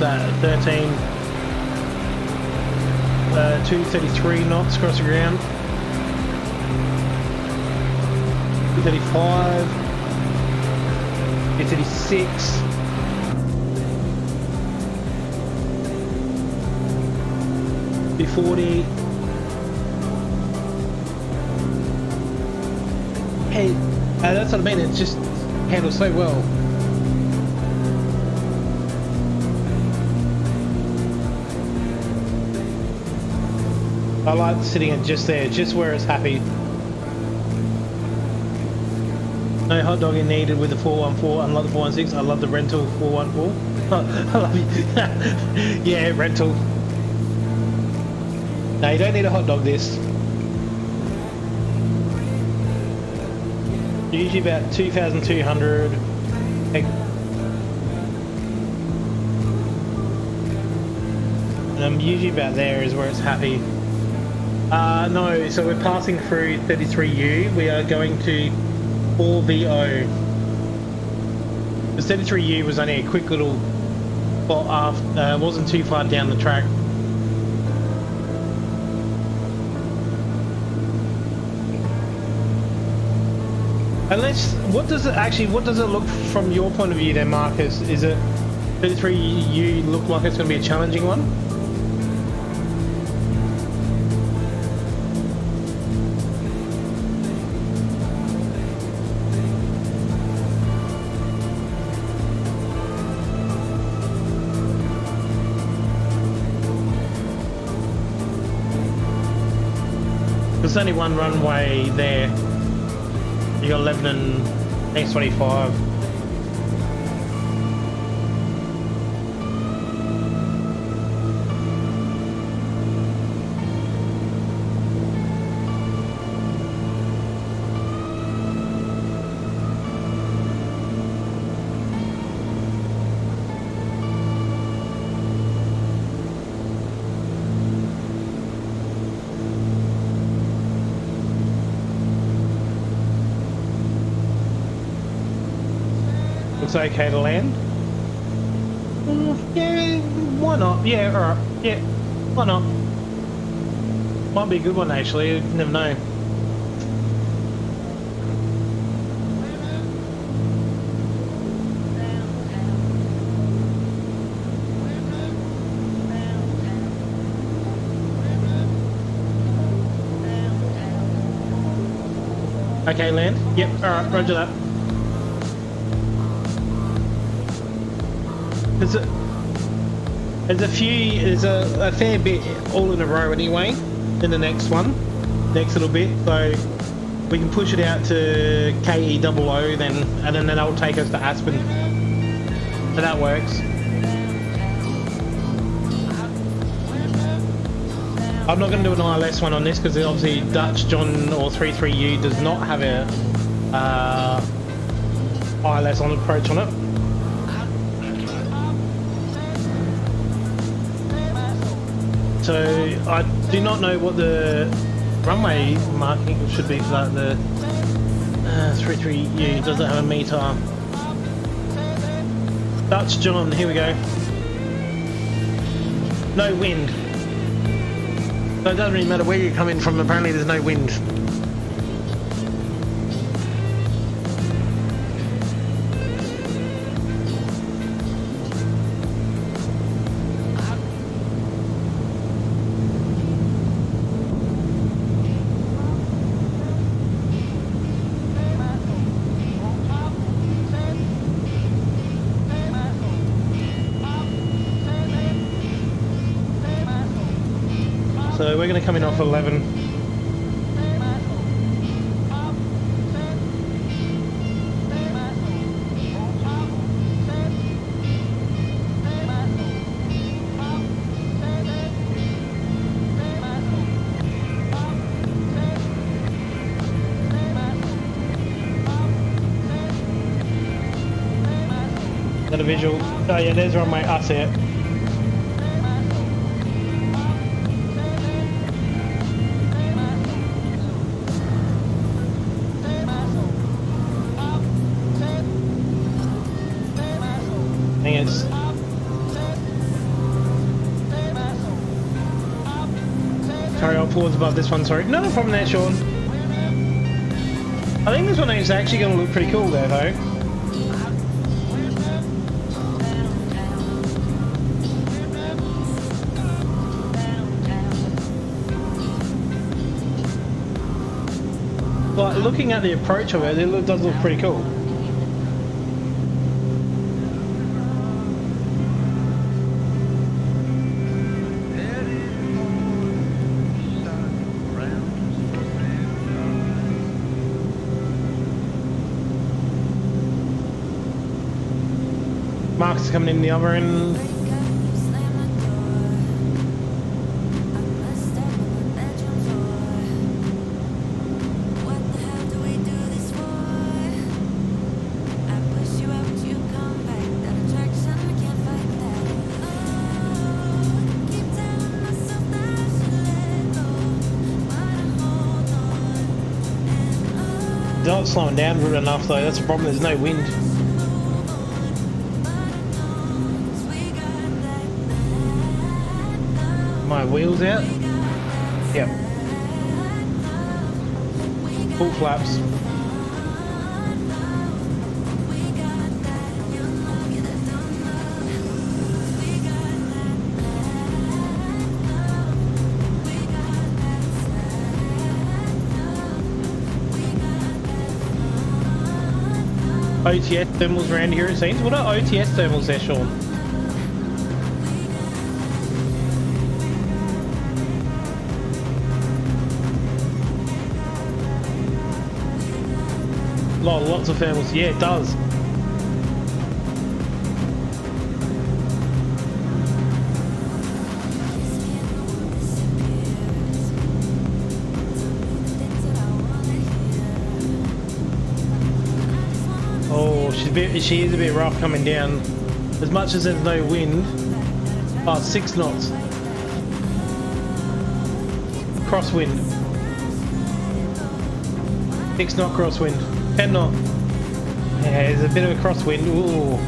What's that? 233 knots across the ground. 235. 236. 240. Hey, that's what I mean. It just handles so well. I like sitting it just there, just where it's happy. No hot dogging needed with the 414, unlike the 416. I love the rental 414. I love you. Yeah, rental. No, you don't need a hot dog this. Usually about 2,200. And I'm usually about there is where it's happy. No, so we're passing through 33U. We are going to 4VO. The 33U was only a quick little spot after, wasn't too far down the track. Unless, what does it look from your point of view then, Marcus? Is it 33U look like it's going to be a challenging one? There's only one runway there. You got 11 and next 25. Looks okay to land. Yeah, why not? Yeah, alright. Yeah, why not? Might be a good one actually, you never know. Okay, land. Yep, alright, roger that. There's a fair bit all in a row anyway in the next one, next little bit, so we can push it out to KE00 then, and then that'll take us to Aspen, so that works. I'm not going to do an ILS one on this because obviously Dutch John or 33U does not have a ILS on approach on it. So I do not know what the runway marking should be for that. The 33U doesn't have a meter. Dutch John, here we go. No wind. So it doesn't really matter where you're coming from, apparently there's no wind. So we're going to come in off 11. Got a visual. Oh yeah, there's runway. I see it. floors above this one, sorry. Not a problem there, Sean. I think this one is actually going to look pretty cool there, though. Like, looking at the approach of it, it does look pretty cool. Mark's coming in the other end. Not slowing down good enough though, that's the problem, there's no wind. My wheels out? Yep. Full flaps. OTS thermals around here it seems. What are OTS thermals there, Sean? Lots of thermals. Yeah, it does. Oh, she is a bit rough coming down. As much as there's no wind. Oh, 6 knots. Crosswind. 6 knot crosswind. 10 knot. Yeah, there's a bit of a crosswind. Ooh.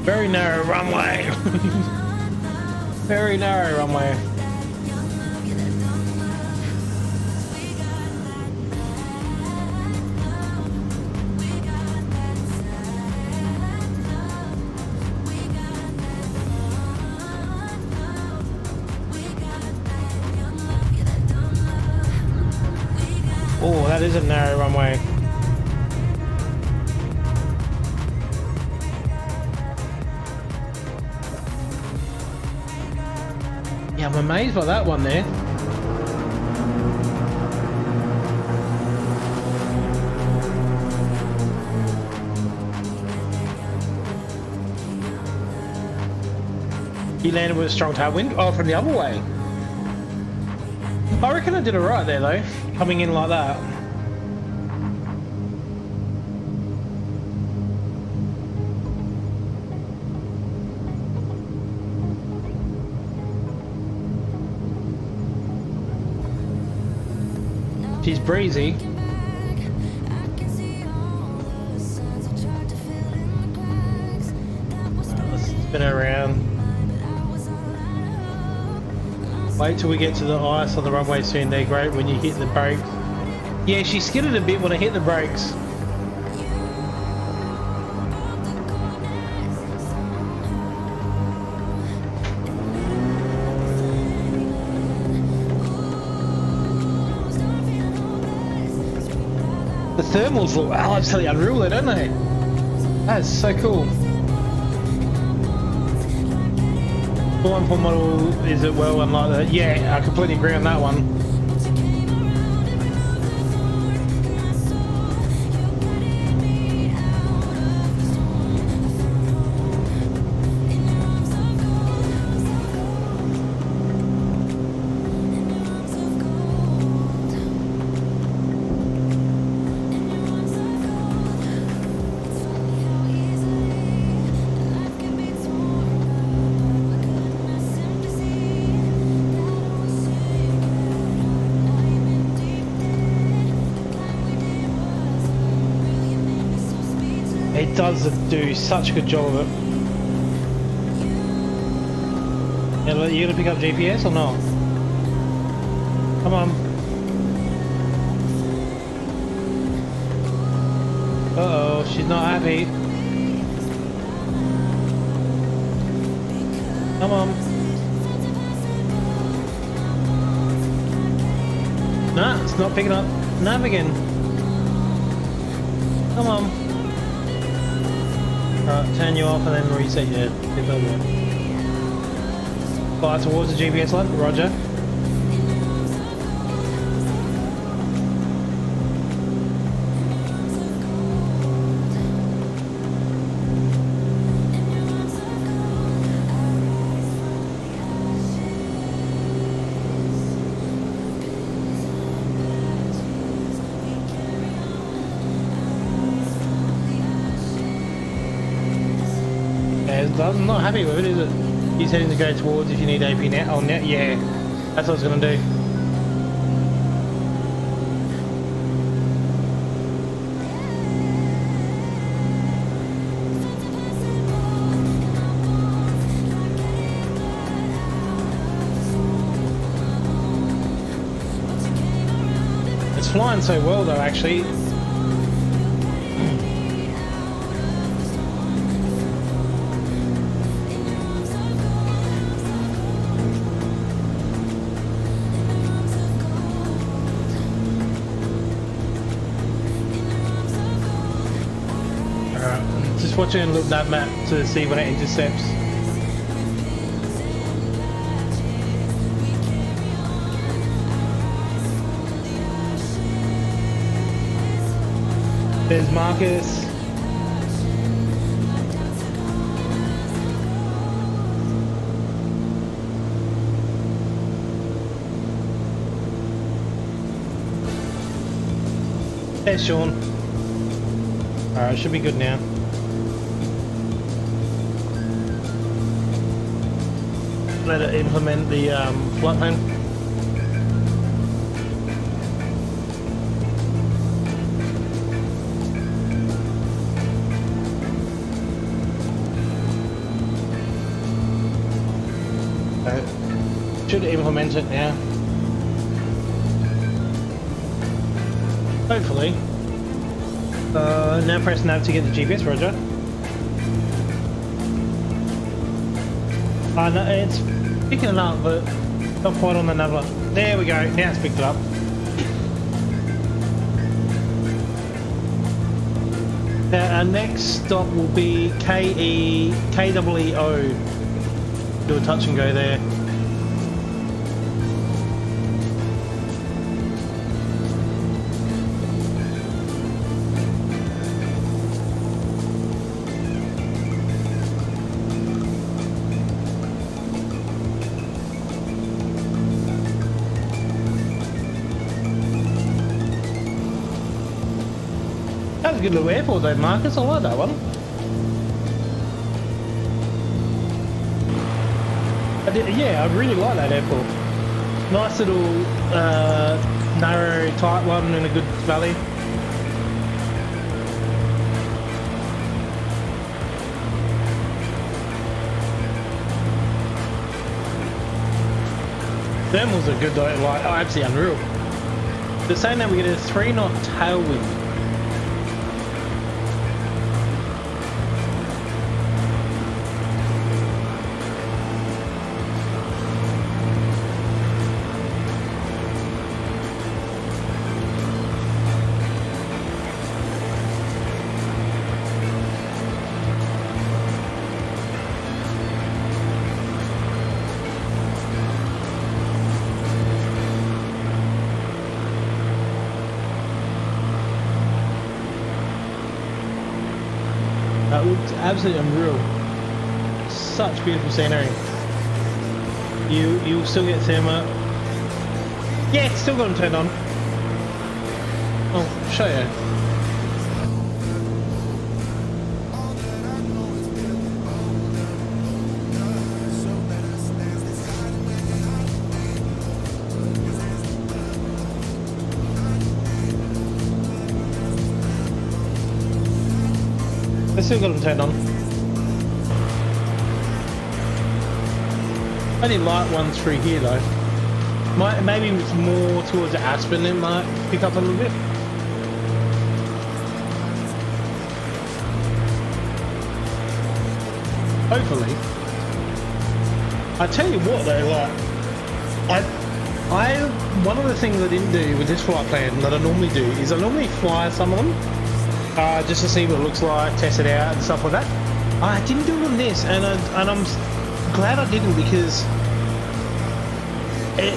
Very narrow runway. Very narrow runway. Oh, that is a narrow runway. Yeah, I'm amazed by that one there. You landed with a strong tailwind? Oh, from the other way. I reckon I did alright there though, coming in like that. She's breezy. Let's spin her around. Wait till we get to the ice on the runway soon. They're great when you hit the brakes. Yeah, she skidded a bit when I hit the brakes. The thermals look absolutely unreal there, don't they? That's so cool. 414 model is it well and like that? Yeah, I completely agree on that one. It does do such a good job of it. Yeah, you gonna pick up GPS or not? Come on. Uh-oh, she's not happy. Come on. Nah, it's not picking up. Nav again. Come on. Alright, turn you off and then reset your development. Fly towards the GPS line, roger. I'm not happy with it, is it? He's heading to go towards if you need AP net. Oh, net, yeah. That's what I was going to do. It's flying so well though, actually. Just watching and look at that map to see when it intercepts. There's Marcus. There's Sean. Alright, should be good now. Let it implement the flight plan. Should implement it now. Hopefully. Now press nav to get the GPS, roger. No, it's picking it up, but not quite on the nav. There we go, now it's picked it up. Our next stop will be KEEO. Do a touch and go there. That was a good little airport though, Marcus. I like that one. Yeah, I really like that airport. Nice little narrow, tight one in a good valley. Thermals are good though, like, oh, absolutely unreal. They're saying that we get a 3-knot tailwind. That looks absolutely unreal. Such beautiful scenery. You'll still get thermo. Yeah, it's still got them turned on. I'll show you. I still got them turned on. Only light ones through here though. Maybe it's more towards the Aspen, it might pick up a little bit. Hopefully. I tell you what though, like, one of the things I didn't do with this flight plan that I normally do is I normally fly some of them, just to see what it looks like, test it out and stuff like that. I didn't do it on this, and I'm glad I didn't, because it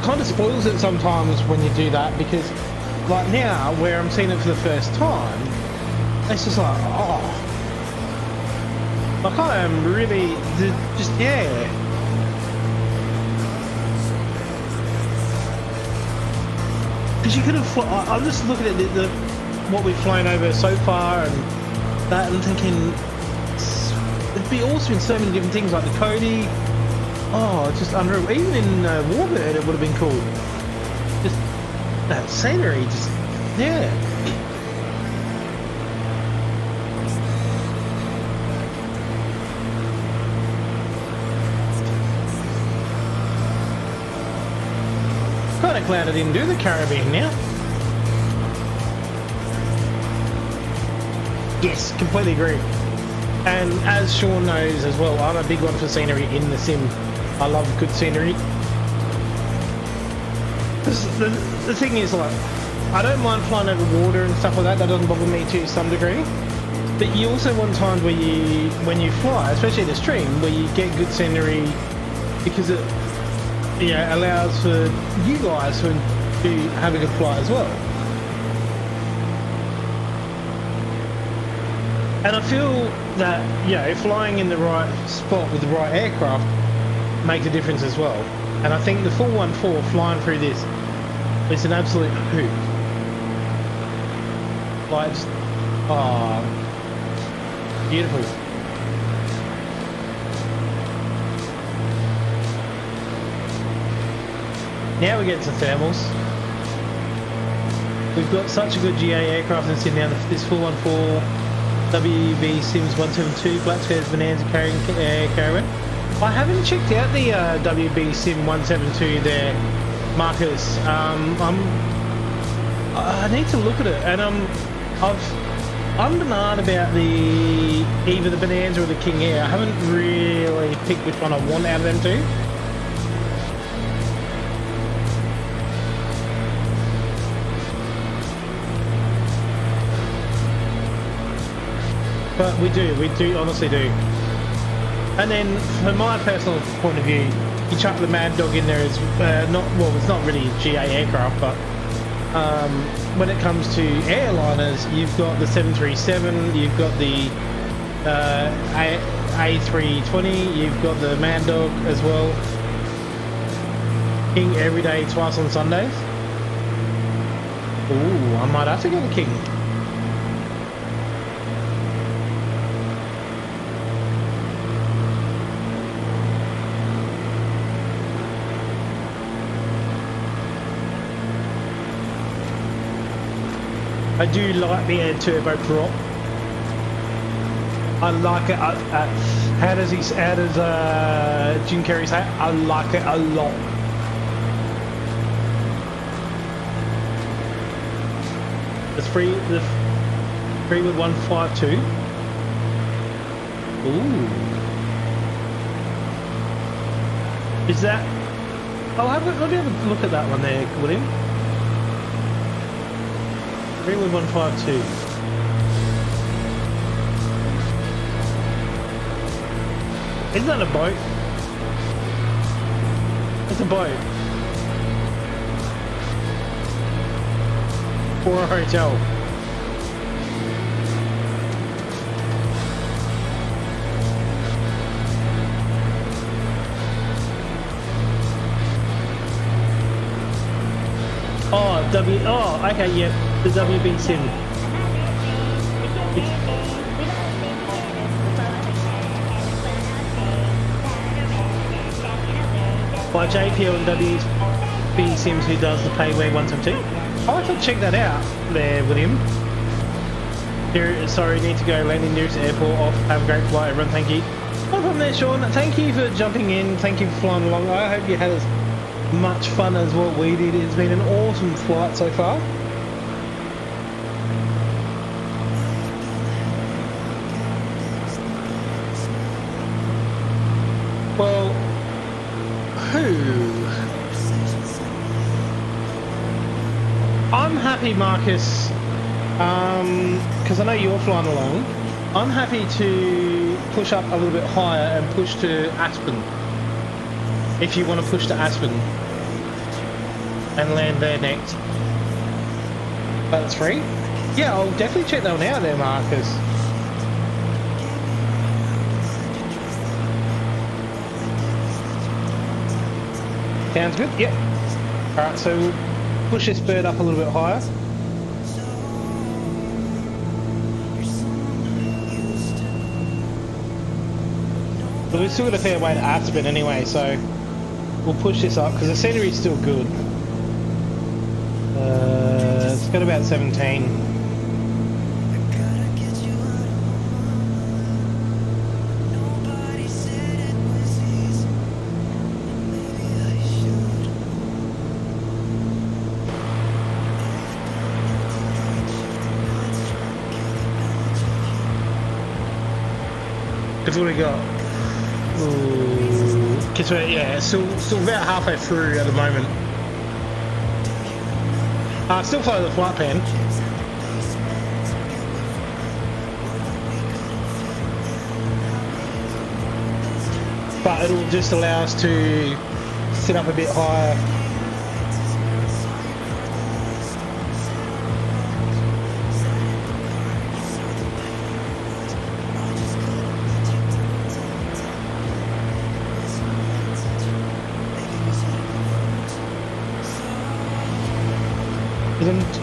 kind of spoils it sometimes when you do that, because like now where I'm seeing it for the first time, it's just like, oh, like I am really just, yeah. Because you could have, I'm just looking at what we've flown over so far and that, and thinking it'd be awesome in so many different things, like the Cody. Oh, it's just unreal. Even in Warbird, it would have been cool. Just that scenery, just, yeah. Kind of glad I didn't do the Caribbean now. Yes, completely agree. And as Sean knows as well, I'm a big one for scenery in the sim. I love good scenery. The thing is, like, I don't mind flying over water and stuff like that. That doesn't bother me to some degree. But you also want times where when you fly, especially the stream, where you get good scenery, because it, you know, allows for you guys to have a good flight as well. And I feel that, you know, flying in the right spot with the right aircraft makes a difference as well. And I think the 414 flying through this is an absolute hoot. Like, just, oh, beautiful. Now we get to thermals. We've got such a good GA aircraft in Sydney. This 414 WB Sims 172 Black Skies Bonanza carrying caravan. I haven't checked out the WB Sim 172 there, Marcus. I need to look at it, and I'm banana about either the Bonanza or the King Air. I haven't really picked which one I want out of them two. But we do, honestly do. And then, from my personal point of view, you chuck the Mad Dog in there as it's not really a GA aircraft, but when it comes to airliners, you've got the 737, you've got the A320, you've got the Mad Dog as well. King every day, twice on Sundays. Ooh, I might have to go to King. I do like the air turbo prop. I like it. How does Jim Carrey say? I like it a lot. The 3 with 152. Ooh. Is that? Let me have a look at that one there, William. 3 with 152. Isn't that a boat? It's a boat. Or a hotel. Oh, okay, yeah. The WB Sim. By JPL and WB Sims, who does the Payware 172. I'll have to check that out there with him. Sorry, need to go. Landing nearest airport off. Have a great flight, everyone. Thank you. No problem there, Sean. Thank you for jumping in. Thank you for flying along. I hope you had as much fun as what we did. It's been an awesome flight so far. Well, I'm happy, Marcus, because I know you're flying along. I'm happy to push up a little bit higher and push to Aspen. If you want to push to Aspen and land there next. But it's free? Yeah, I'll definitely check that one out there, Marcus. Sounds good? Yep. Alright, so we'll push this bird up a little bit higher. But we've still got a fair way to Aspen anyway, so we'll push this up because the scenery is still good. It's got about 17. What do we got? Guess what? Yeah, still about halfway through at the moment. Still follow the flight plan. But it'll just allow us to sit up a bit higher.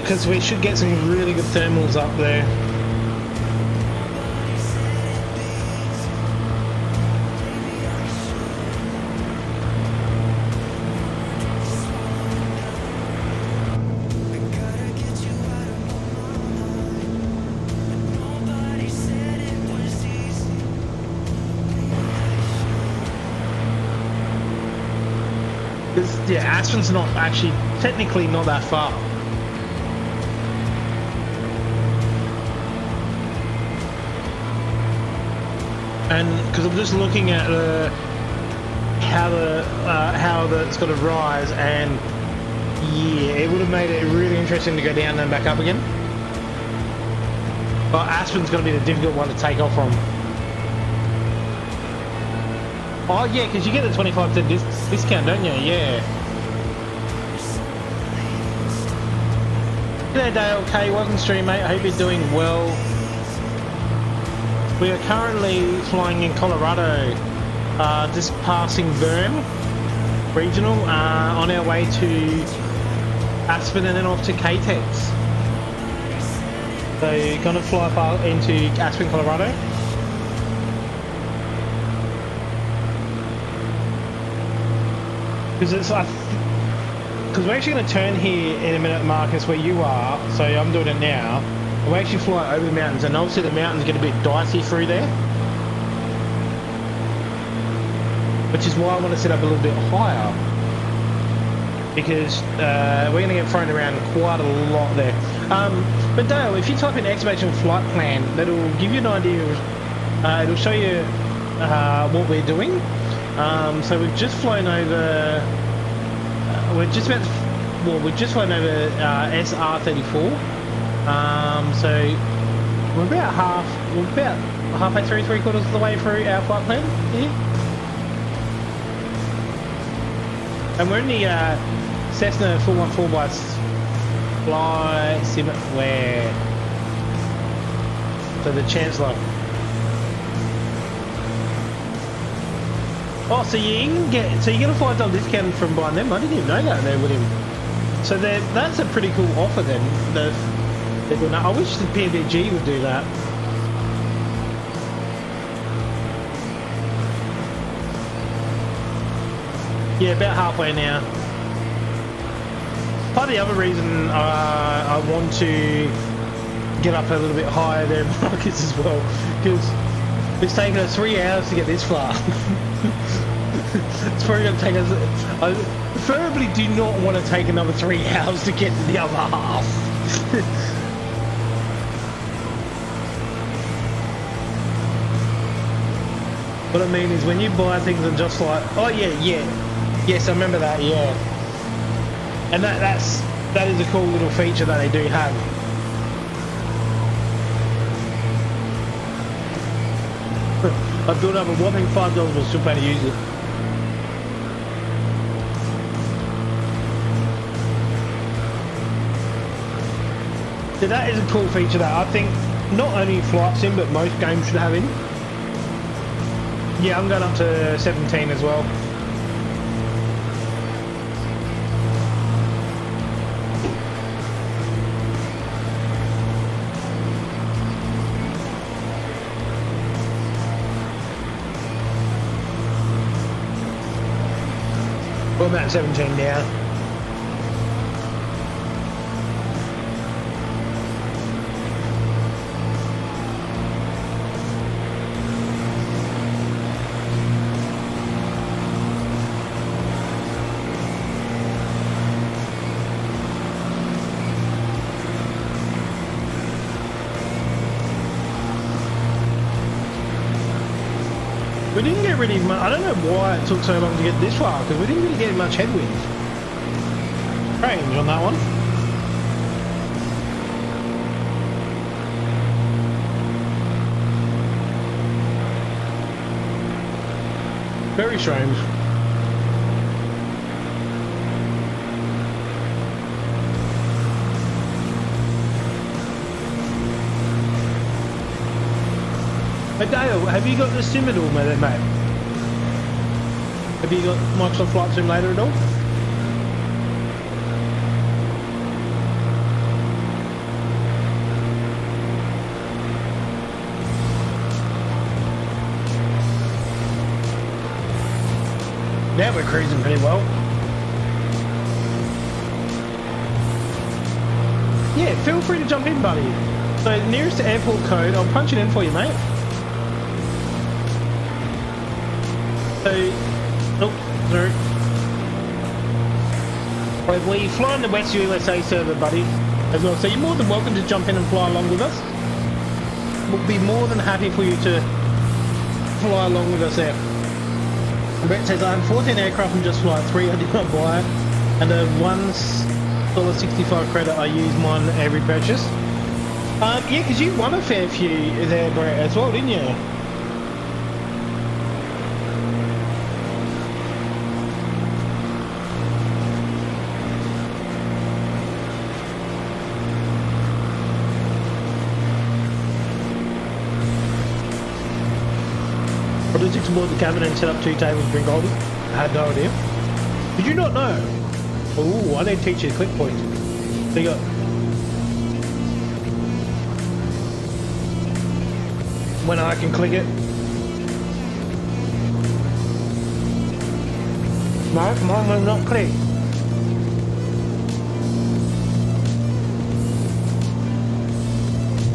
Because we should get some really good thermals up there. Because, yeah, Aspen's not actually, technically not that far. And because I'm just looking at how it's got to rise, and yeah, it would have made it really interesting to go down and back up again. But Aspen's going to be the difficult one to take off from. Oh yeah, because you get the 25% discount, don't you? Yeah. G'day Dale, okay, welcome to stream, mate. I hope you're doing well. We are currently flying in Colorado, just passing Bern Regional, on our way to Aspen and then off to KTEX. So you're going to fly into Aspen, Colorado. Because we're actually going to turn here in a minute, Marcus, where you are, so I'm doing it now. We actually fly over the mountains, and obviously the mountains get a bit dicey through there, which is why I want to set up a little bit higher, because we're going to get thrown around quite a lot there. But Dale, if you type in exclamation flight plan, that'll give you an idea of, it'll show you what we're doing. So we've just flown over, we've just flown over SR34. So we're about halfway through, 3/4 of the way through our flight plan here. And we're in the Cessna 414 by Fly Simware. So the Chancellor. Oh, so you're gonna $5 discount from buying them? I didn't even know that there with him. So that's a pretty cool offer then. I wish the PBG would do that. Yeah, about halfway now. Part of the other reason I want to get up a little bit higher there, Marcus, as well, because it's taken us 3 hours to get this far. It's probably going to take us. I preferably do not want to take another 3 hours to get to the other half. What I mean is when you buy things and just like, oh yeah, yes, I remember that, yeah. And that is a cool little feature that they do have. I built up a whopping $5, but still planning to use it. So that is a cool feature that I think not only Flight Sim but most games should have in. Yeah, I'm going up to 17 as well. Well, I'm at 17 now. We didn't get really much. I don't know why it took so long to get this far, because we didn't really get much headwind. Range on that one. Very strange. Hey Dale, have you got the sim at all, mate? Have you got Microsoft Flight Simulator at all? Now we're cruising pretty well. Yeah, feel free to jump in, buddy. So nearest airport code, I'll punch it in for you, mate. So, oh, sorry. Right, we fly on the West USA server, buddy, as well. So you're more than welcome to jump in and fly along with us. We'll be more than happy for you to fly along with us there. Brett says, I have 14 aircraft and just flight 3. I did not buy it. And a $1.65 credit, I use mine every purchase. Yeah, because you won a fair few there, Brett, as well, didn't you? Did you explored the cabin and set up 2 tables to drink coffee? I had no idea. Did you not know? Ooh, I need to teach you a click point. So you got when I can click it. No, mine will not click.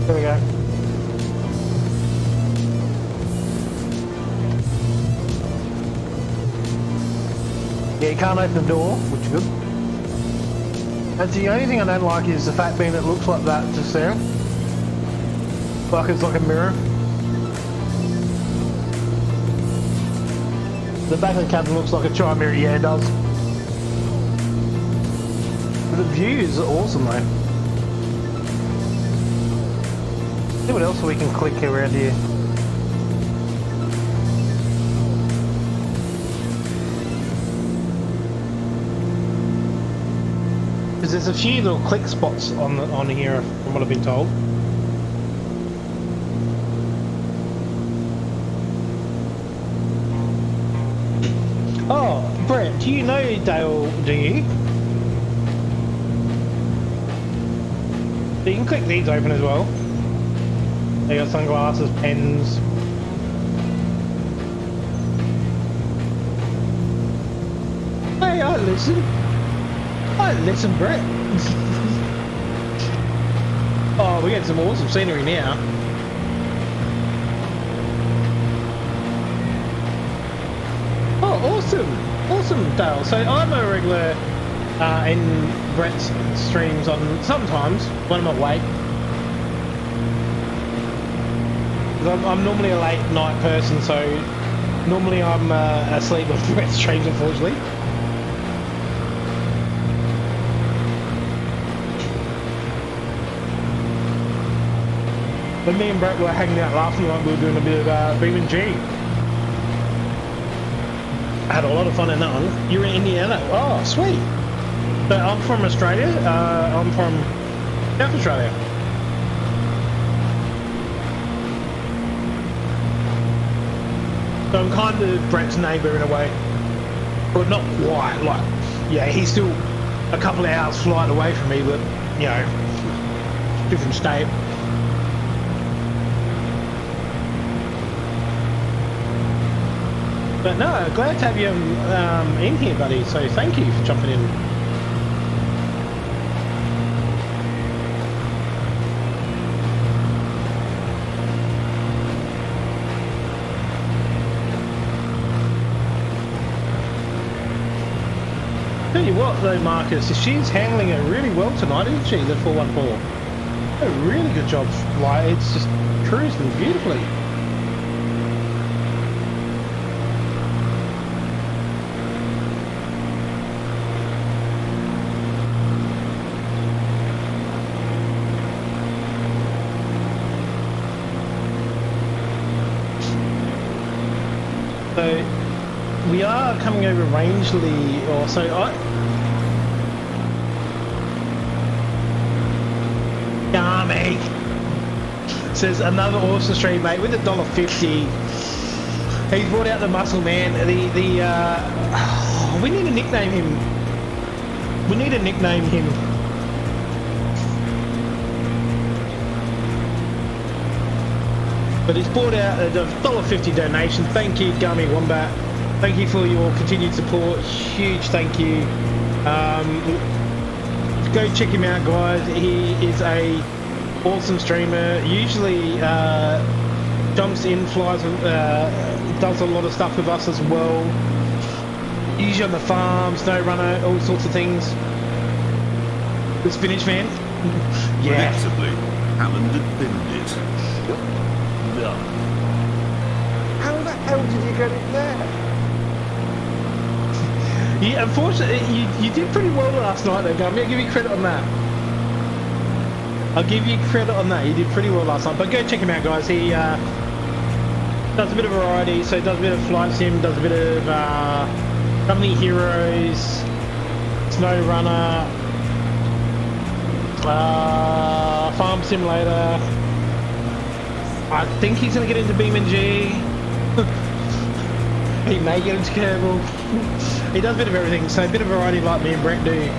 There we go. Yeah, you can't open the door, which is good. And the only thing I don't like is the fact being it looks like that just there. Like it's like a mirror. The back of the cabin looks like a tri mirror, yeah it does. But the views are awesome though. See what else we can click around here. There's a few little click spots on here from what I've been told. Oh, Brett, do you know Dale, do you? So you can click these open as well. They got sunglasses, pens. Hey, I listen. Listen, Brett. Oh, we're getting some awesome scenery now. Oh, awesome. Awesome, Dale. So I'm a regular in Brett's streams on sometimes when I'm awake. I'm normally a late night person, so normally I'm asleep on Brett's streams, unfortunately. But me and Brett were hanging out last night. We were doing a bit of G. I had a lot of fun in that one. You're in Indiana? Oh, sweet. So I'm from Australia. I'm from South Australia. So I'm kind of Brett's neighbour in a way. But not quite. Like, yeah, he's still a couple of hours flight away from me, but, you know, different state. But no, glad to have you in here, buddy. So thank you for jumping in. Tell you what, though, Marcus, she's handling it really well tonight, isn't she? The 414. A really good job. Like, it's just cruising beautifully. So we are coming over Rangeley, or so Gami says another awesome stream, mate, with $1.50. He's brought out the muscle man. We need to nickname him. We need to nickname him. But he's brought out a $1.50 donation. Thank you, Gummy Wombat. Thank you for your continued support. Huge thank you. Go check him out, guys. He is a awesome streamer. Usually jumps in, flies, does a lot of stuff with us as well. Usually on the farm, snow runner, all sorts of things. The spinach man. Yeah. Predictably, Alan had binned it. No. How the hell did you get it there? Yeah, unfortunately, you did pretty well last night, though, Gummy. I'll give you credit on that. I'll give you credit on that. You did pretty well last night. But go check him out, guys. He does a bit of variety. So he does a bit of flight sim, does a bit of Company Heroes, Snow Runner, Farm Simulator. I think he's going to get into BeamNG. He may get into Kerbal. He does a bit of everything, so a bit of variety like me and Brett do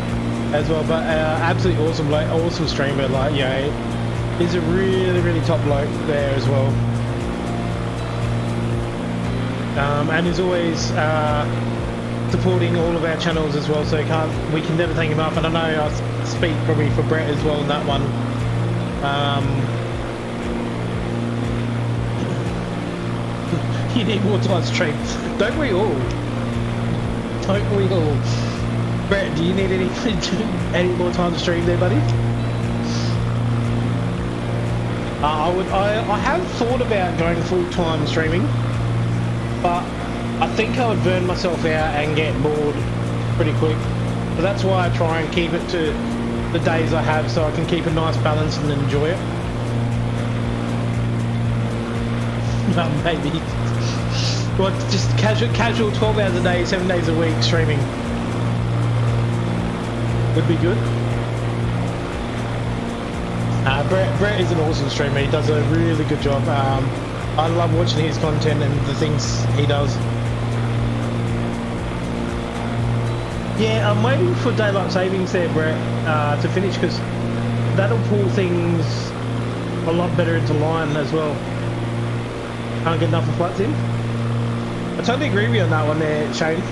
as well. But absolutely awesome, like awesome streamer. Like, yeah, he's a really, really top bloke there as well. And he's always supporting all of our channels as well. So we can never thank him enough. And I know I speak probably for Brett as well in that one. You need more time to stream. Don't we all? Don't we all? Brett, do you need any more time to stream there, buddy? I have thought about going full-time streaming, but I think I would burn myself out and get bored pretty quick. So that's why I try and keep it to the days I have, so I can keep a nice balance and enjoy it. Maybe. Well, just casual 12 hours a day, 7 days a week streaming would be good. Brett is an awesome streamer. He does a really good job. I love watching his content and the things he does. Yeah, I'm waiting for daylight savings there, Brett, to finish, because that'll pull things a lot better into line as well. Can't get enough of flights in. I totally agree with you on that one there, Shane.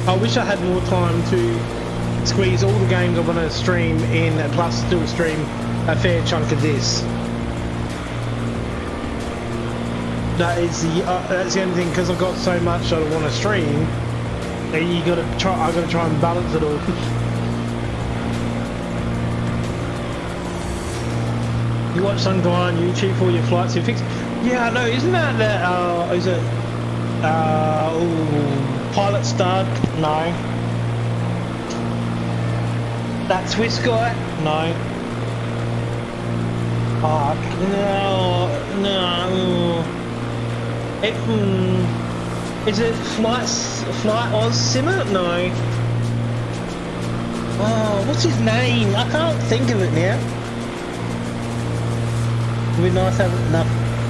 I wish I had more time to squeeze all the games I want to stream in, and plus still stream a fair chunk of this. That's the only thing, because I've got so much I want to stream. I gotta try and balance it all. You watch some guy on YouTube for your flight sim fix? Yeah, I know. Isn't that is it Pilot Stud? No. That Swiss guy? No. Oh no. Is it Flight Oz Simmer? No. Oh, what's his name? I can't think of it now. It'd be nice to have enough.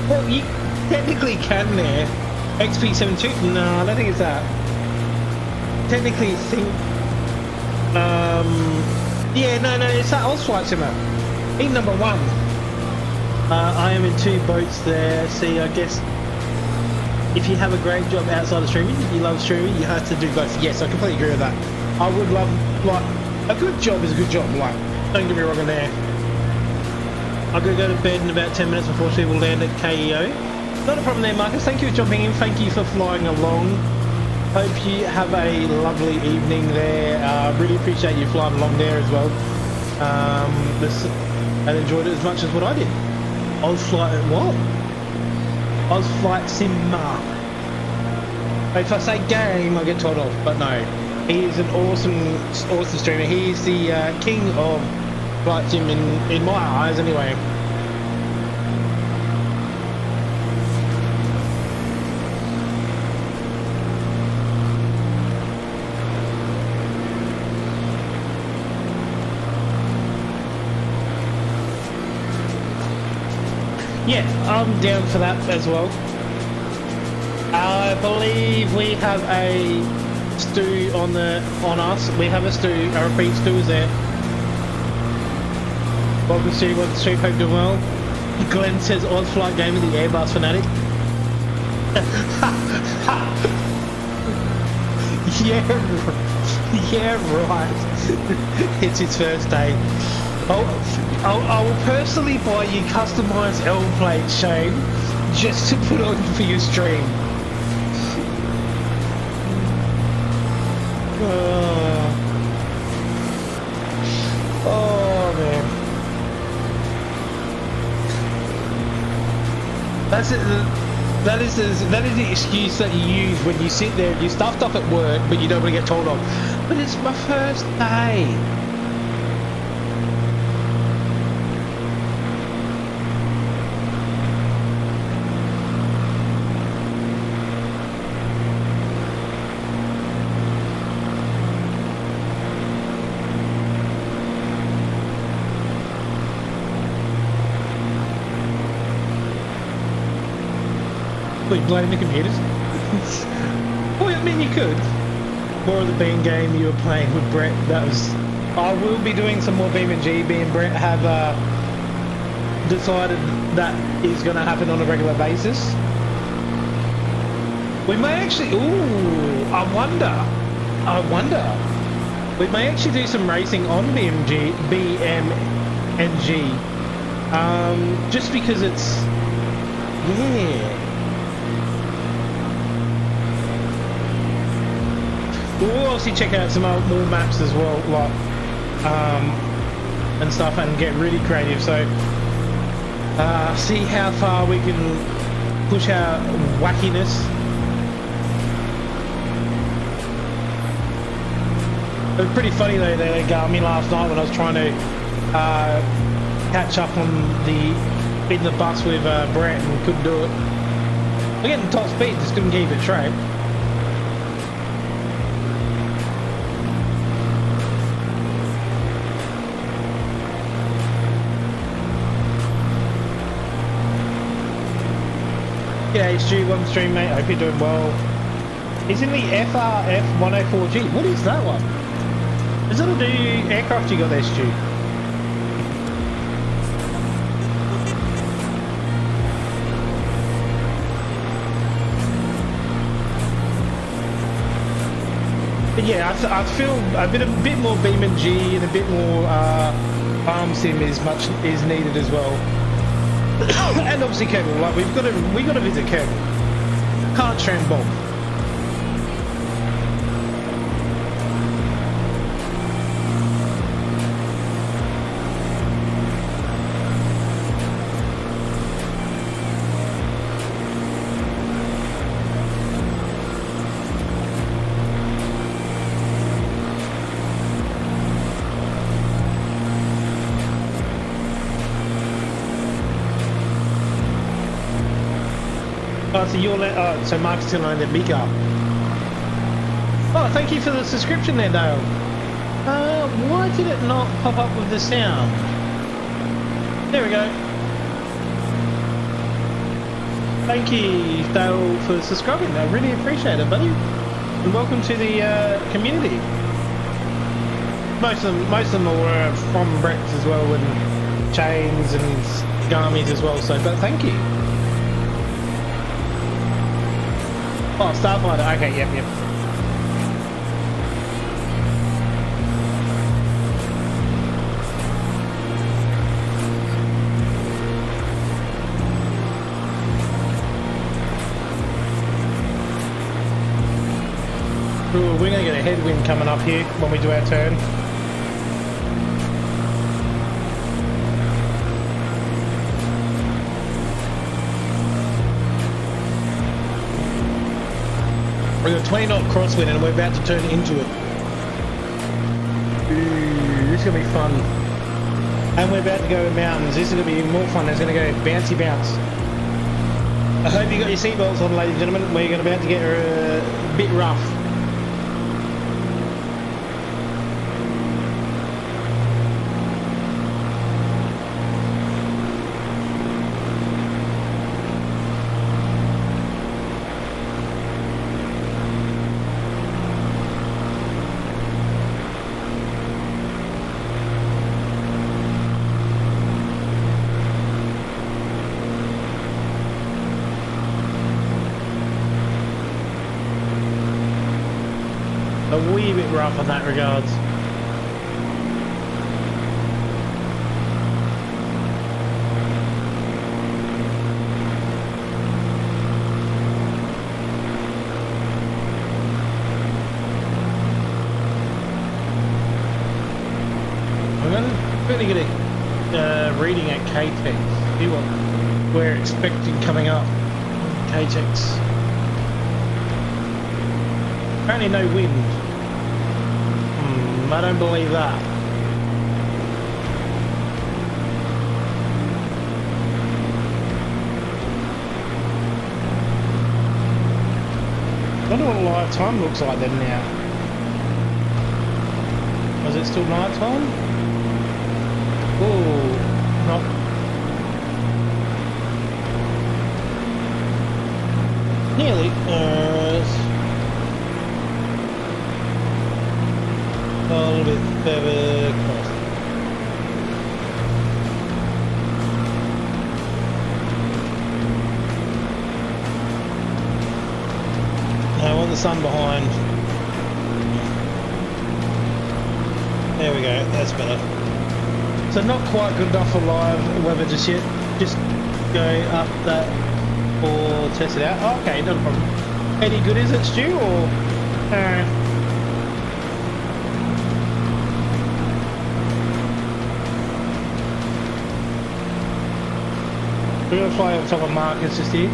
Well, you technically can there. XP72? No, I don't think it's that. Technically, yeah, no, it's that Oz Flight Simmer. He's number 1. I am in 2 boats there. See, I guess if you have a great job outside of streaming, you love streaming, you have to do both. Yes, I completely agree with that. I would love, like, a good job is a good job, like, don't get me wrong in there. I'm going to go to bed in about 10 minutes before she will land at KEO. Not a problem there, Marcus. Thank you for jumping in. Thank you for flying along. Hope you have a lovely evening there. Really appreciate you flying along there as well. And enjoyed it as much as what I did. Oz Flight, what? Oz Flight Simmer. If I say game, I get told off, but no. He is an awesome streamer. He is the king of flight sim in my eyes, anyway. Yeah, I'm down for that as well. I believe we have a stew on us. We have a stew. I repeat, stew is there. Welcome to the stream. Hope you're well. Glenn says Oz Flight Gaming, the Airbus fanatic. yeah, right. It's his first day. I will personally buy you customized L plates, Shane, just to put on for your stream. Oh man, that's it. That is the excuse that you use when you sit there. You're stuffed up at work, but you don't want to get told off. But it's my first day. Wait, blame the computers? Well, I mean, you could. More of the Beam game you were playing with Brett, that was... I will be doing some more Beam and G. Me and Brett have decided that is going to happen on a regular basis. We may actually... Ooh, I wonder. We may actually do some racing on BM and G. Just because it's... Yeah. We'll obviously check out some more maps as well, like, and stuff, and get really creative. So, see how far we can push our wackiness. It was pretty funny though, they got me last night when I was trying to catch up on in the bus with Brett and couldn't do it. We're getting top speed, just couldn't keep it straight. Yeah, Stu, one stream, mate. Hope you're doing well. He's in the FRF 104G. What is that one? Is that a new aircraft you got there, Stu? But yeah, I feel a bit more beam and G and a bit more arm sim is needed as well. And obviously Kerbal, like we got to visit Kerbal. Can't tram bomb. Oh, so so Mark's still on the big up. Oh, thank you for the subscription there, Dale. Why did it not pop up with the sound? There we go. Thank you, Dale, for subscribing. I really appreciate it, buddy. And welcome to the community. Most of them were from Brett's as well, and chains and gamis as well. So, but thank you. Oh, Starfighter. Okay, yep. Ooh, we're gonna get a headwind coming up here when we do our turn. We've got 20 knot crosswind and we're about to turn into it. Ooh, this is going to be fun. And we're about to go in mountains. This is going to be more fun. It's going to go bouncy bounce. I hope you got your seatbelts on, ladies and gentlemen. We're going to about to get a bit rough. A wee bit rough in that regards. I'm going to get a reading at KTEX, see what we're expecting coming up. KTEX. Apparently no wind. I don't believe that. I wonder what live time looks like then now. Is it still night time? Oh, not. Nearly. A little bit further across. I want the sun behind. There we go, that's better. So not quite good enough for live weather just yet. Just go up that or test it out. Oh, okay, not a problem. Any good is it, Stu, or? We're going to fly over top of Marcus just here.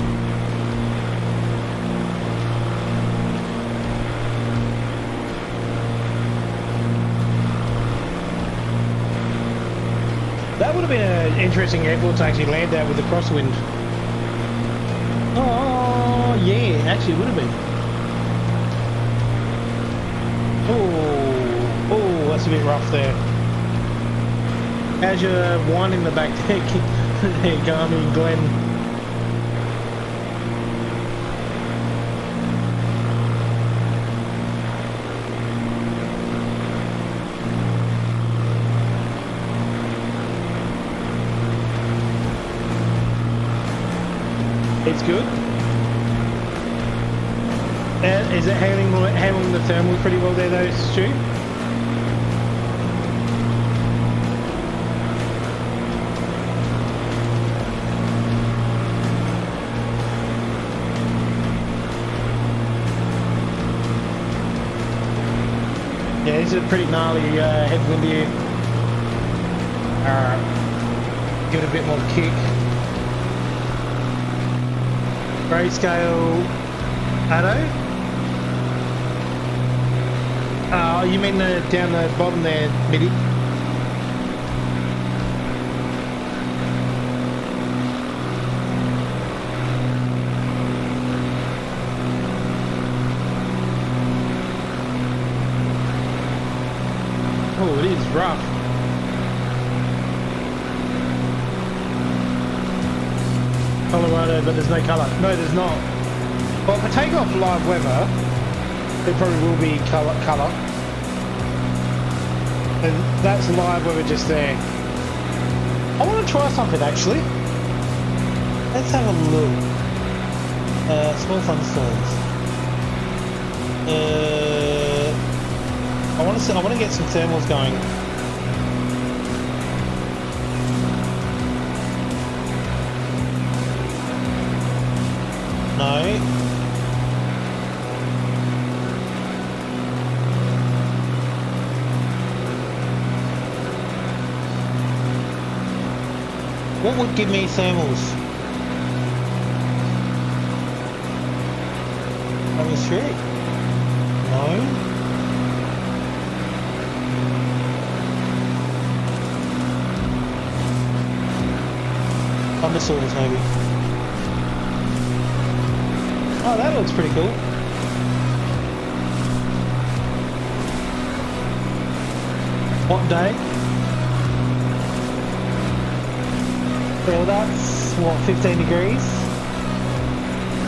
That would have been an interesting airport to actually land at with the crosswind. Oh, yeah, actually would have been. Oh, that's a bit rough there. How's your wine in the back there? There, Gami and Glenn. It's good. And is it handling the thermal pretty well there though, Stu. Yeah, this is a pretty gnarly headwind here. Give it a bit more kick. Grayscale Addo. You mean down the bottom there, Mitty? Oh, it is rough. Colorado, but there's no colour. No, there's not. Well, if I take off live weather, there probably will be colour. And that's live weather just there. I want to try something actually. Let's have a look. Small thunderstorms. I want to get some thermals going. No. What would give me thermals? Atmospheric? No. Thunderstorms maybe. Oh, that looks pretty cool. Hot day. Well, that's what, 15 degrees.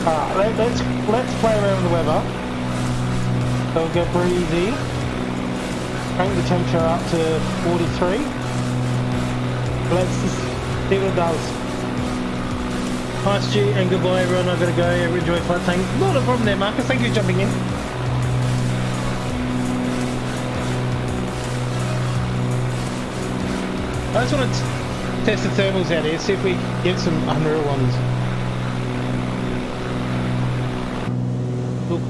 Alright, let's play around with the weather. So we'll go breezy. Crank the temperature up to 43. Let's just see what it does. Hi Stu and goodbye everyone, I've got to go, enjoy flight tank. Not a problem there Marcus, thank you for jumping in. I just want to test the thermals out here, see if we get some unreal ones. Oop.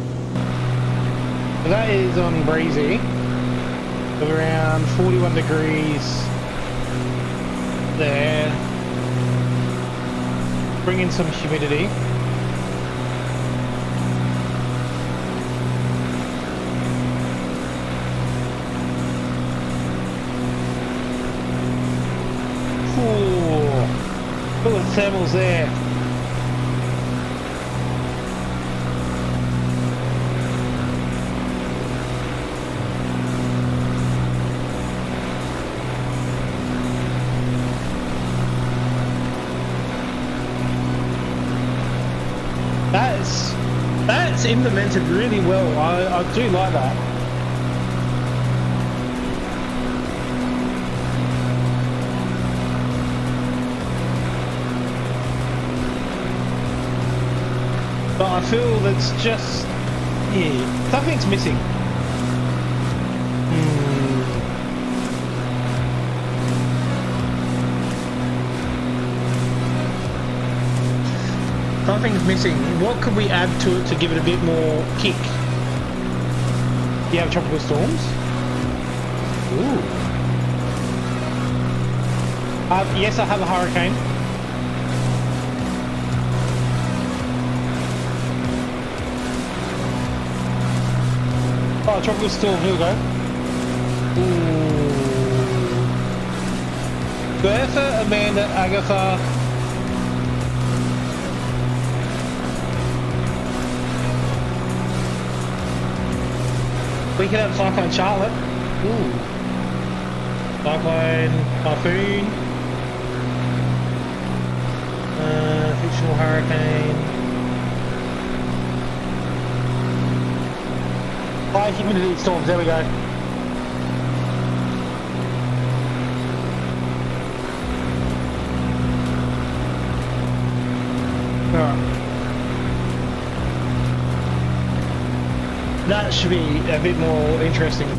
So that is on breezy, of around 41 degrees there. Bring in some humidity. Ooh, look at the thermals there. That's implemented really well. I do like that. But I feel that's just, yeah, something's missing. Something's missing. What could we add to it to give it a bit more kick? Do you have tropical storms? Ooh. Yes, I have a hurricane. Oh, tropical storm, here we go. Ooh. Bertha, Amanda, Agatha. We could have Cyclone Charlotte. Ooh. Cyclone Typhoon. Fictional hurricane. High humidity storms, there we go. Alright. that should be a bit more interesting.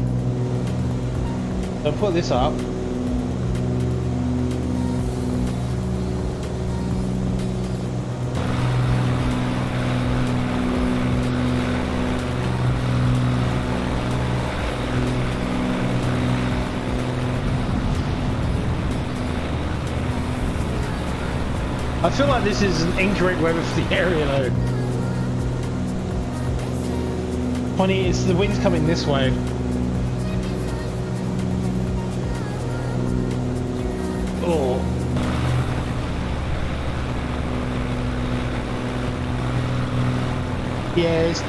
I'll put this up. I feel like this is an incorrect weather for the area though. Funny, it's the wind's coming this way. Oh. Yes.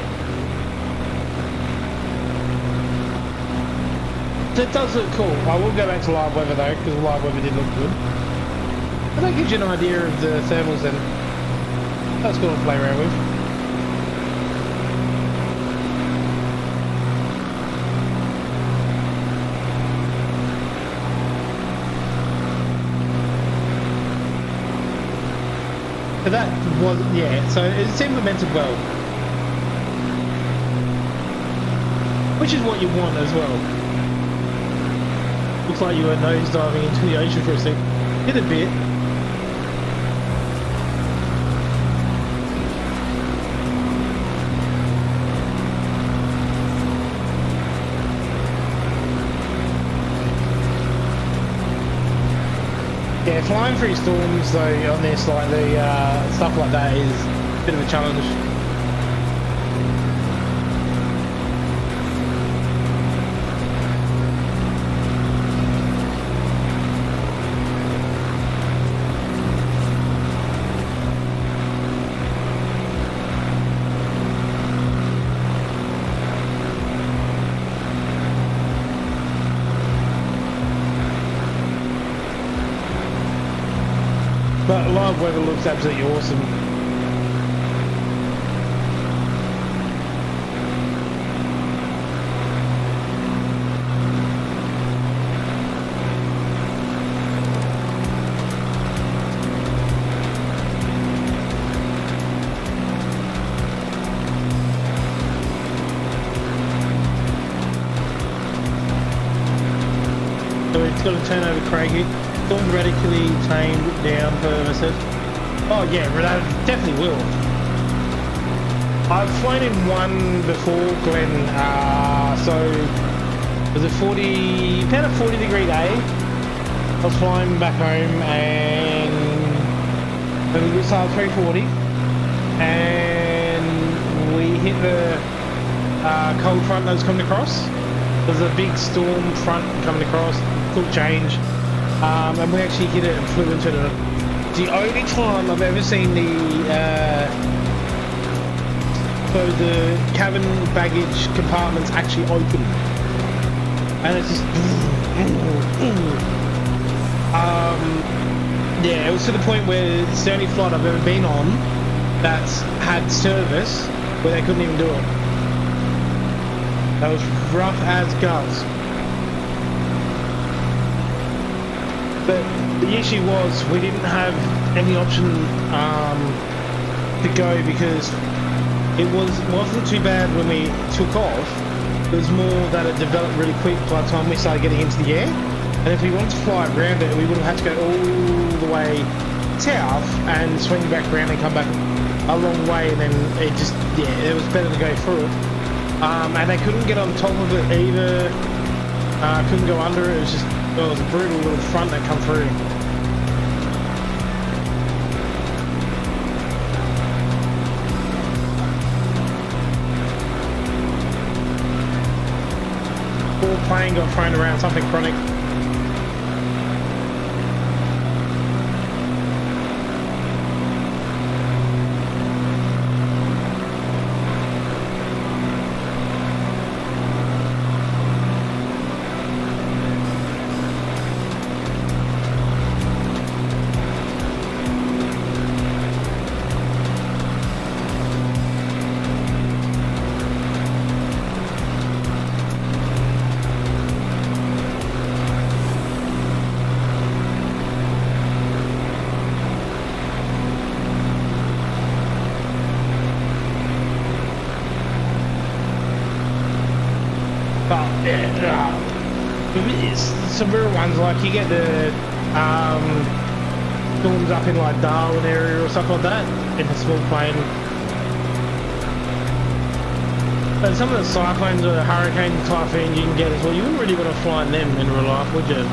It does look cool. I will go back to live weather though, because the live weather did look good. But that gives you an idea of the thermals then. That's cool to play around with. But that was, yeah, so it's implemented well. Which is what you want as well. Looks like you were nose diving into the ocean for a sec. Did a bit. Yeah, flying through storms though on this, like the stuff like that, is a bit of a challenge. But live weather looks absolutely awesome. So it's got to turn over Craigie. Storm radically tamed down per message. Oh yeah, that definitely will. I've flown in one before, Glenn. So it was a 40, about a 40-degree day. I was flying back home and we started 340, and we hit the cold front that was coming across. There was a big storm front coming across. Cool change. And we actually hit it and flew into it. The only time I've ever seen the cabin baggage compartments actually open, and it's just yeah, it was to the point where it's the only flight I've ever been on that's had service where they couldn't even do it. That was rough as guts. But the issue was we didn't have any option to go, because it wasn't too bad when we took off. It was more that it developed really quick by the time we started getting into the air. And if we wanted to fly around it, we would have had to go all the way south and swing back around and come back a long way, and then it just, yeah, it was better to go through it. And they couldn't get on top of it either, couldn't go under it. It was just, well, it was a brutal little front that come through. Poor plane got thrown around, something chronic. But it's some real ones, like you get the storms up in like Darwin area or stuff like that in a small plane. But some of the cyclones or the hurricane typhoons you can get as well, you wouldn't really want to fly in them in real life, would you?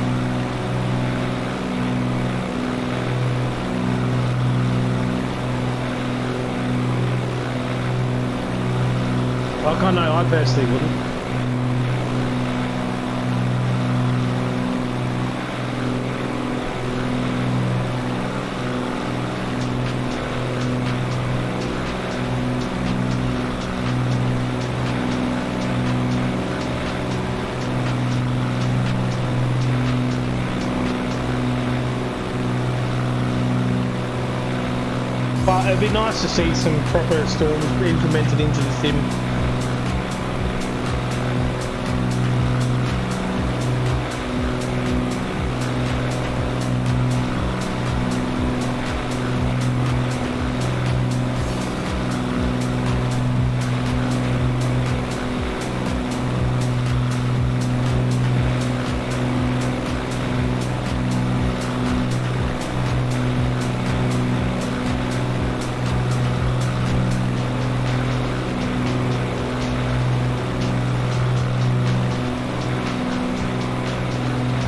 Like I know I personally wouldn't. But it'd be nice to see some proper storms implemented into the sim.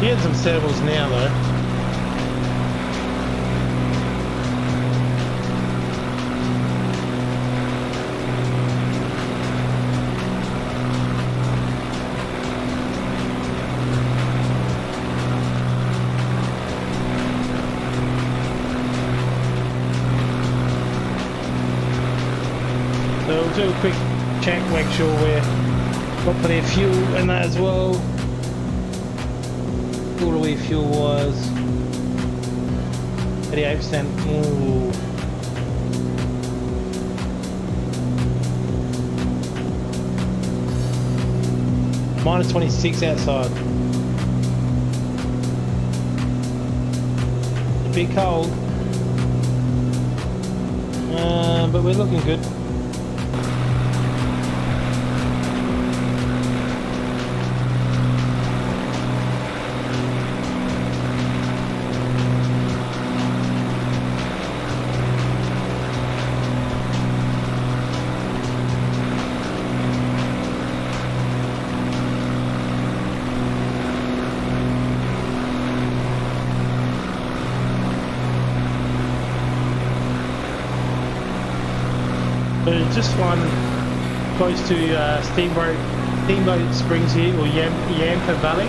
He had some settles now though. So we'll do a quick check, make sure we're got plenty of fuel and that as well. All the way fuel wise, 38%. Ooh. Minus 26 outside. A bit cold, but we're looking good. Just one close to Steamboat Springs here, or Yampa Valley.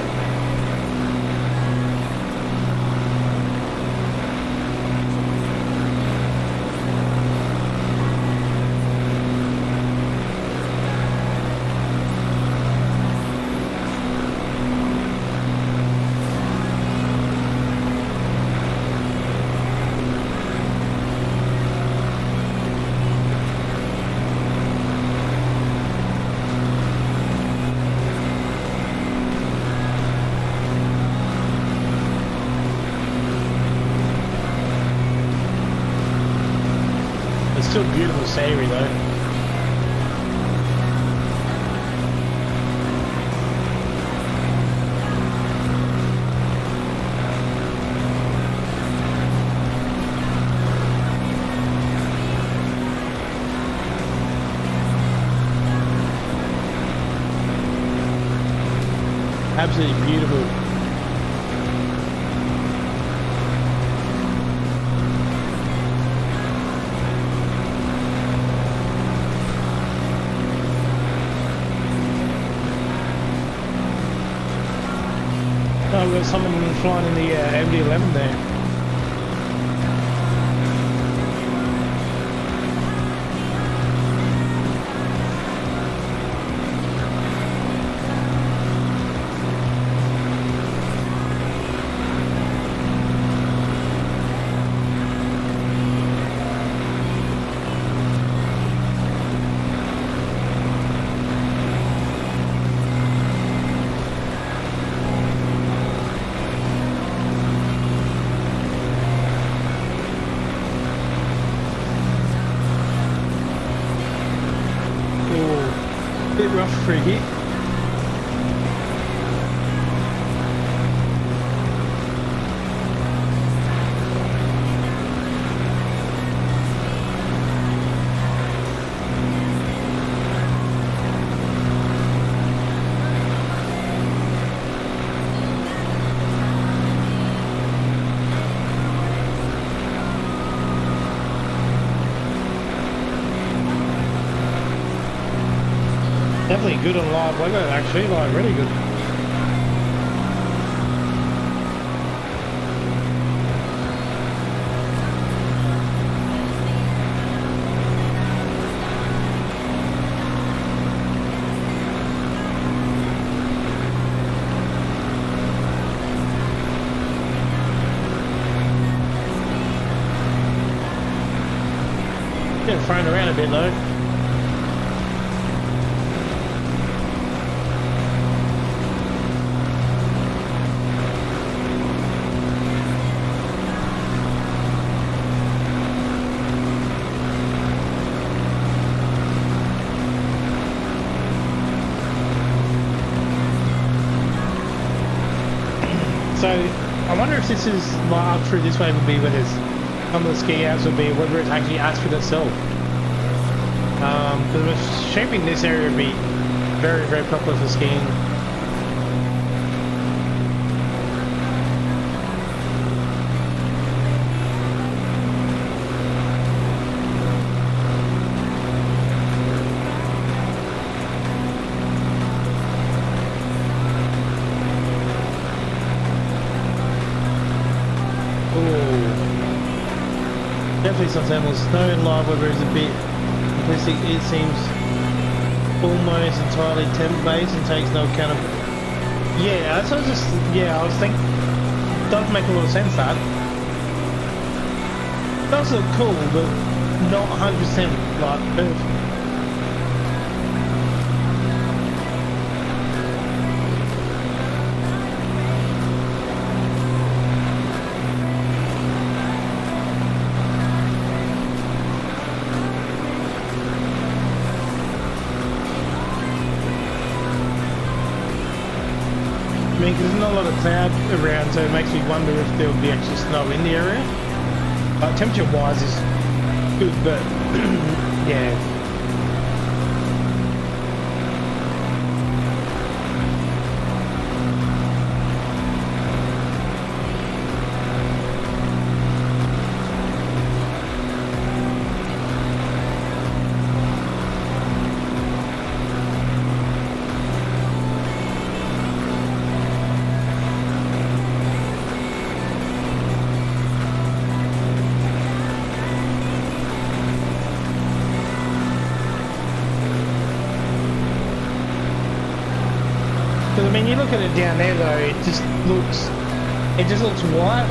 Still beautiful scenery though. Absolutely beautiful. Oh, we've got someone flying in the MD-11 there. Bit rough for a hit. definitely good on live weather, actually, like really good. Getting thrown around a bit though. So I wonder if this is like up through this way would be where there's some of the ski outs would be, whether it's actually Aspen itself. Because I'm assuming this area would be very, very popular for skiing. Definitely some thermal snow in live weather is a bit simplistic. It seems almost entirely temp based and takes no account of. Yeah, that's what I was just. Yeah, I was thinking. Does make a lot of sense that. Does look cool, but not 100% like perfect. I mean, 'cause there's not a lot of cloud around, so it makes me wonder if there will be actually snow in the area. Like, temperature-wise is good, but yeah. Because I mean, you look at it down there though, it just looks white.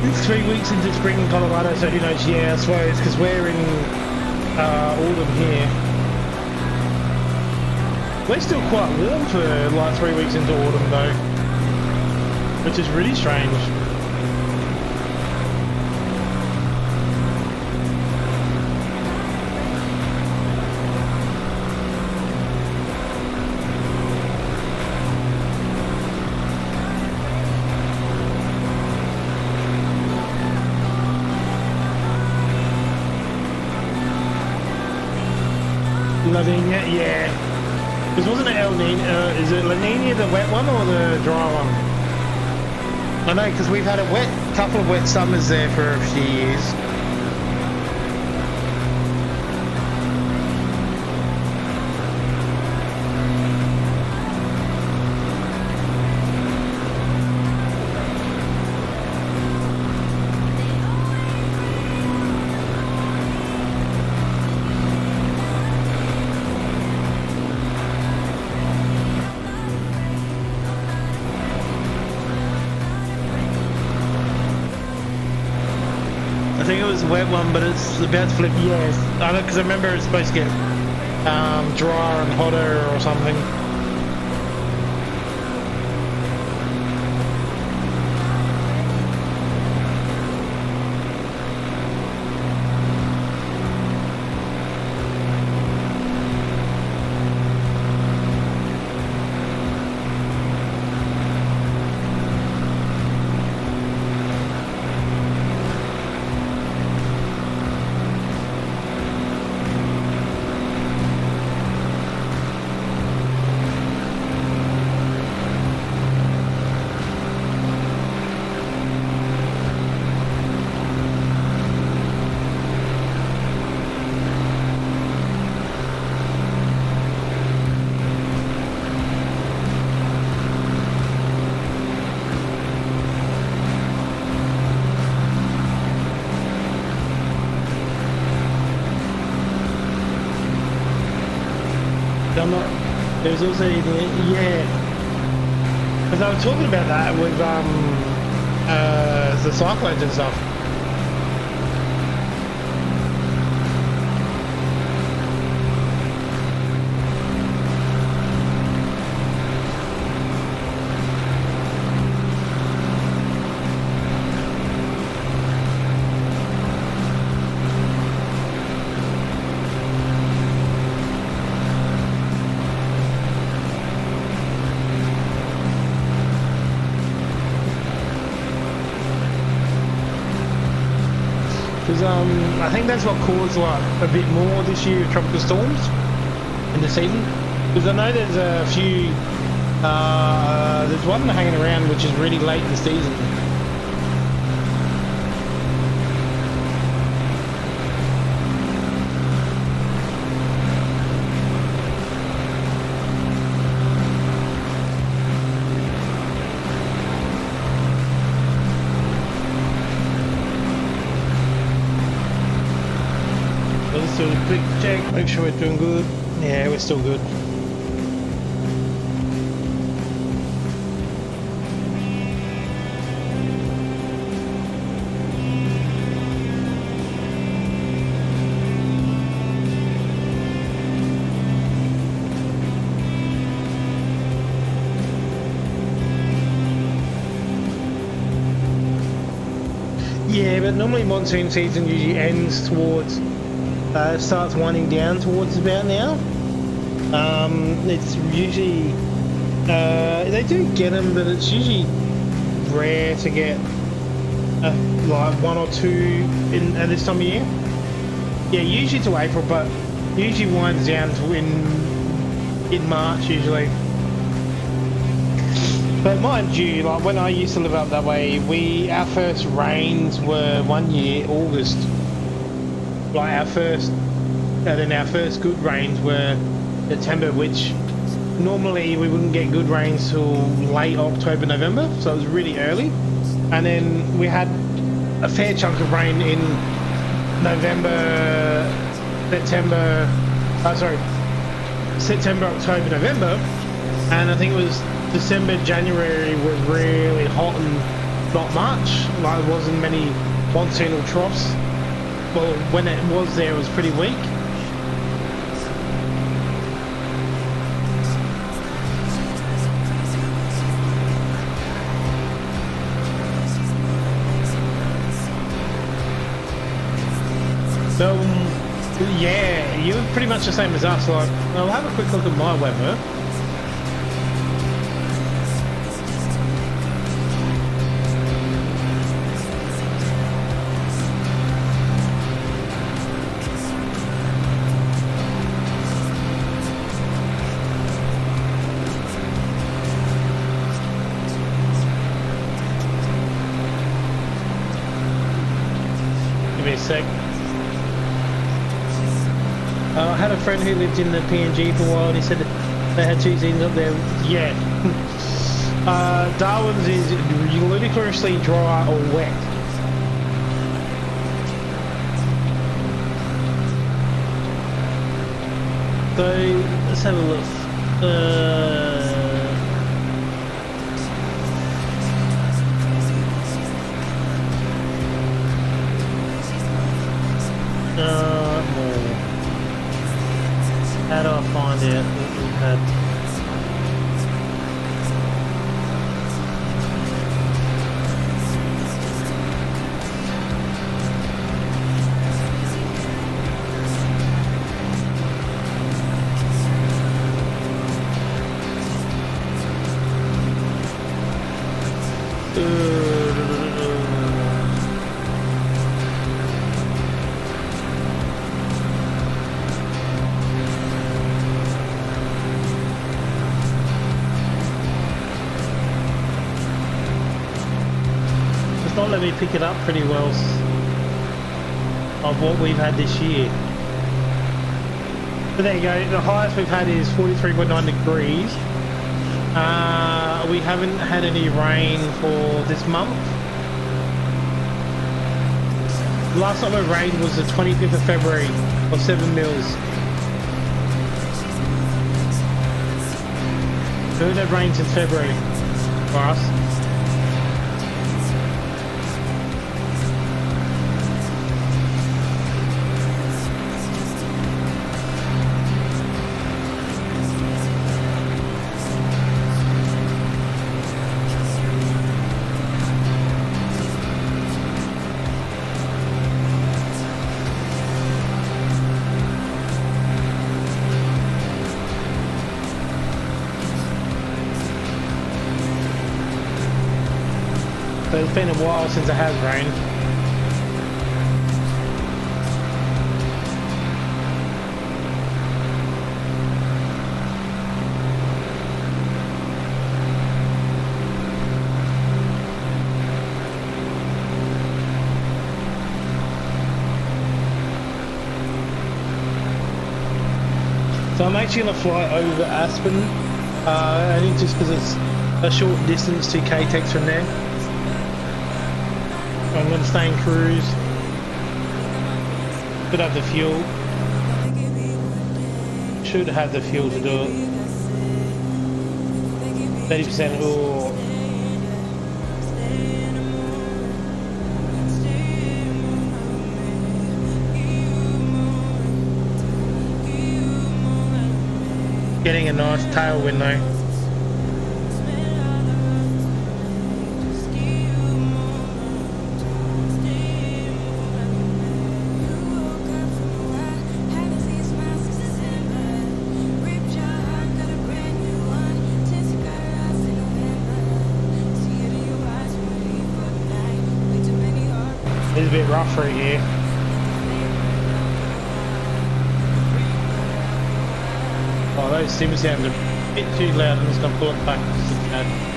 It's 3 weeks into spring in Colorado, so who knows? Yeah, I suppose because we're in autumn here. We're still quite warm for like 3 weeks into autumn though, which is really strange. La Nina, yeah. Because wasn't it El Nino? Is it La Nina the wet one or the dry one? I know, because we've had a couple of wet summers there for a few years. I think it was a wet one, but it's about to flip. Yes, I know, because I remember it's supposed to get drier and hotter or something. I'm not. There's also yeah. Because I was talking about that with the cyclones and stuff. I think that's what caused like a bit more this year of tropical storms in the season. Because I know there's a few, there's one hanging around which is really late in the season. Let's do a quick check, make sure we're doing good. Yeah, we're still good. Yeah, but normally monsoon season usually ends towards starts winding down towards about now. It's usually they do get them, but it's usually rare to get like one or two at this time of year. Yeah, usually to April, but usually winds down to in March usually. But mind you, like when I used to live up that way, our first rains were one year August. Like our first good rains were September, which normally we wouldn't get good rains till late October, November, so it was really early. And then we had a fair chunk of rain in November, September, October, November, and I think it was December, January was really hot and not much. Like there wasn't many monsoonal troughs. Well, when it was there, it was pretty weak. So, yeah, you were pretty much the same as us. Like, I'll have a quick look at my weather. Give me a sec. I had a friend who lived in the PNG for a while and he said that they had two seasons up there. Yeah. Darwin's is ludicrously dry or wet. So, let's have a look. How do I find out what we've had? Not let me pick it up pretty well of what we've had this year. But there you go, the highest we've had is 43.9 degrees. We haven't had any rain for this month. The last time it rained was the 25th of February of 7 mils. Heard it rained since February for us. So it's been a while since it has rained. So I'm actually going to fly over Aspen, only just because it's a short distance to K-Tex from there. I'm going to stay in cruise. Should have the fuel. Should have the fuel to do it. 30% or getting a nice tailwind though. It's a bit rough right here. Oh, those sim sounds a bit too loud. I'm just going to pull it back just a tad.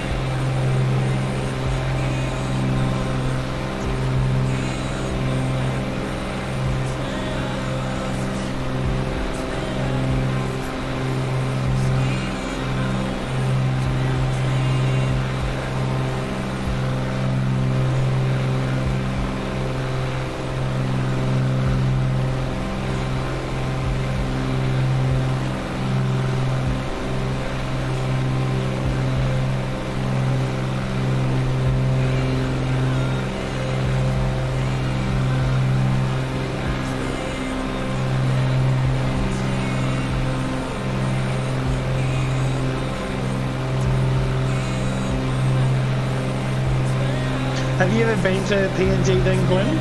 Have you ever been to PNG then, Glenn?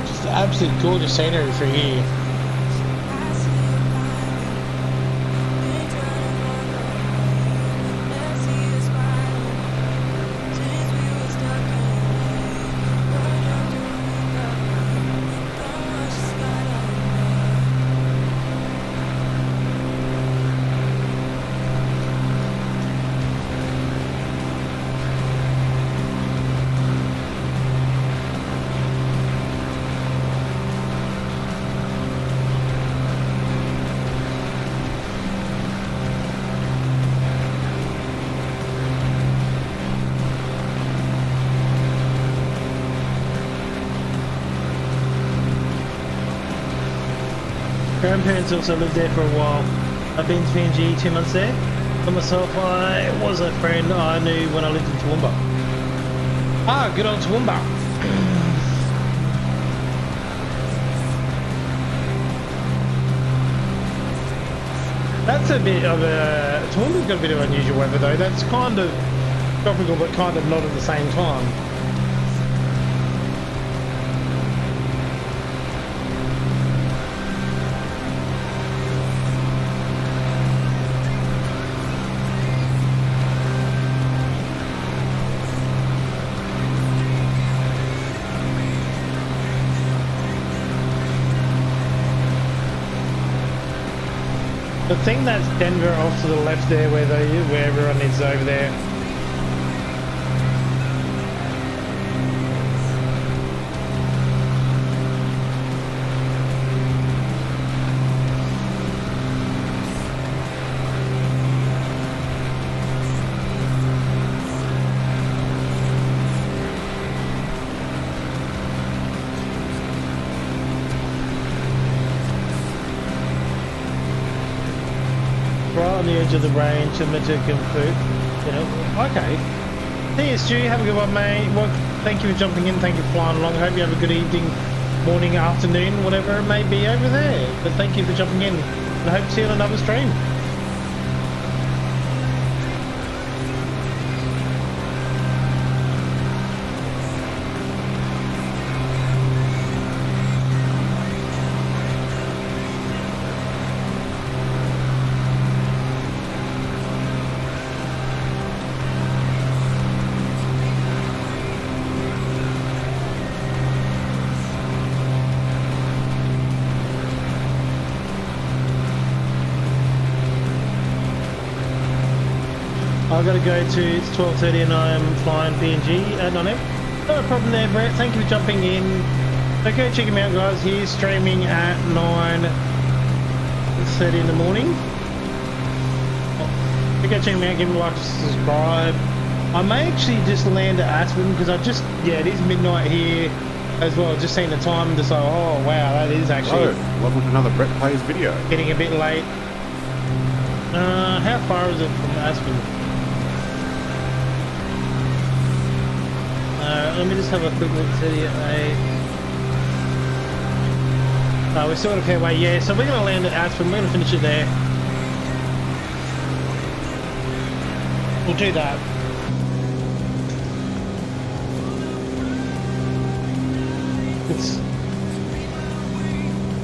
Just absolute gorgeous scenery for here. Grandparents also lived there for a while. I've been to PNG 2 months there. For myself, I was a friend I knew when I lived in Toowoomba. Ah, good old Toowoomba. That's a bit of a... Toowoomba's got a bit of unusual weather though. That's kind of tropical but kind of not at the same time. The thing that's Denver off to the left there, where everyone is over there. right on the edge of the range, similar to Gump. You know, okay. See you, Stu. Have a good one, mate. Well, thank you for jumping in. Thank you for flying along. I hope you have a good evening, morning, afternoon, whatever it may be over there. But thank you for jumping in, and I hope to see you on another stream. I've got to go to, it's 12:30 and I am flying PNG at 9am. No problem there, Brett. Thank you for jumping in. So go check him out, guys. He's streaming at 9:30 in the morning. So go check him out, give him a like, subscribe. I may actually just land at Aspen because I just, yeah, it is midnight here as well. Just seen the time and just like, oh wow, that is actually... Oh, welcome to another Brett Plays video. Getting a bit late. How far is it from Aspen? Let me just have a quick look. 38. We're still got a fair way, yeah. So we're going to land at Aspen. We're going to finish it there. We'll do that.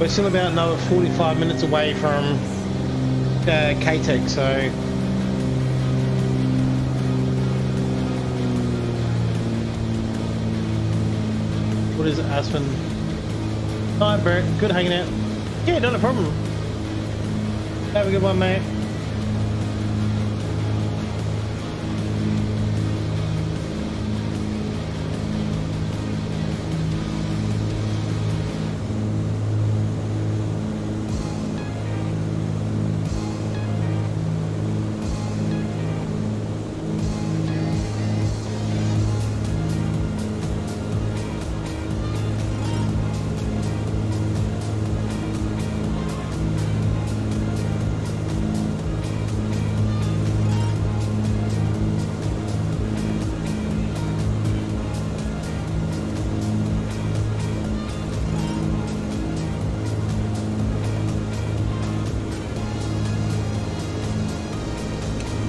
We're still about another 45 minutes away from K-Tech, so... What is it, Aspen? Alright, Brett. Good hanging out. Yeah, not a problem. Have a good one, mate.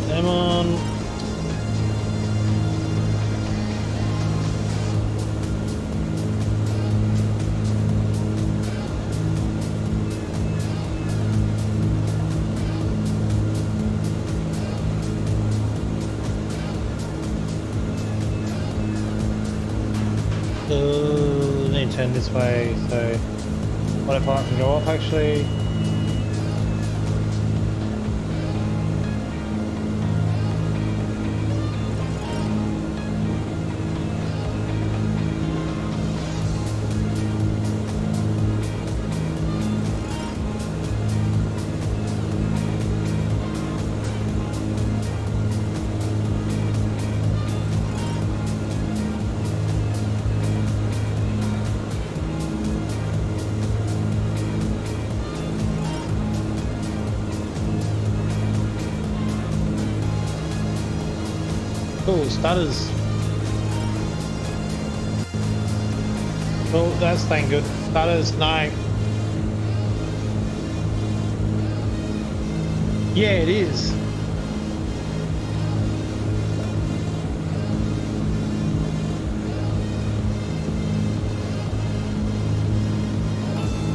Come on. I need to turn this way, so what if I can go off actually? Oh, stutters. Oh, that's staying good. Stutters, no. Yeah, it is.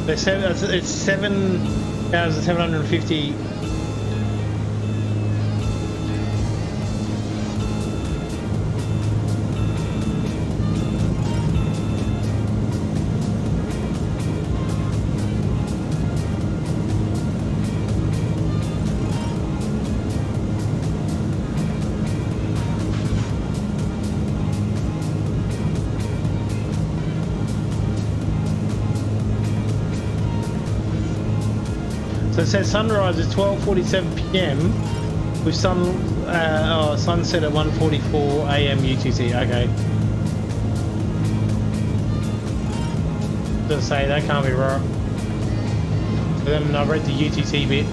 It's 7,750. So it says sunrise is 12:47 p.m. with sunset at 1:44 a.m. UTC. Okay. Just say that can't be right. So then I read the UTC bit.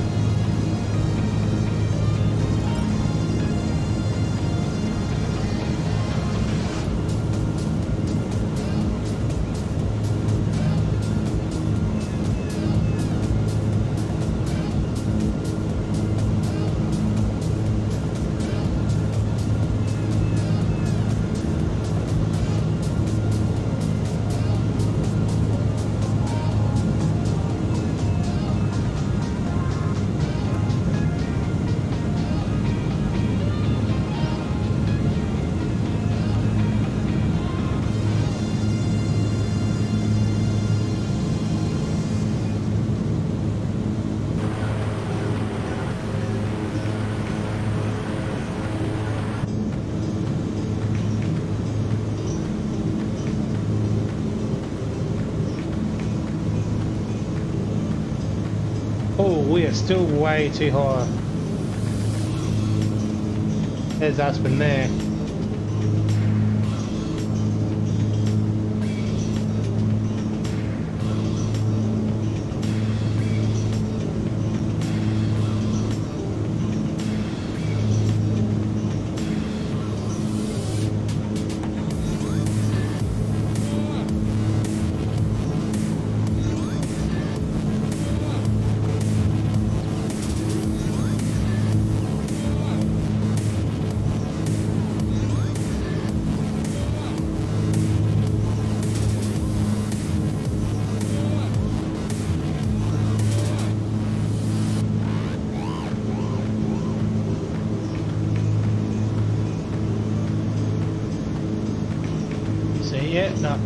we are still way too high. There's Aspen there. Yeah, no.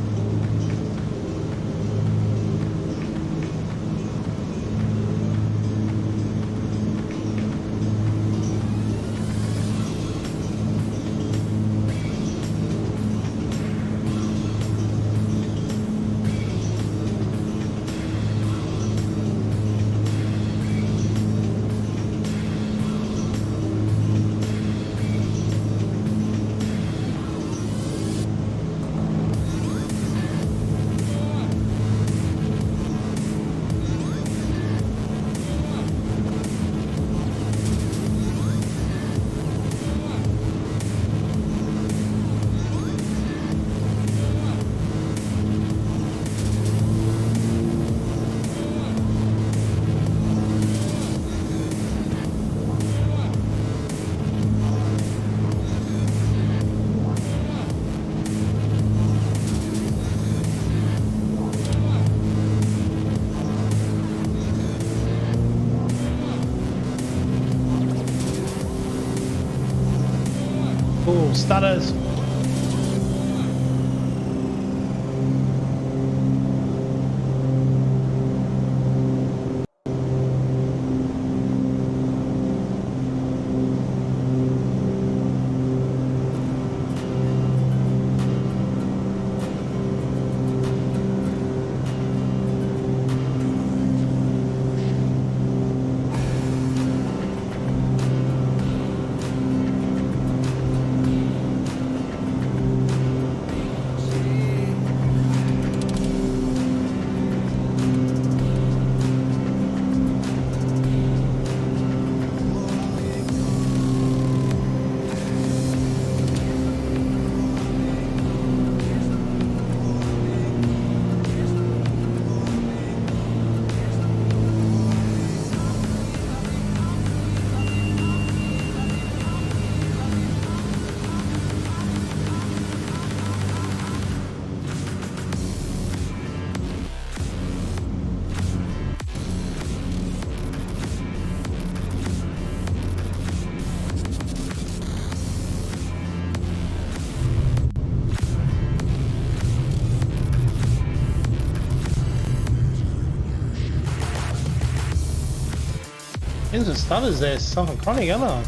Oh, stutters. There's some stutters there, something chronic, aren't I?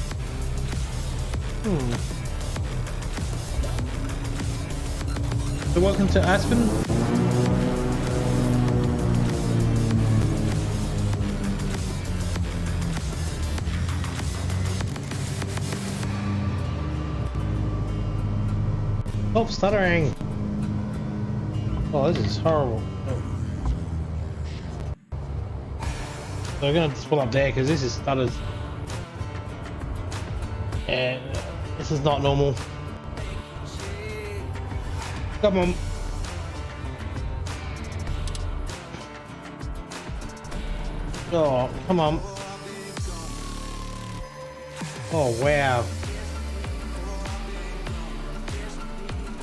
So welcome to Aspen. Stop stuttering. Oh, this is horrible. Oh. So we're gonna just pull up there because this is stutters. And this is not normal. Come on. Oh, come on. Oh, wow.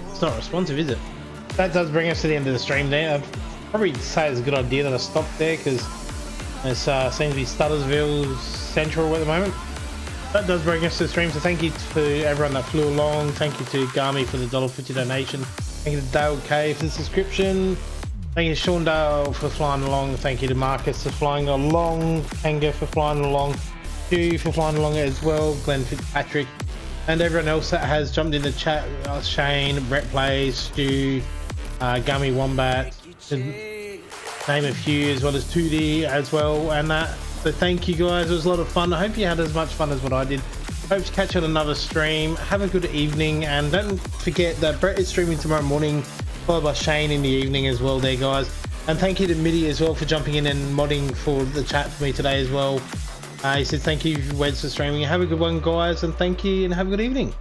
It's not responsive, is it? That does bring us to the end of the stream there. I'd probably say it's a good idea that I stopped there because it seems to be Stuttersville Central at the moment. That does bring us to the stream, so thank you to everyone that flew along. Thank you to Gami for the $1.50 donation. Thank you to Dale K for the subscription. Thank you to Sean Dale for flying along. Thank you to Marcus for flying along. Kanga for flying along. Stu for flying along as well. Glenn Fitzpatrick. And everyone else that has jumped in the chat. Shane, Brett Plays, Stu, Gummy Wombat. To name a few, as well as 2D as well. And So thank you guys, it was a lot of fun. I hope you had as much fun as what I did. Hope to catch you on another stream. Have a good evening, and don't forget that Brett is streaming tomorrow morning, followed by Shane in the evening as well there, guys. And thank you to Mitty as well for jumping in and modding for the chat for me today as well. He said thank you, Weds, for streaming. Have a good one, guys, and thank you, and have a good evening.